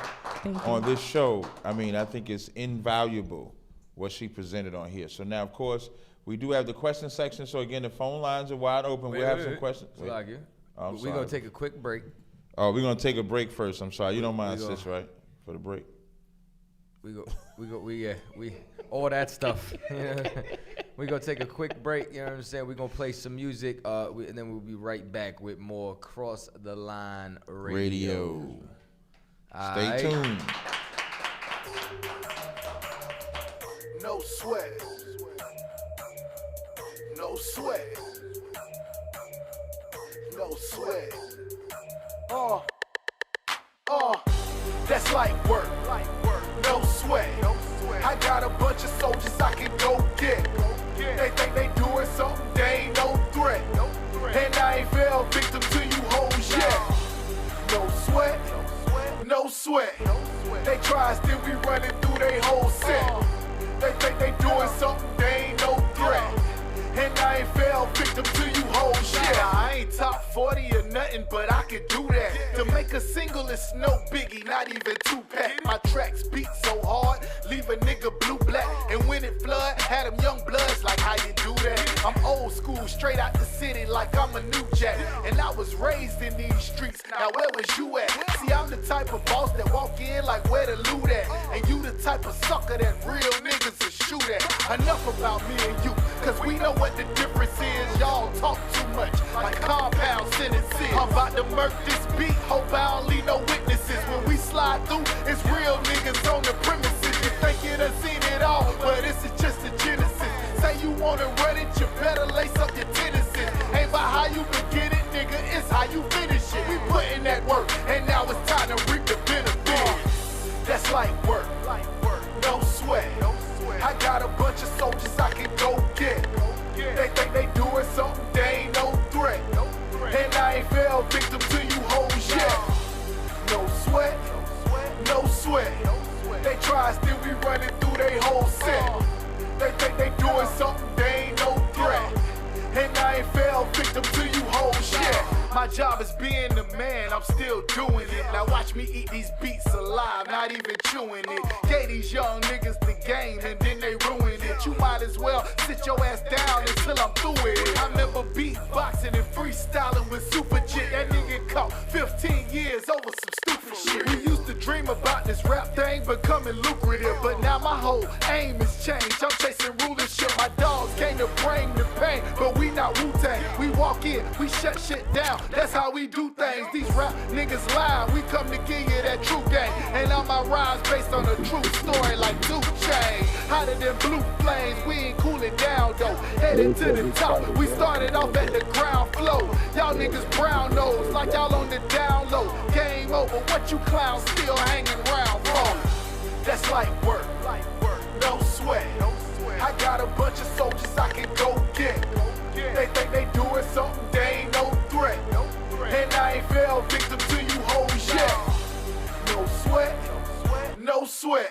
on this show, I mean, I think it's invaluable what she presented on here. So now, of course, we do have the question section. So again, the phone lines are wide open. We'll have some questions.
We're going to take a quick break.
Oh, we're going to take a break first. I'm sorry. You don't mind, sis, right? For the break.
We all that stuff. We gonna take a quick break. You know what I'm saying? We gonna play some music, and then we'll be right back with more Cross the Line Radio.
Stay tuned.
No sweat. No sweat. No sweat. That's light work. No sweat. I got a bunch of soldiers I can go get. They think they doing something, they ain't no threat. And I ain't fell victim to you hoes yet. No sweat. No sweat. They try still be running through they whole set. They think they doing something, they ain't no threat. And I ain't fell victim to you hoes yet. I ain't top 40 or nothing. nothing, but I can do that. To make a single is no biggie, not even 2-pack. My tracks beat so hard, leave a nigga blue black. And when it flood, had them young bloods like how you do that. I'm old school, straight out the city like I'm a new jack. And I was raised in these streets, now where was you at? See, I'm the type of boss that walk in like where the loot at. And you the type of sucker that real niggas will shoot at. Enough about me and you, cause we know what the difference is. Y'all talk too much, like compound sentences. I'm about to murk this beat, hope I don't leave no witnesses. When we slide through, it's real niggas on the premises. You think you done seen it all, but this is just the genesis. Say you wanna run it, you better lace up your tendencies. Ain't about how you begin it, nigga, it's how you finish it. We put in that work, and now it's time to reap the benefits. That's like work, no sweat. I got a bunch of soldiers I can go get. They think they doing something, they ain't no threat. And I ain't fell victim to you hoes yet. No sweat, no sweat. They try still be running through they whole set. They think they doing something, they ain't no threat. And I ain't fell victim to you hoes yet. My job is being the man, I'm still doing it. Now watch me eat these beats alive, not even chewing it. Gave these young niggas the game and then they ruined it. You might as well sit your ass down until I'm through with it. I remember beatboxing and freestyling with Super Jit. That nigga caught 15 years over some stupid shit. We used to dream about this rap thing becoming lucrative, but now my whole aim has changed. I'm chasing rulership. My dogs came to bring the pain, but we not Wu-Tang. We walk in, we shut shit down. That's how we do things. These rap niggas lie. We come to give you that true game. And all my rhymes based on a true story like 2 Chainz. Hotter than blue flames. We ain't cooling down though. Headed to the top. We started off at the ground floor. Y'all niggas brown nose like y'all on the down low. Game over. What you clowns still hanging around for? That's like work. No sweat. I got a bunch of soldiers I can go get. They think they doing something, they ain't no threat. And I ain't fell victim to you hoes yet. No sweat, no sweat.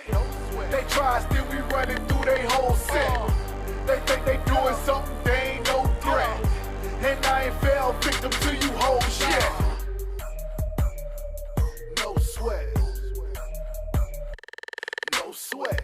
They try still be running through they whole set. They think they doing something, they ain't no threat. And I ain't fell victim to you hoes yet. No sweat, no sweat.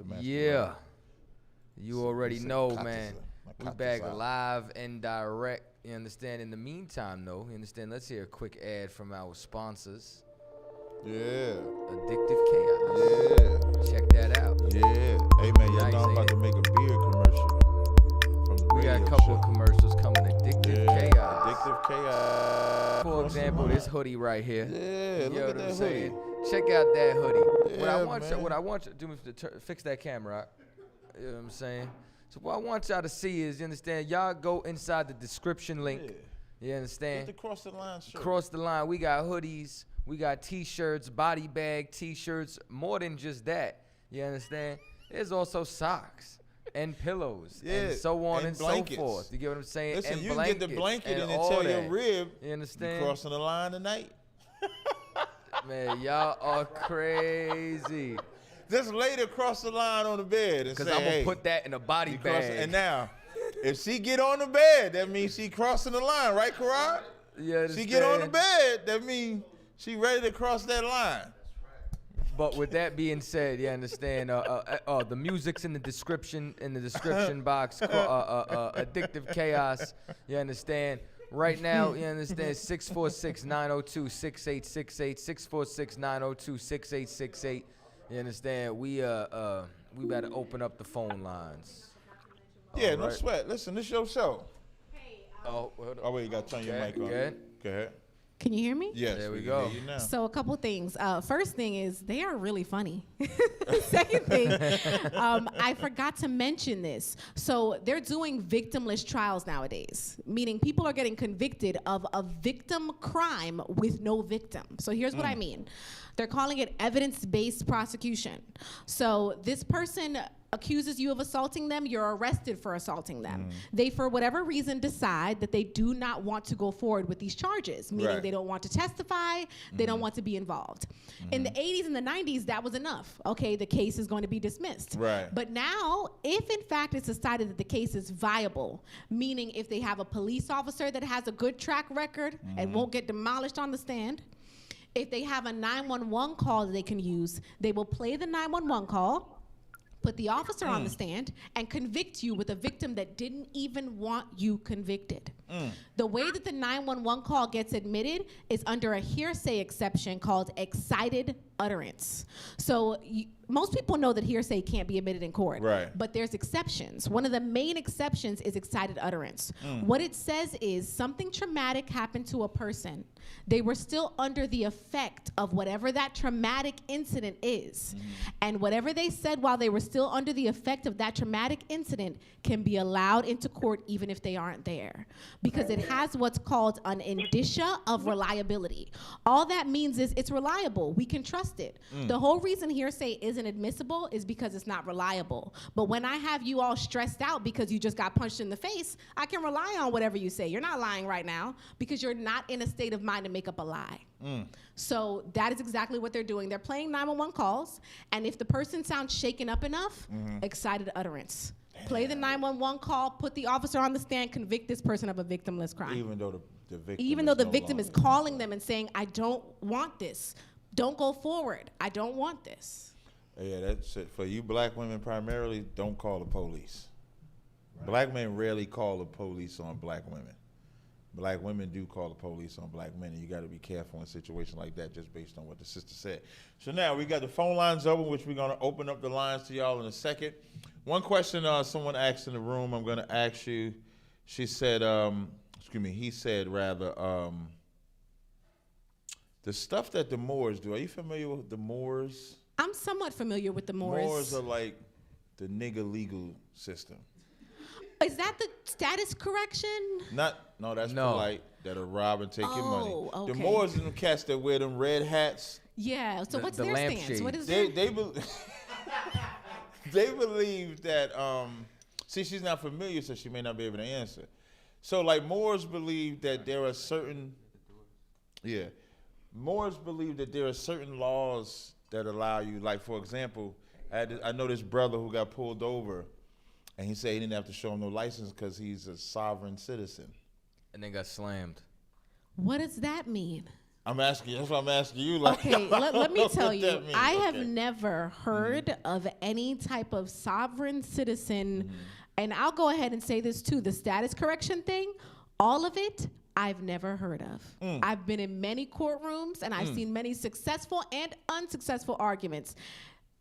the master.
Yeah. You already
said
know,
Kataza.
man. We
Kataza.
back live and direct. You understand? In the meantime, though, you understand? Let's hear a quick ad from our sponsors.
Yeah.
Addictive Chaos.
Yeah.
Check that out.
Yeah. Hey, man, y'all know I'm about to make a beer commercial from the
We got a
radio
couple
show.
of commercials coming. Addictive Chaos.
Addictive Chaos.
For example, this hoodie right here.
Yeah,
You
look
know
at
what
that
I'm saying?
hoodie.
Check out that hoodie. What I
Yeah,
want you,
man.
what I want you to do is to fix that camera. You know what I'm saying? So what I want y'all to see is, you understand, y'all go inside the description link.
Yeah.
You understand?
Get the cross the line shirt.
Cross the line. We got hoodies. We got t-shirts, body bag t-shirts. More than just that. You understand? There's also socks and pillows and so on and
blankets.
so forth. You get what I'm saying?
Listen,
and
you can get the blanket and then
all
tell
that.
your rib
You understand?
you crossing the line tonight.
Man, y'all are crazy.
Just lay it across the line on the bed and say,
Because I'm going
hey,
to put that in a body
you
bag.
crossing- And now, if she get on the bed, that means she crossing the line, right, Karan?
Yeah,
She get on the bed, that means she ready to cross that line.
But with that being said, you understand, the music's in the description box, Addictive Chaos, you understand. Right now, you understand, 646-902-6868, 646-902-6868. You understand, we better open up the phone lines.
Yeah,
All
no
right.
sweat. Listen, this your show.
Oh,
wait, you got to turn your mic on.
Good.
Go ahead.
Can you hear me?
Yes,
There we
can
go.
hear you now.
So a couple things. First thing is they are really funny. Second thing, I forgot to mention this. So they're doing victimless trials nowadays, meaning people are getting convicted of a victim crime with no victim. So here's what I mean. They're calling it evidence-based prosecution. So this person accuses you of assaulting them, you're arrested for assaulting them. They, for whatever reason, decide that they do not want to go forward with these charges, meaning
Right.
they don't want to testify, they don't want to be involved. In the 80s and the 90s, that was enough. Okay, the case is going to be dismissed.
Right.
But now, if in fact it's decided that the case is viable, meaning if they have a police officer that has a good track record and won't get demolished on the stand, if they have a 911 call that they can use, they will play the 911 call, put the officer on the stand, and convict you with a victim that didn't even want you convicted. The way that the 911 call gets admitted is under a hearsay exception called excited utterance. So most people know that hearsay can't be admitted in court,
Right.
but there's exceptions. One of the main exceptions is excited utterance. What it says is something traumatic happened to a person. They were still under the effect of whatever that traumatic incident is. And whatever they said while they were still under the effect of that traumatic incident can be allowed into court even if they aren't there. Because it has what's called an indicia of reliability. All that means is it's reliable. We can trust it. The whole reason hearsay isn't admissible is because it's not reliable. But when I have you all stressed out because you just got punched in the face, I can rely on whatever you say. You're not lying right now because you're not in a state of mind to make up a lie. So that is exactly what they're doing. They're playing 911 calls, and if the person sounds shaken up enough, excited utterance. Play the 911 call, put the officer on the stand, convict this person of a victimless crime.
Even though the victim
Even though the
no
victim
longer
is calling them and saying, I don't want this. Don't go forward. I don't want this.
Yeah, that's it. For you black women primarily, don't call the police. Black men rarely call the police on black women. Black women do call the police on black men, and you got to be careful in a situation like that just based on what the sister said. So now we got the phone lines open, which we're going to open up the lines to y'all in a second. One question someone asked in the room, I'm going to ask you. She said, he said rather, the stuff that the Moors do, are you familiar with the Moors?
I'm somewhat familiar with the Moors.
Moors are like the nigga legal system.
Is that the status correction?
No, that's polite. That'll rob and take your money.
Okay.
The Moors and the cats that wear them red hats.
Yeah. So what's
the
their stance?
lampshade.
What is
They
their?
they believe that. See, she's not familiar, so she may not be able to answer. So, like Moors believe that there are certain. Yeah, Moors believe that there are certain laws that allow you. Like, for example, I know this brother who got pulled over. And he said he didn't have to show him no license because he's a sovereign citizen.
And then got slammed.
What does that mean?
I'm asking. That's why I'm asking you. Like,
Okay, let me tell you,
that means.
I have never heard of any type of sovereign citizen, and I'll go ahead and say this too, the status correction thing, all of it, I've never heard of. I've been in many courtrooms, and I've seen many successful and unsuccessful arguments.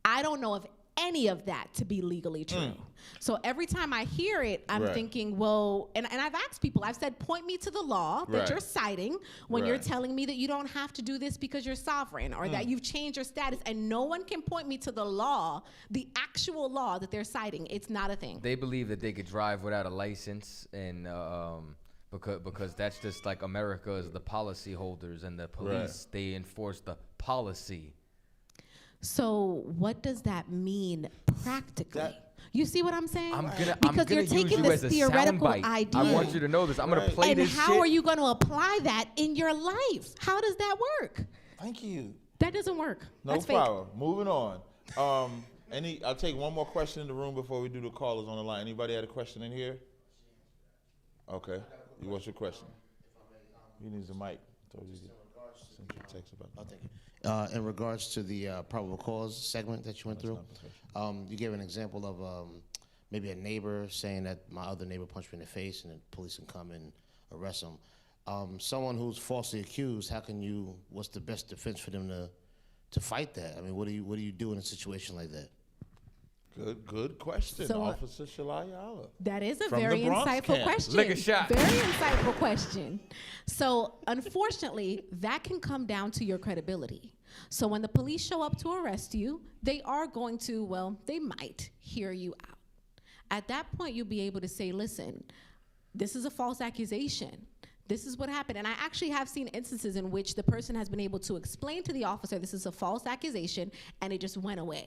I don't know of any of that to be legally true. So every time I hear it, I'm thinking, well, and I've asked people, I've said, point me to the law that you're citing when you're telling me that you don't have to do this because you're sovereign or that you've changed your status, and no one can point me to the law, the actual law that they're citing. It's not a thing.
They believe that they could drive without a license, and because that's just like America is the policy holders, and the police, they enforce the policy.
So what does that mean practically? You see what I'm saying?
Because
you're taking this theoretical idea.
I want you to know this. I'm going to play this shit.
And how are you going to apply that in your life? How does that work?
Thank you.
That doesn't work.
No
That's
problem. Moving on. I'll take one more question in the room before we do the callers on the line. Anybody had a question in here? Okay. What's your question? He needs a mic. Told you to send you a text about that.
I'll take it. In regards to the probable cause segment that you went through, you gave an example of maybe a neighbor saying that my other neighbor punched me in the face, and the police can come and arrest him. Someone who's falsely accused, what's the best defense for them to fight that? I mean, what do you do in a situation like that?
Good question,
So,
Officer Shalayala.
That is a
From
very
the Bronx
insightful
camp.
question.
Lick a shot.
Very insightful question. So, unfortunately, that can come down to your credibility. So, when the police show up to arrest you, they are going to, well, they might hear you out. At that point, you'll be able to say, listen, this is a false accusation. This is what happened. And I actually have seen instances in which the person has been able to explain to the officer this is a false accusation, and it just went away.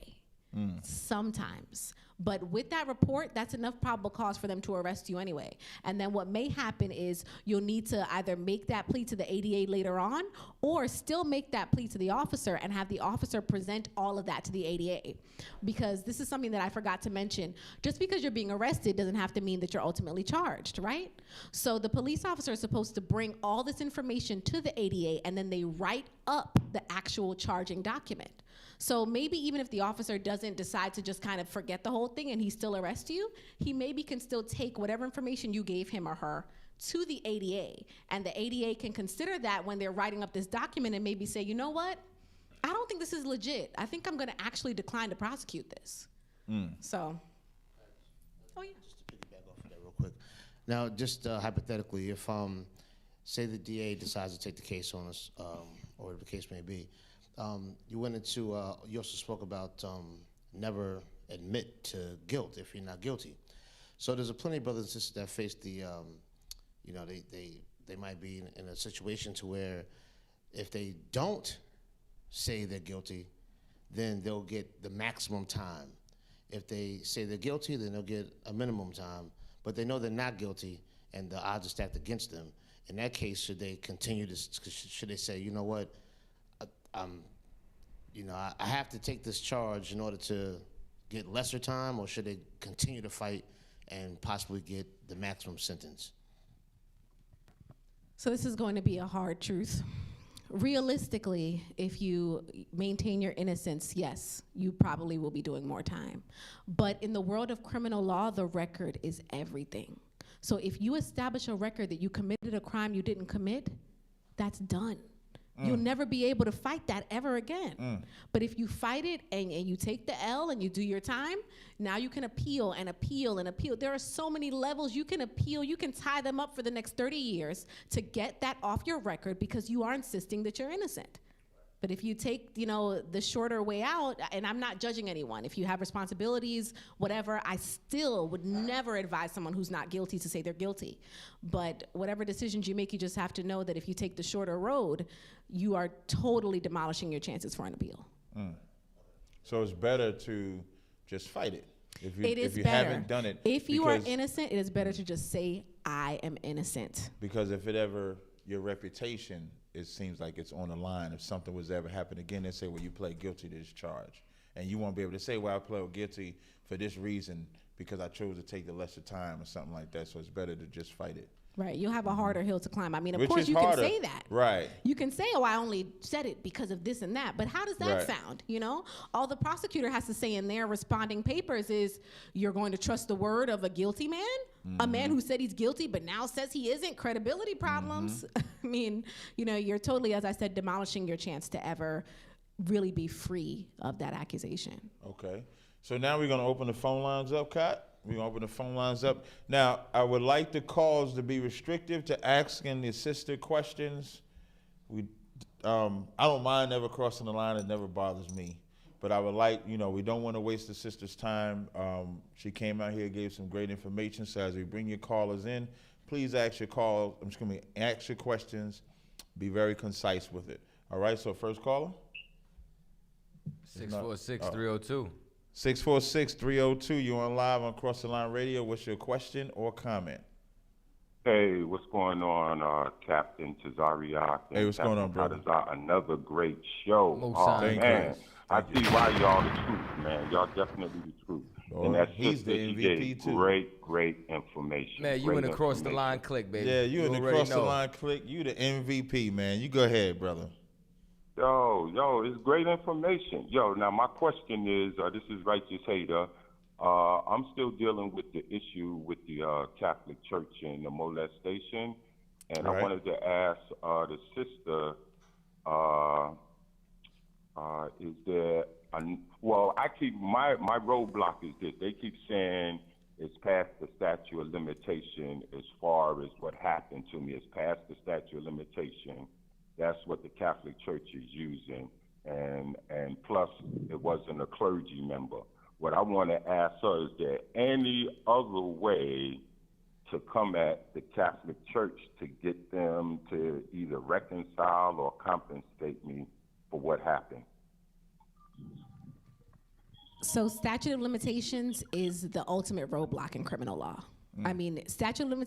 Sometimes. But with that report, that's enough probable cause for them to arrest you anyway. And then what may happen is you'll need to either make that plea to the ADA later on, or still make that plea to the officer and have the officer present all of that to the ADA. Because this is something that I forgot to mention. Just because you're being arrested doesn't have to mean that you're ultimately charged, right? So the police officer is supposed to bring all this information to the ADA, and then they write up the actual charging document. So maybe even if the officer doesn't decide to just kind of forget the whole thing and he still arrests you, he maybe can still take whatever information you gave him or her to the ADA. And the ADA can consider that when they're writing up this document and maybe say, you know what? I don't think this is legit. I think I'm going to actually decline to prosecute this. So,
Just to piggyback off of that real quick. Now, just hypothetically, if, say the DA decides to take the case on us, or whatever the case may be, you went into, you also spoke about never admit to guilt if you're not guilty. So there's plenty of brothers and sisters that face the, they might be in a situation to where if they don't say they're guilty, then they'll get the maximum time. If they say they're guilty, then they'll get a minimum time, but they know they're not guilty and the odds are stacked against them. In that case, should they continue to, should they say, you know what, I have to take this charge in order to get lesser time, or should they continue to fight and possibly get the maximum sentence?
So this is going to be a hard truth. Realistically, if you maintain your innocence, yes, you probably will be doing more time. But in the world of criminal law, the record is everything. So if you establish a record that you committed a crime you didn't commit, that's done. You'll never be able to fight that ever again. But if you fight it and you take the L and you do your time, now you can appeal and appeal and appeal. There are so many levels you can appeal. You can tie them up for the next 30 years to get that off your record because you are insisting that you're innocent. But if you take, the shorter way out, and I'm not judging anyone, if you have responsibilities, whatever, I still would never advise someone who's not guilty to say they're guilty. But whatever decisions you make, you just have to know that if you take the shorter road, you are totally demolishing your chances for an appeal.
So it's better to just fight it. If you
better.
haven't done it.
If you are innocent, it is better to just say, I am innocent.
Because if your reputation, it seems like it's on the line. If something was ever happen again, they say, well, you pled guilty to this charge. And you won't be able to say, well, I pled guilty for this reason because I chose to take the lesser time or something like that. So it's better to just fight it.
Right, you'll have a harder hill to climb. I mean, of
Which
course
is
you
harder.
can say that.
Right.
You can say, oh, I only said it because of this and that. But how does that
Right.
sound, you know? All the prosecutor has to say in their responding papers is, you're going to trust the word of a guilty man? A man who said he's guilty but now says he isn't? Credibility problems. I mean, you know, you're totally, as I said, demolishing your chance to ever really be free of that accusation.
Okay. So now we're going to open the phone lines up, Kat. We're going to open the phone lines up. Now, I would like the calls to be restrictive to asking the sister questions. I don't mind never crossing the line. It never bothers me. But I would like, you know, we don't want to waste the sister's time. She came out here, gave some great information. So as we bring your callers in, please ask your ask your questions. Be very concise with it. All right, so first caller.
646-302.
646-302. You on live on Cross the Line Radio. What's your question or comment?
Hey, what's going on, Captain Tazariak?
Hey, what's going on, brother?
Another great show.
Thank
man.
you.
I see why y'all the truth, man. Y'all definitely the truth.
Oh,
and that
he's
sister,
the
she
MVP
gave
too.
Great information.
Man, you in the cross the line click, baby.
Yeah, you in the
already
cross the
know.
line click. You the MVP, man. You go ahead, brother.
Yo, it's great information. Yo, now my question is, this is Righteous Hater. I'm still dealing with the issue with the Catholic Church and the molestation, and
Right.
I wanted to ask the sister, is there? My roadblock is this. They keep saying it's past the statute of limitation as far as what happened to me. It's past the statute of limitation. That's what the Catholic Church is using, and plus it wasn't a clergy member. What I want to ask her, is there any other way to come at the Catholic Church to get them to either reconcile or compensate me for what happened?
So statute of limitations is the ultimate roadblock in criminal law. I mean, statute of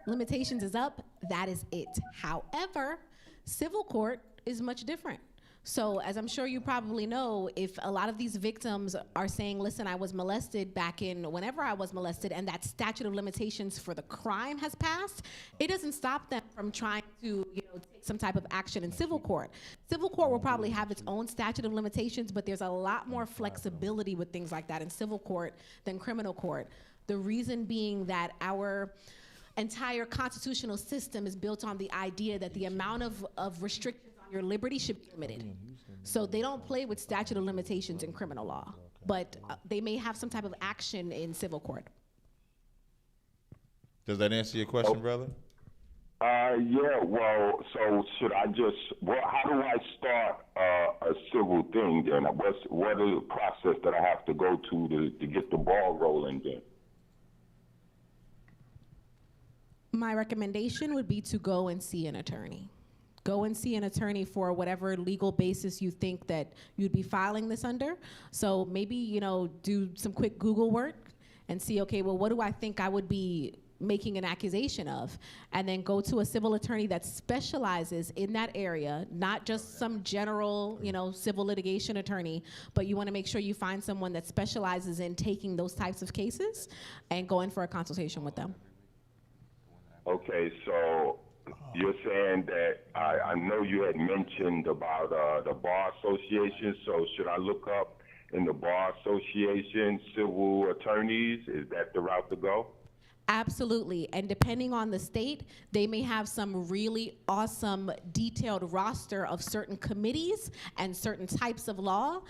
limitations is up, that is it. However, civil court is much different. So as I'm sure you probably know, if a lot of these victims are saying, listen, I was molested back in whenever I was molested, and that statute of limitations for the crime has passed, it doesn't stop them from trying to, take some type of action in civil court. Civil court will probably have its own statute of limitations, but there's a lot more flexibility with things like that in civil court than criminal court. The reason being that our entire constitutional system is built on the idea that the amount of restrictions on your liberty should be limited. So they don't play with statute of limitations in criminal law, but they may have some type of action in civil court.
Does that answer your question, brother?
Yeah, well, so should I how do I start a civil thing then? What is the process that I have to go to get the ball rolling then?
My recommendation would be to go and see an attorney. Go and see an attorney for whatever legal basis you think that you'd be filing this under. So maybe, do some quick Google work and see, okay, well, what do I think I would be making an accusation of? And then go to a civil attorney that specializes in that area, not just some general, civil litigation attorney, but you want to make sure you find someone that specializes in taking those types of cases and go in for a consultation with them.
Okay, so you're saying that I know you had mentioned about the Bar Association, so should I look up in the Bar Association civil attorneys? Is that the route to go?
Absolutely, and depending on the state, they may have some really awesome detailed roster of certain committees and certain types of law.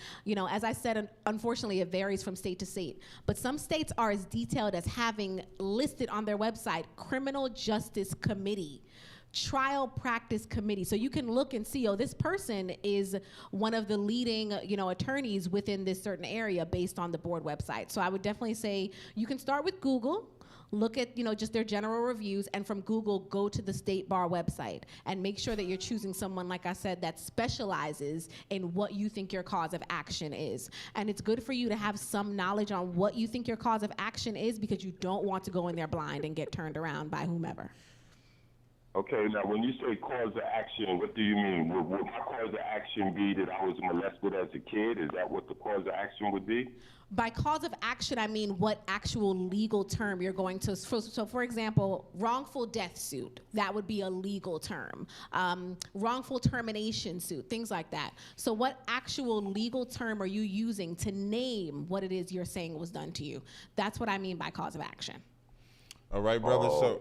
As I said, unfortunately, it varies from state to state, but some states are as detailed as having listed on their website, Criminal Justice Committee, Trial Practice Committee. So you can look and see, this person is one of the leading, attorneys within this certain area based on the board website. So I would definitely say you can start with Google, look at, just their general reviews, and from Google, go to the State Bar website and make sure that you're choosing someone, like I said, that specializes in what you think your cause of action is. And it's good for you to have some knowledge on what you think your cause of action is, because you don't want to go in there blind and get turned around by whomever.
Okay, now when you say cause of action, what do you mean? Would my cause of action be that I was molested as a kid? Is that what the cause of action would be?
By cause of action, I mean what actual legal term you're going to. So for example, wrongful death suit, that would be a legal term. Wrongful termination suit, things like that. So what actual legal term are you using to name what it is you're saying was done to you? That's what I mean by cause of action.
All right, brother.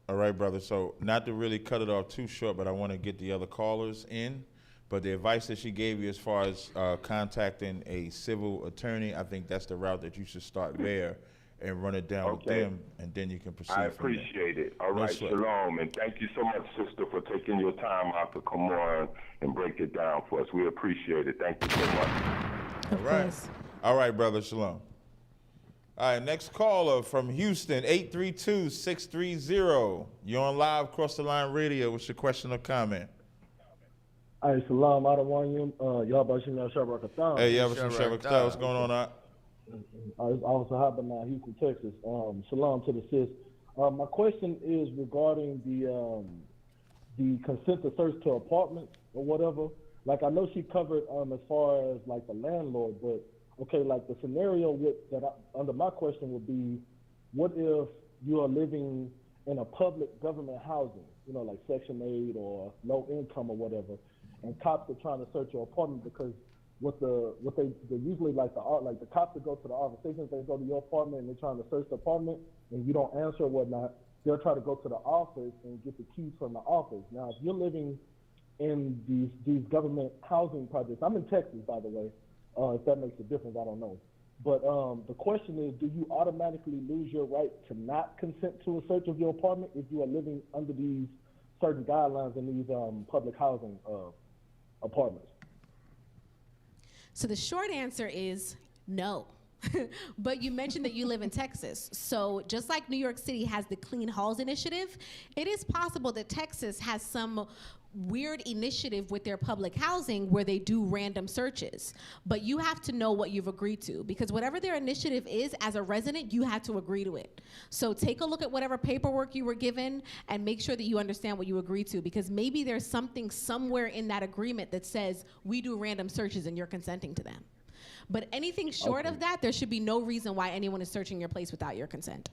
All right, brother. So not to really cut it off too short, but I want to get the other callers in. But the advice that she gave you as far as contacting a civil attorney, I think that's the route that you should start there and run it down with them, and then you can proceed.
I appreciate it. All right,
sweat.
shalom, and thank you so much, sister, for taking your time out to come on and break it down for us. We appreciate it. Thank you so much.
All right. All right, brother. Shalom. All right, next caller from Houston, 832-630. You're on live Cross the Line Radio. What's your question or comment?
Hey, salam, Adawanyum. Y'all Bashim Shabrakatan.
Hey, y'all Bashim Shabrakatan. What's going on, Art?
Officer Habanah, Houston, Texas. Shalom to the sis. My question is regarding the consent to search to apartments or whatever. Like, I know she covered as far as like the landlord, but okay, like the scenario under my question would be, what if you are living in a public government housing, you know, like Section 8 or low income or whatever, and cops are trying to search your apartment because they usually like the cops that go to the office, they go to your apartment and they're trying to search the apartment and you don't answer or whatnot, they'll try to go to the office and get the keys from the office. Now, if you're living in these government housing projects, I'm in Texas, by the way, if that makes a difference, I don't know. But the question is, do you automatically lose your right to not consent to a search of your apartment if you are living under these certain guidelines in these public housing apartments?
So the short answer is no. But you mentioned that you live in Texas. So just like New York City has the Clean Halls Initiative, it is possible that Texas has some weird initiative with their public housing where they do random searches. But you have to know what you've agreed to, because whatever their initiative is, as a resident, you have to agree to it. So take a look at whatever paperwork you were given and make sure that you understand what you agreed to, because maybe there's something somewhere in that agreement that says we do random searches and you're consenting to them. But anything short of that, there should be no reason why anyone is searching your place without your consent.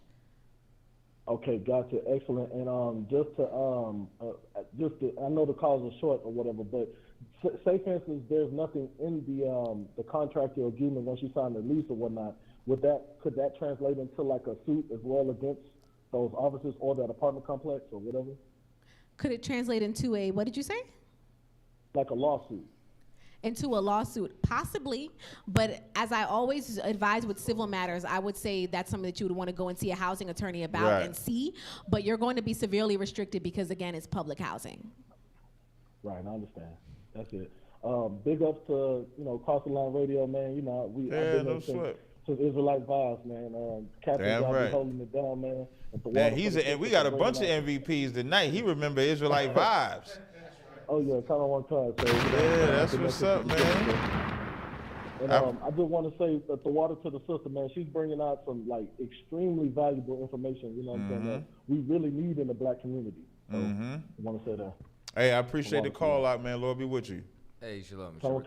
Okay, gotcha, excellent. And I know the calls are short or whatever, but say for instance, there's nothing in the contractual agreement once you sign the lease or whatnot. Could that translate into like a suit as well against those offices or that apartment complex or whatever?
Could it translate into a, what did you say?
Like a lawsuit.
Into a lawsuit, possibly, but as I always advise with civil matters, I would say that's something that you would want to go and see a housing attorney about and see, but you're going to be severely restricted because, again, it's public housing.
Right, I understand. That's it. Big ups to, Cross the Line Radio, man. You know,
no sweat.
Since Israelite Vibes, man. Captain Johnny holding it down, man.
Man, we got a bunch of MVPs tonight. He remember Israelite Vibes.
Oh yeah, kind of one time. So,
yeah, that's what's up, man.
And I just want to say that the water to the sister, man. She's bringing out some like extremely valuable information. You know what I'm saying? That we really need in the black community. So I want to say that.
Hey, I appreciate the call out, man. Lord be with you.
Hey, shalom.
Shalom.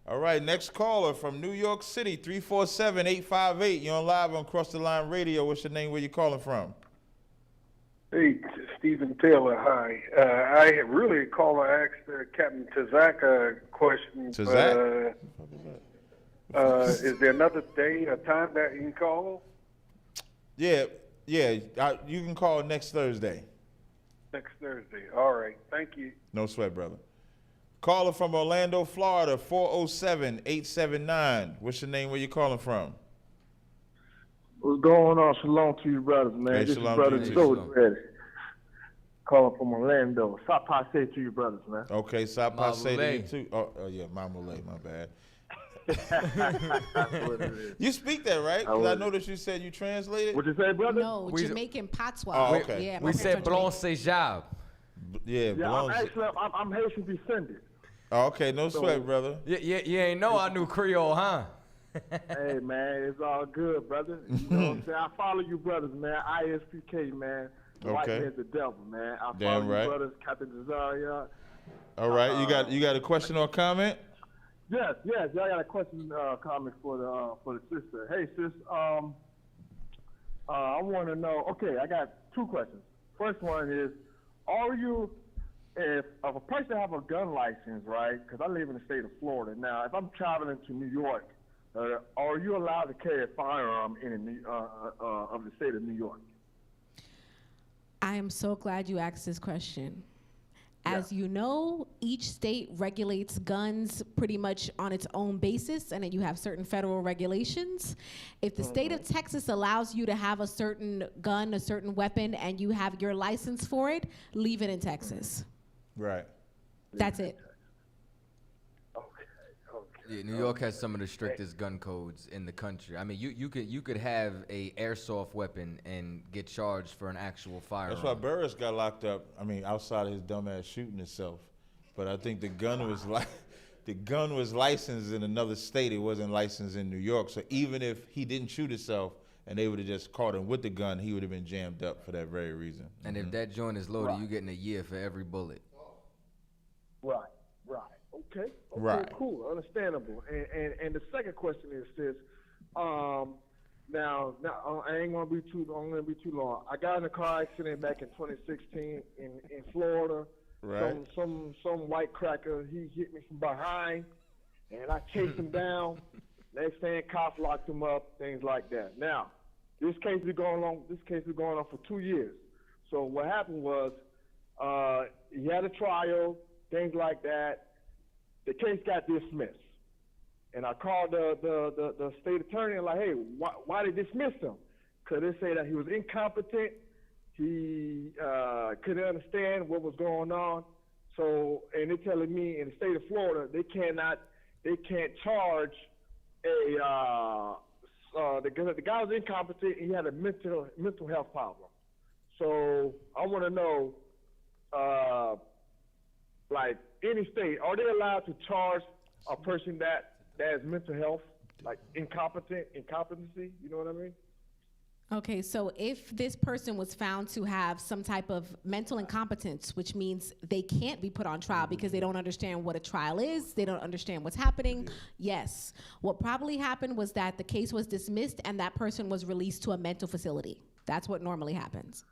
All right, next caller from New York City, 347-858. You're on live on Cross the Line Radio. What's your name? Where you calling from?
Hey, Stephen Taylor, hi. I really called to ask Captain Tazak a question.
Tazak?
Is there another day or time that you can call?
Yeah, you can call next Thursday.
Next Thursday. All right. Thank you.
No sweat, brother. Caller from Orlando, Florida, 407-879. What's your name? Where you calling from?
What's going on? Shalom to you, brothers, man.
Hey,
this is
shalom
Brother
to you.
Joe Ready. Calling from Orlando. Sapase to you, brothers, man.
Okay, Sapase to you, too. Oh, yeah, Mamule, my bad.
That's what it is.
You speak that, right? Because I noticed you said you translated.
What you say, brother?
No, Jamaican patois.
Oh, okay.
Yeah,
we said blanc job.
Yeah,
I'm Haitian descended.
Oh, okay, no sweat, brother.
You ain't know I knew Creole, huh?
Hey, man, it's all good, brother. You know what I'm saying? I follow you brothers, man. ISPK, man. The white
Okay.
man's the devil, man. I
Damn
follow
right.
you brothers, Captain Desire.
All right, you got a question or comment?
Yes. I got a question, comment for the sister. Hey, sis. I want to know. Okay, I got two questions. First one is, if a person have a gun license, right? Because I live in the state of Florida. Now, if I'm traveling to New York, are you allowed to carry a firearm of the state of New York?
I am so glad you asked this question. As you know, each state regulates guns pretty much on its own basis, and then you have certain federal regulations. If the state of Texas allows you to have a certain gun, a certain weapon, and you have your license for it, leave it in Texas.
Right.
That's it.
Yeah, New York has some of the strictest gun codes in the country. I mean, you could have a airsoft weapon and get charged for an actual firearm.
That's why Burris got locked up. I mean, outside of his dumbass shooting himself, but I think the gun was licensed in another state. It wasn't licensed in New York. So even if he didn't shoot himself and they would have just caught him with the gun, he would have been jammed up for that very reason.
And if that joint is loaded, you getting a year for every bullet.
Right. Okay,
Right.
cool, understandable. And the second question is this: now I ain't gonna be too long. I got in a car accident back in 2016 in Florida.
Right.
Some white cracker, he hit me from behind, and I chased him down. Next thing, cops locked him up, things like that. Now, this case been going on for 2 years. So what happened was, he had a trial, things like that. The case got dismissed, and I called the state attorney and like, hey, why they dismiss him? Because they say that he was incompetent, he couldn't understand what was going on. So, and they're telling me in the state of Florida they can't charge the guy was incompetent. He had a mental health problem. So I want to know, like any state, are they allowed to charge a person that has mental health, like incompetency? You know what I mean?
Okay, so if this person was found to have some type of mental incompetence, which means they can't be put on trial because they don't understand what a trial is, they don't understand what's happening, yes. What probably happened was that the case was dismissed and that person was released to a mental facility. That's what normally happens.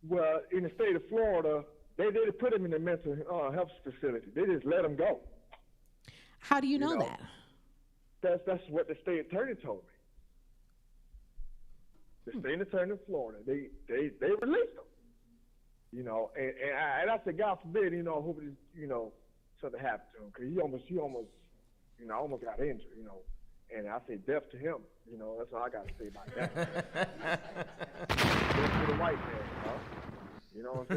Well, in the state of Florida, they didn't put him in a mental health facility. They just let him go.
How do you know that?
That's what the state attorney told me. The state attorney of Florida, they released him. You know, and I said, God forbid, I hope something happened to him, because he almost got injured, And I say death to him, that's all I got to say about that. Death to the white man, You know what I'm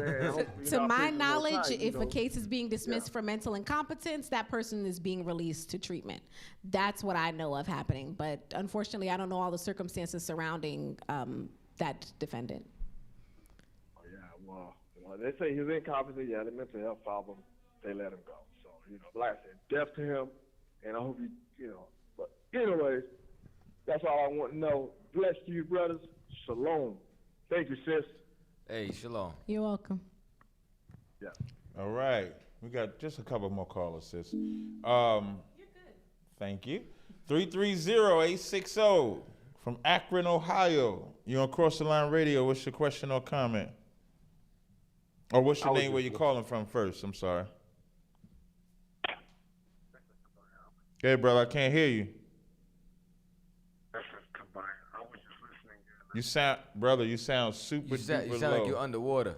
saying?
To my knowledge, if a case is being dismissed for mental incompetence, that person is being released to treatment. That's what I know of happening. But unfortunately, I don't know all the circumstances surrounding that defendant.
Oh, yeah, well, they say he's incompetent. Yeah, the mental health problem, they let him go. So, like I said, death to him. And I hope but anyways, that's all I want to know. Bless you, brothers. Shalom. Thank you, sis.
Hey, shalom.
You're welcome.
Yeah.
All right. We got just a couple more callers, sis. You're good. Thank you. 330-860 from Akron, Ohio. You're on Cross the Line Radio. What's your question or comment? Or what's your name, where you're calling from first? I'm sorry. Hey, brother, I can't hear you. You sound super duper
You sound
low.
like you're underwater.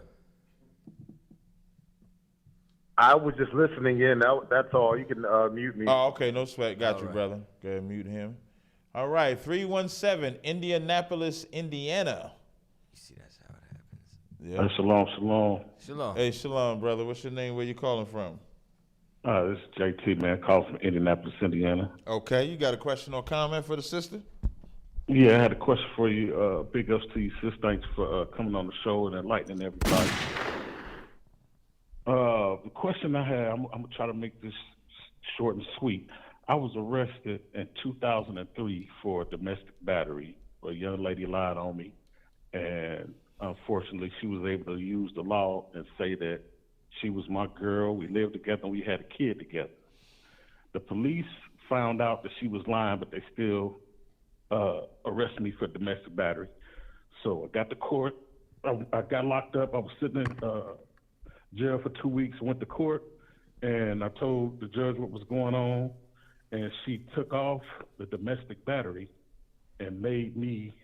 I was just listening in. That's all. You can mute me.
Oh, okay. No sweat. Got
All
you,
right.
brother. Go ahead and mute him. All right. 317, Indianapolis, Indiana.
You see, that's how it happens.
Yeah.
Shalom.
Shalom.
Hey, shalom, brother. What's your name? Where you calling from?
This is JT, man. Calling from Indianapolis, Indiana.
Okay. You got a question or comment for the sister?
Yeah, I had a question for you. Big ups to you, sis. Thanks for coming on the show and enlightening everybody. The question I have, I'm going to try to make this short and sweet. I was arrested in 2003 for domestic battery. A young lady lied on me, and unfortunately, she was able to use the law and say that she was my girl. We lived together and we had a kid together. The police found out that she was lying, but they still arrested me for domestic battery. So I got to court. I got locked up. I was sitting in jail for 2 weeks. Went to court, and I told the judge what was going on, and she took off the domestic battery and made me,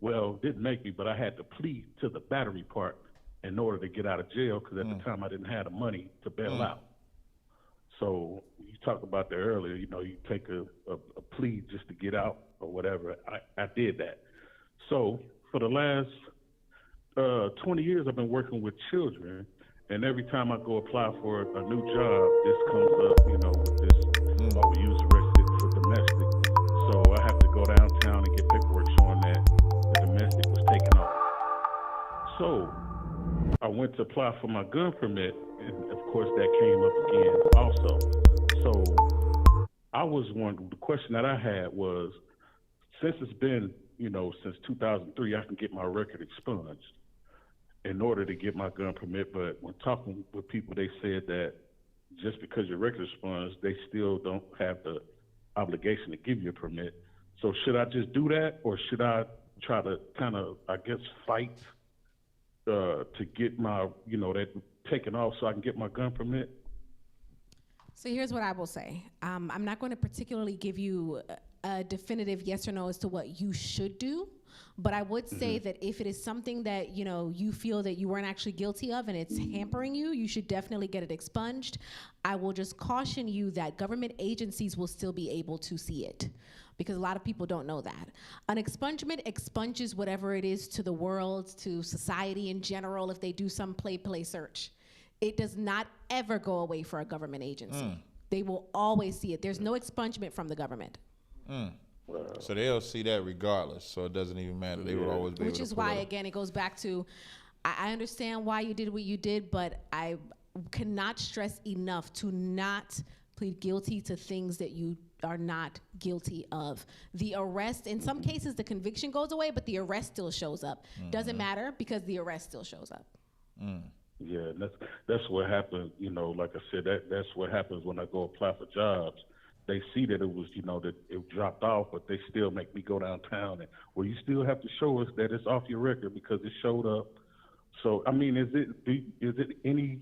well, didn't make me, but I had to plead to the battery part in order to get out of jail because at the time I didn't have the money to bail out. So you talked about that earlier, you know, you take a plea just to get out or whatever. I did that. So for the last 20 years, I've been working with children, and every time I go apply for a new job, this comes up, you know, with this, oh, you was arrested for domestic. So I have to go downtown and get paperwork showing that the domestic was taken off. So I went to apply for my gun permit, and of course that came up again also. So I was wondering, the question that I had was, since it's been, you know, since 2003, I can get my record expunged in order to get my gun permit. But when talking with people, they said that just because your record is expunged, they still don't have the obligation to give you a permit. So should I just do that, or should I try to kind of, I guess, fight to get my, you know, that taken off so I can get my gun permit?
So here's what I will say. I'm not going to particularly give you a definitive yes or no as to what you should do, but I would say that if it is something that, you know, you feel that you weren't actually guilty of and it's hampering you, you should definitely get it expunged. I will just caution you that government agencies will still be able to see it, because a lot of people don't know that. An expungement expunges whatever it is to the world, to society in general, if they do some play search. It does not ever go away for a government agency. They will always see it. There's no expungement from the government.
So they'll see that regardless, so it doesn't even matter. They will always be able to.
Which is why, again, it goes back to, I understand why you did what you did, but I cannot stress enough to not plead guilty to things that you are not guilty of. The arrest, in some cases, the conviction goes away, but the arrest still shows up. Doesn't matter, because the arrest still shows up.
Yeah, that's what happened. You know, like I said, that's what happens when I go apply for jobs. They see that it was, you know, that it dropped off, but they still make me go downtown and, well, you still have to show us that it's off your record because it showed up. So, I mean, is it any?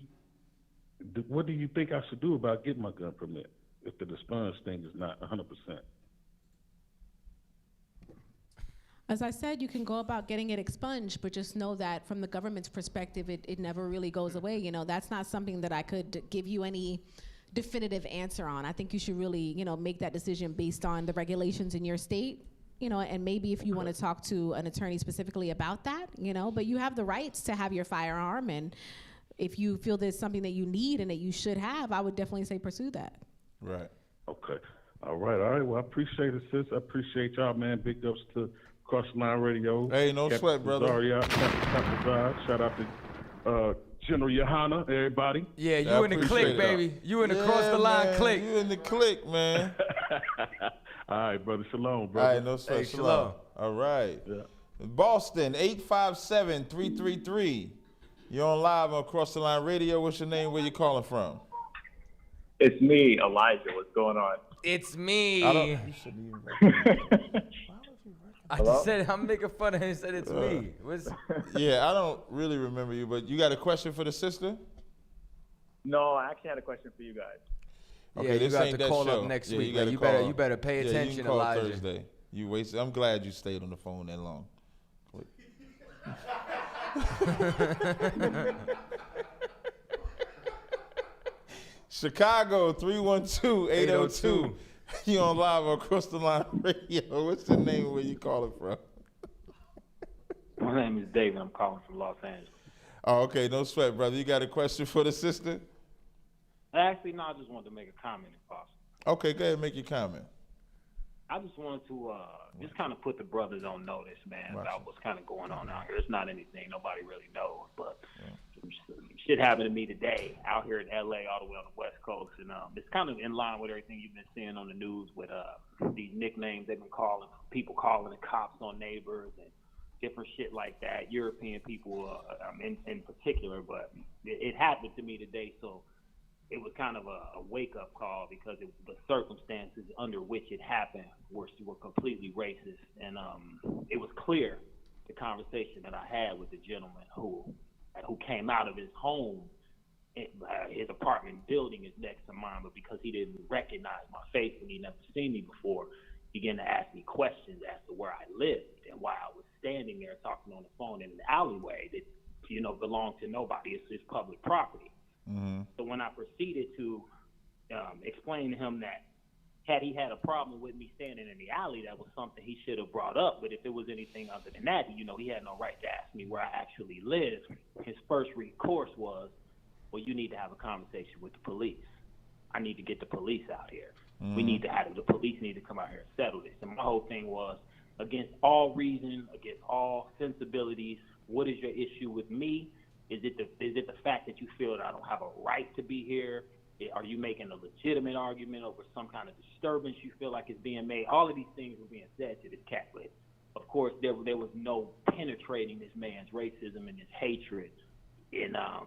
What do you think I should do about getting my gun permit if the expunge thing is not 100%?
As I said, you can go about getting it expunged, but just know that from the government's perspective, it never really goes away. You know, that's not something that I could give you any definitive answer on. I think you should really, you know, make that decision based on the regulations in your state, you know, and maybe if you want to talk to an attorney specifically about that, you know, but you have the rights to have your firearm, and if you feel there's something that you need and that you should have, I would definitely say pursue that. Right.
Okay. All right. Well, I appreciate it, sis. I appreciate y'all, man. Big ups to Cross the Line Radio.
Hey, no sweat, brother.
Shout out to General Johanna, everybody.
Yeah, you in the clique, baby. You in the Cross the Line clique.
You in the clique, man.
All right, brother. Shalom, brother.
All right, no sweat. Shalom. All right. Yeah. Boston, 857-333. You're on live on Cross the Line Radio. What's your name? Where you calling from?
It's me, Elijah. What's going on?
It's me.
You shouldn't even
I just said, I'm making fun of him and said it's me.
Yeah, I don't really remember you, but you got a question for the sister?
No, I actually had a question for you guys.
Okay,
yeah,
this
you got
ain't
to
that
call
show.
up next
yeah,
week. You better pay attention,
you can call
Elijah.
Thursday. You wasted. I'm glad you stayed on the phone that long. Chicago, 312-802. You on live on Cross the Line Radio. What's the name where you calling from?
My name is David. I'm calling from Los Angeles.
Oh, okay. No sweat, brother. You got a question for the sister?
Actually, no, I just wanted to make a comment if possible.
Okay, go ahead and make your comment.
I just wanted to just kind of put the brothers on notice, man, about what's kind of going on out here. It's not anything nobody really knows, but shit happened to me today out here in L.A. all the way on the West Coast, and it's kind of in line with everything you've been seeing on the news with these nicknames they've been calling, people calling the cops on neighbors, and different shit like that. European people, in particular, but it happened to me today, so it was kind of a wake-up call because the circumstances under which it happened were completely racist, and it was clear the conversation that I had with the gentleman who came out of his home. His apartment building is next to mine, but because he didn't recognize my face and he never seen me before, he began to ask me questions as to where I lived and why I was standing there talking on the phone in an alleyway that, belonged to nobody. It's public property.
Mm-hmm.
So when I proceeded to explain to him that had he had a problem with me standing in the alley, that was something he should have brought up. But if it was anything other than that, he had no right to ask me where I actually live. His first recourse was, well, you need to have a conversation with the police. I need to get the police out here.
Mm-hmm.
We need to have the police need to come out here and settle this. And my whole thing was, against all reason, against all sensibilities, what is your issue with me? Is it the fact that you feel that I don't have a right to be here? Are you making a legitimate argument over some kind of disturbance you feel like is being made? All of these things were being said to this cat. But of course, there was no penetrating this man's racism and his hatred. And I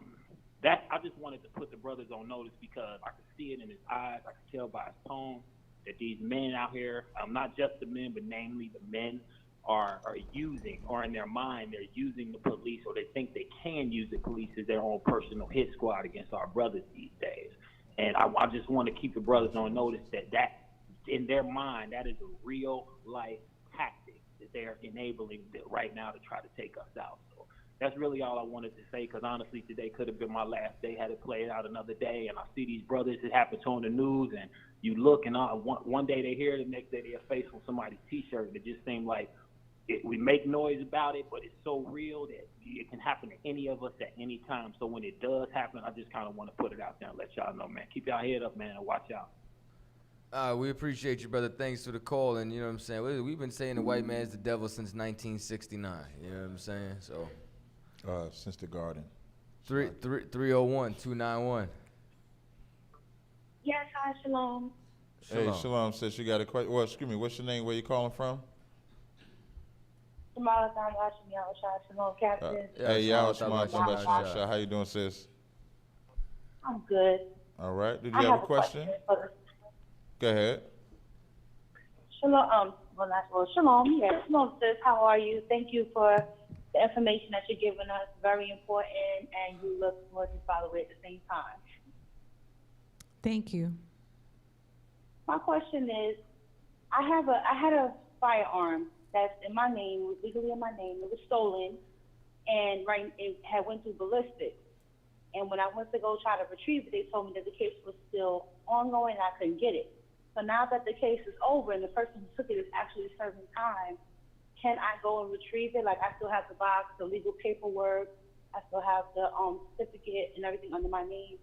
just wanted to put the brothers on notice because I could see it in his eyes. I could tell by his tone that these men out here, not just the men, but namely the men, are using, or in their mind, they're using the police, or they think they can use the police as their own personal hit squad against our brothers these days. And I just want to keep the brothers on notice that in their mind, that is a real life tactic that they're enabling right now to try to take us out. So that's really all I wanted to say, because honestly, today could have been my last day had it played out another day. And I see these brothers, it happens on the news, and you look, and one day they hear it, the next day they're faced with somebody's T-shirt, and it just seemed like we make noise about it, but it's so real that it can happen to any of us at any time. So when it does happen, I just kind of want to put it out there and let y'all know, man. Keep y'all head up, man, and watch out.
We appreciate you, brother. Thanks for the call. And you know what I'm saying? We've been saying the white man's the devil since 1969. You know what I'm saying? So
since the garden.
301-291.
Yes, hi, Shalom.
Hey, Shalom says she got a question. Well, excuse me, what's your name? Where you calling from?
Shalom, Shalom, Captain.
Hey, y'all, Shalom. How you doing, sis?
I'm good.
All right. Did you have a question? Go ahead.
Shalom. Shalom. Yes, Shalom, sis. How are you? Thank you for the information that you're giving us. Very important, and you look forward to follow it at the same time.
Thank you.
My question is, I had a firearm that's in my name, legally in my name. It was stolen, and it had went through ballistics. And when I went to go try to retrieve it, they told me that the case was still ongoing and I couldn't get it. So now that the case is over and the person who took it is actually serving time, can I go and retrieve it? Like, I still have the box, the legal paperwork, I still have the certificate and everything under my name,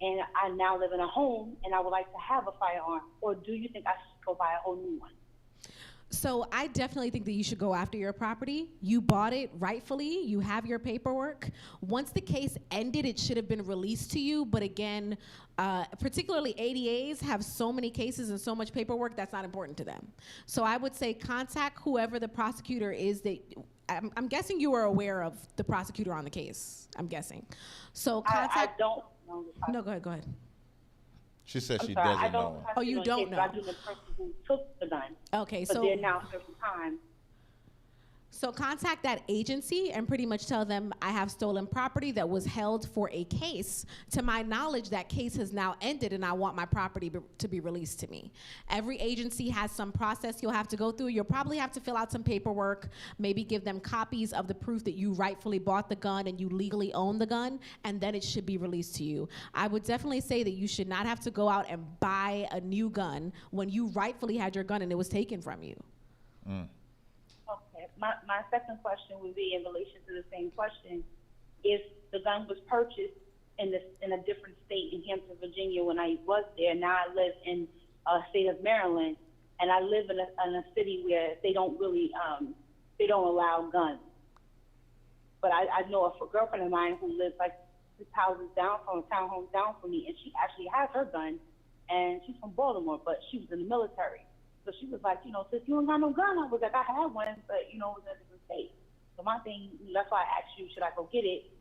and I now live in a home and I would like to have a firearm. Or do you think I should go buy a whole new one?
So I definitely think that you should go after your property. You bought it rightfully. You have your paperwork. Once the case ended, it should have been released to you. But again, particularly ADAs have so many cases and so much paperwork that's not important to them. So I would say contact whoever the prosecutor is that. I'm guessing you are aware of the prosecutor on the case. I'm guessing. So contact.
I don't know.
No, go ahead.
She said
I'm
she
sorry,
doesn't know.
Oh, you don't know.
I do the person who took the gun.
Okay,
but
so
they're now serving time.
So contact that agency and pretty much tell them, I have stolen property that was held for a case. To my knowledge, that case has now ended and I want my property to be released to me. Every agency has some process you'll have to go through. You'll probably have to fill out some paperwork, maybe give them copies of the proof that you rightfully bought the gun and you legally own the gun, and then it should be released to you. I would definitely say that you should not have to go out and buy a new gun when you rightfully had your gun and it was taken from you.
Okay. My second question would be in relation to the same question. If the gun was purchased in a different state, in Hampton, Virginia, when I was there, now I live in state of Maryland, and I live in a city where they don't really they don't allow guns. But I know a girlfriend of mine who lives like 6 houses down from townhomes down from me, and she actually has her gun, and she's from Baltimore, but she was in the military. So she was like, sis, you don't got no gun. I was like, I had one, but, it was in a different state. So my thing, that's why I asked you, should I go get it,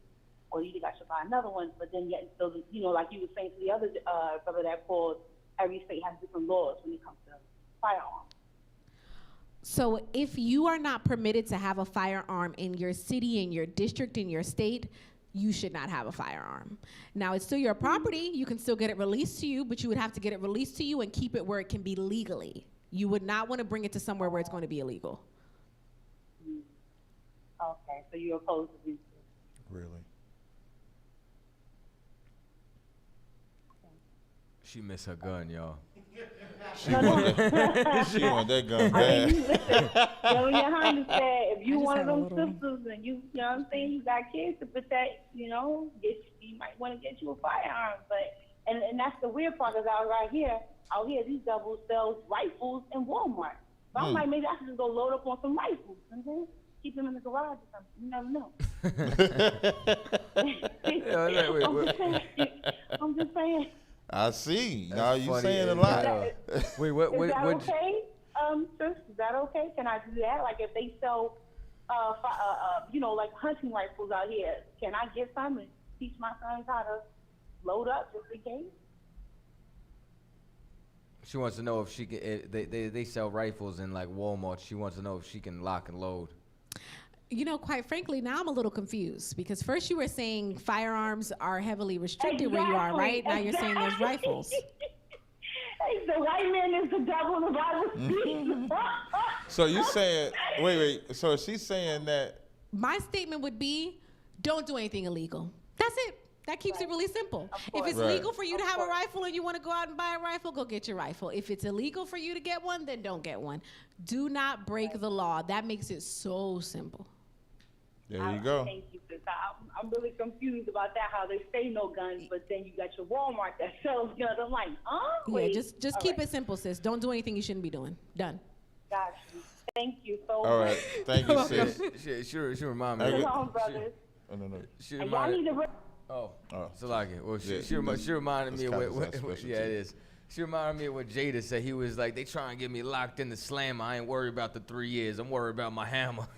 or you think I should buy another one? But then yet, so you know, like you were saying to the other brother that called, every state has different laws when it comes to firearms.
So if you are not permitted to have a firearm in your city, in your district, in your state, you should not have a firearm. Now, it's still your property. You can still get it released to you, but you would have to get it released to you and keep it where it can be legally. You would not want to bring it to somewhere where it's going to be illegal.
Okay, so you're opposed to these?
Really?
She missed her gun, y'all.
She want that gun
I
bad.
mean, listen, Your Highness said, if you one of them sisters and you know what I'm saying, you got kids to protect, you know, you might want to get you a firearm. But and that's the weird part is out here, these doubles sell rifles in Walmart. So I'm like, maybe I should just go load up on some rifles and then keep them in the garage or something. You never know. I'm just saying.
I see.
That's
Now you
funny.
saying a lot.
Wait, what?
Is that okay, sis? Is that okay? Can I do that? Like if they sell, you know, like hunting rifles out here, can I get some and teach my sons how to load up just in case?
She wants to know if she can. They sell rifles in like Walmart. She wants to know if she can lock and load.
You know, quite frankly, now I'm a little confused because first you were saying firearms are heavily restricted where you are, right? Now you're saying there's rifles.
Hey, the white man is the devil in the Bible speaks.
So you saying, wait. So she's saying that.
My statement would be, don't do anything illegal. That's it. That keeps it really simple. If it's legal for you to have a rifle and you want to go out and buy a rifle, go get your rifle. If it's illegal for you to get one, then don't get one. Do not break the law. That makes it so simple.
There you go.
Thank you, sis. I'm really confused about that, how they say no guns, but then you got your Walmart that sells guns. I'm like, Wait.
Yeah, just keep it simple, sis. Don't do anything you shouldn't be doing. Done.
Got you. Thank you so much.
All right. Thank you, sis.
She remind me.
Shalom, brothers.
No.
She
Y'all
reminded.
need to
Salaki. Well, she reminded me of what yeah, it is. She reminded me of what Jada said. He was like, they try and get me locked in the slammer. I ain't worried about the 3 years. I'm worried about my hammer.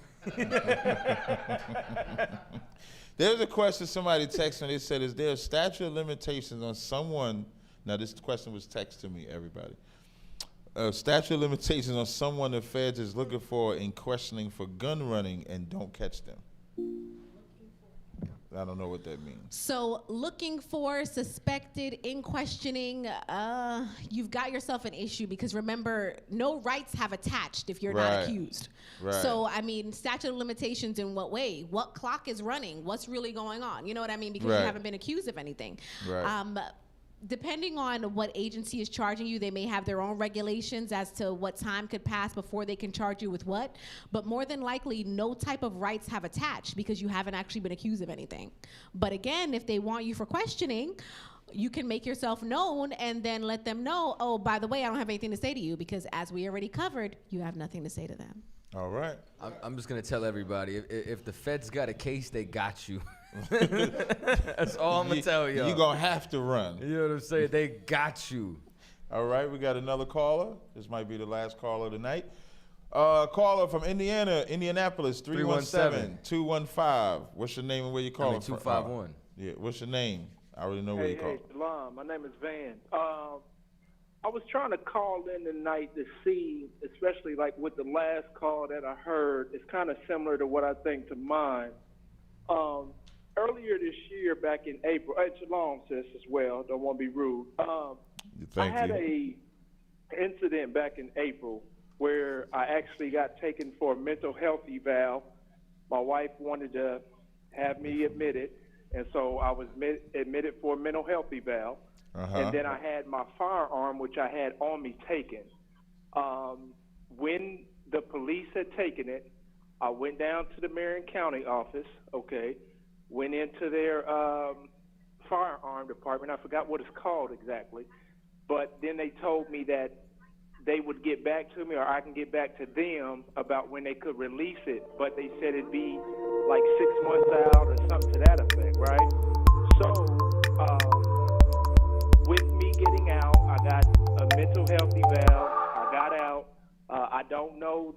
There's a question somebody texted me. They said, is there a statute of limitations on someone? Now, this question was texted to me, everybody. Statute of limitations on someone the feds is looking for in questioning for gun running and don't catch them. I don't know what that means.
So looking for, suspected, in questioning, you've got yourself an issue because remember, no rights have attached if you're not accused.
Right.
So, I mean, statute of limitations in what way? What clock is running? What's really going on? You know what I mean? Because you haven't been accused of anything.
Right.
Depending on what agency is charging you, they may have their own regulations as to what time could pass before they can charge you with what. But more than likely, no type of rights have attached because you haven't actually been accused of anything. But again, if they want you for questioning, you can make yourself known and then let them know, oh, by the way, I don't have anything to say to you because as we already covered, you have nothing to say to them.
All right.
I'm just going to tell everybody, if the feds got a case, they got you. That's all I'm going to tell you.
You're going to have to run.
You know what I'm saying? They got you.
All right, we got another caller. This might be the last caller tonight. Caller from Indianapolis, 317-215. What's your name and where you calling from?
251.
Yeah, what's your name? I already know where you calling.
Hey, Shalom. My name is Van. I was trying to call in tonight to see, especially like with the last call that I heard, it's kind of similar to what I think to mine. Earlier this year, back in April, Shalom, sis, as well. Don't want to be rude. I had a incident back in April where I actually got taken for a mental health eval. My wife wanted to have me admitted, and so I was admitted for a mental health eval. And then I had my firearm, which I had on me, taken. When the police had taken it, I went down to the Marion County office, went into their firearm department. I forgot what it's called exactly. But then they told me that they would get back to me or I can get back to them about when they could release it. But they said it'd be like 6 months out or something to that effect, right? So with me getting out, I got a mental health eval. I got out. I don't know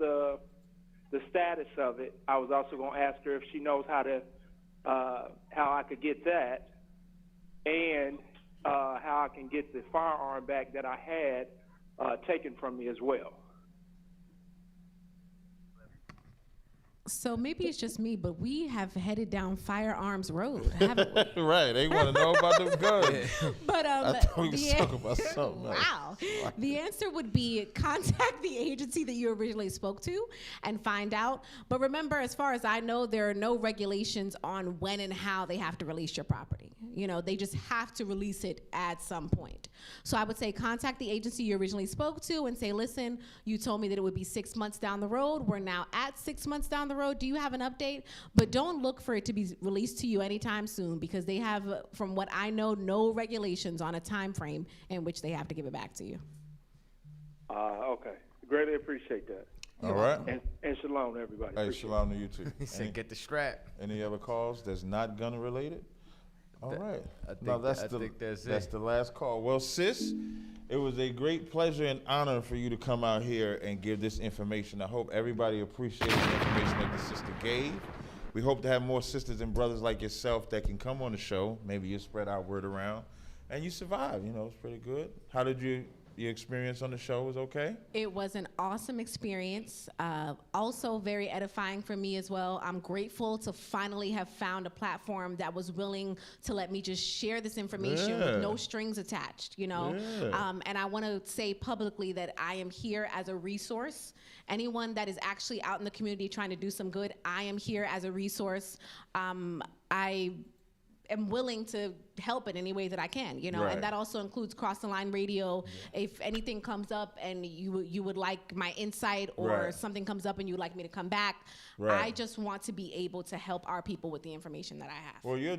the status of it. I was also going to ask her if she knows how I could get that, and how I can get the firearm back that I had taken from me as well.
So maybe it's just me, but we have headed down Firearms Road, haven't we?
Right, they want to know about them guns.
But
I thought we was talking about something else.
Wow. The answer would be contact the agency that you originally spoke to and find out. But remember, as far as I know, there are no regulations on when and how they have to release your property. You know, they just have to release it at some point. So I would say contact the agency you originally spoke to and say, listen, you told me that it would be 6 months down the road. We're now at 6 months down the road. Do you have an update? But don't look for it to be released to you anytime soon, because they have, from what I know, no regulations on a time frame in which they have to give it back to you.
Okay. Greatly appreciate that.
All right.
And shalom to everybody.
Hey,
Appreciate
shalom to you too.
He said, get the strap.
Any other calls that's not gun related? All right.
I think
that's the last call. Well, sis, it was a great pleasure and honor for you to come out here and give this information. I hope everybody appreciates the information that the sister gave. We hope to have more sisters and brothers like yourself that can come on the show. Maybe you spread our word around, and you survive. You know, it's pretty good. How did your experience on the show was okay?
It was an awesome experience. Also very edifying for me as well. I'm grateful to finally have found a platform that was willing to let me just share this information with no strings attached, you know? And I want to say publicly that I am here as a resource. Anyone that is actually out in the community trying to do some good, I am here as a resource. I am willing to help in any way that I can, you know, and that also includes Cross the Line Radio. If anything comes up and you would like my insight, or something comes up and you'd like me to come back, I just want to be able to help our people with the information that I have.
Well, you're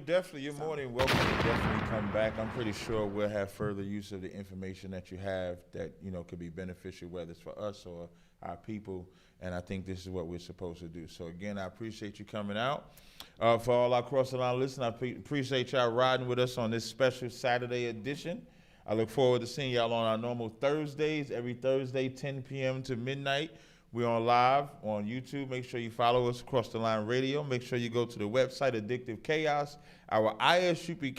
more than welcome to definitely come back. I'm pretty sure we'll have further use of the information that you have that, you know, could be beneficial, whether it's for us or our people. And I think this is what we're supposed to do. So again, I appreciate you coming out. For all our Cross the Line listeners, I appreciate y'all riding with us on this special Saturday edition. I look forward to seeing y'all on our normal Thursdays, every Thursday, 10 p.m. to midnight. We're on live on YouTube. Make sure you follow us, Cross the Line Radio. Make sure you go to the website, Addictive Chaos. Our ISUPK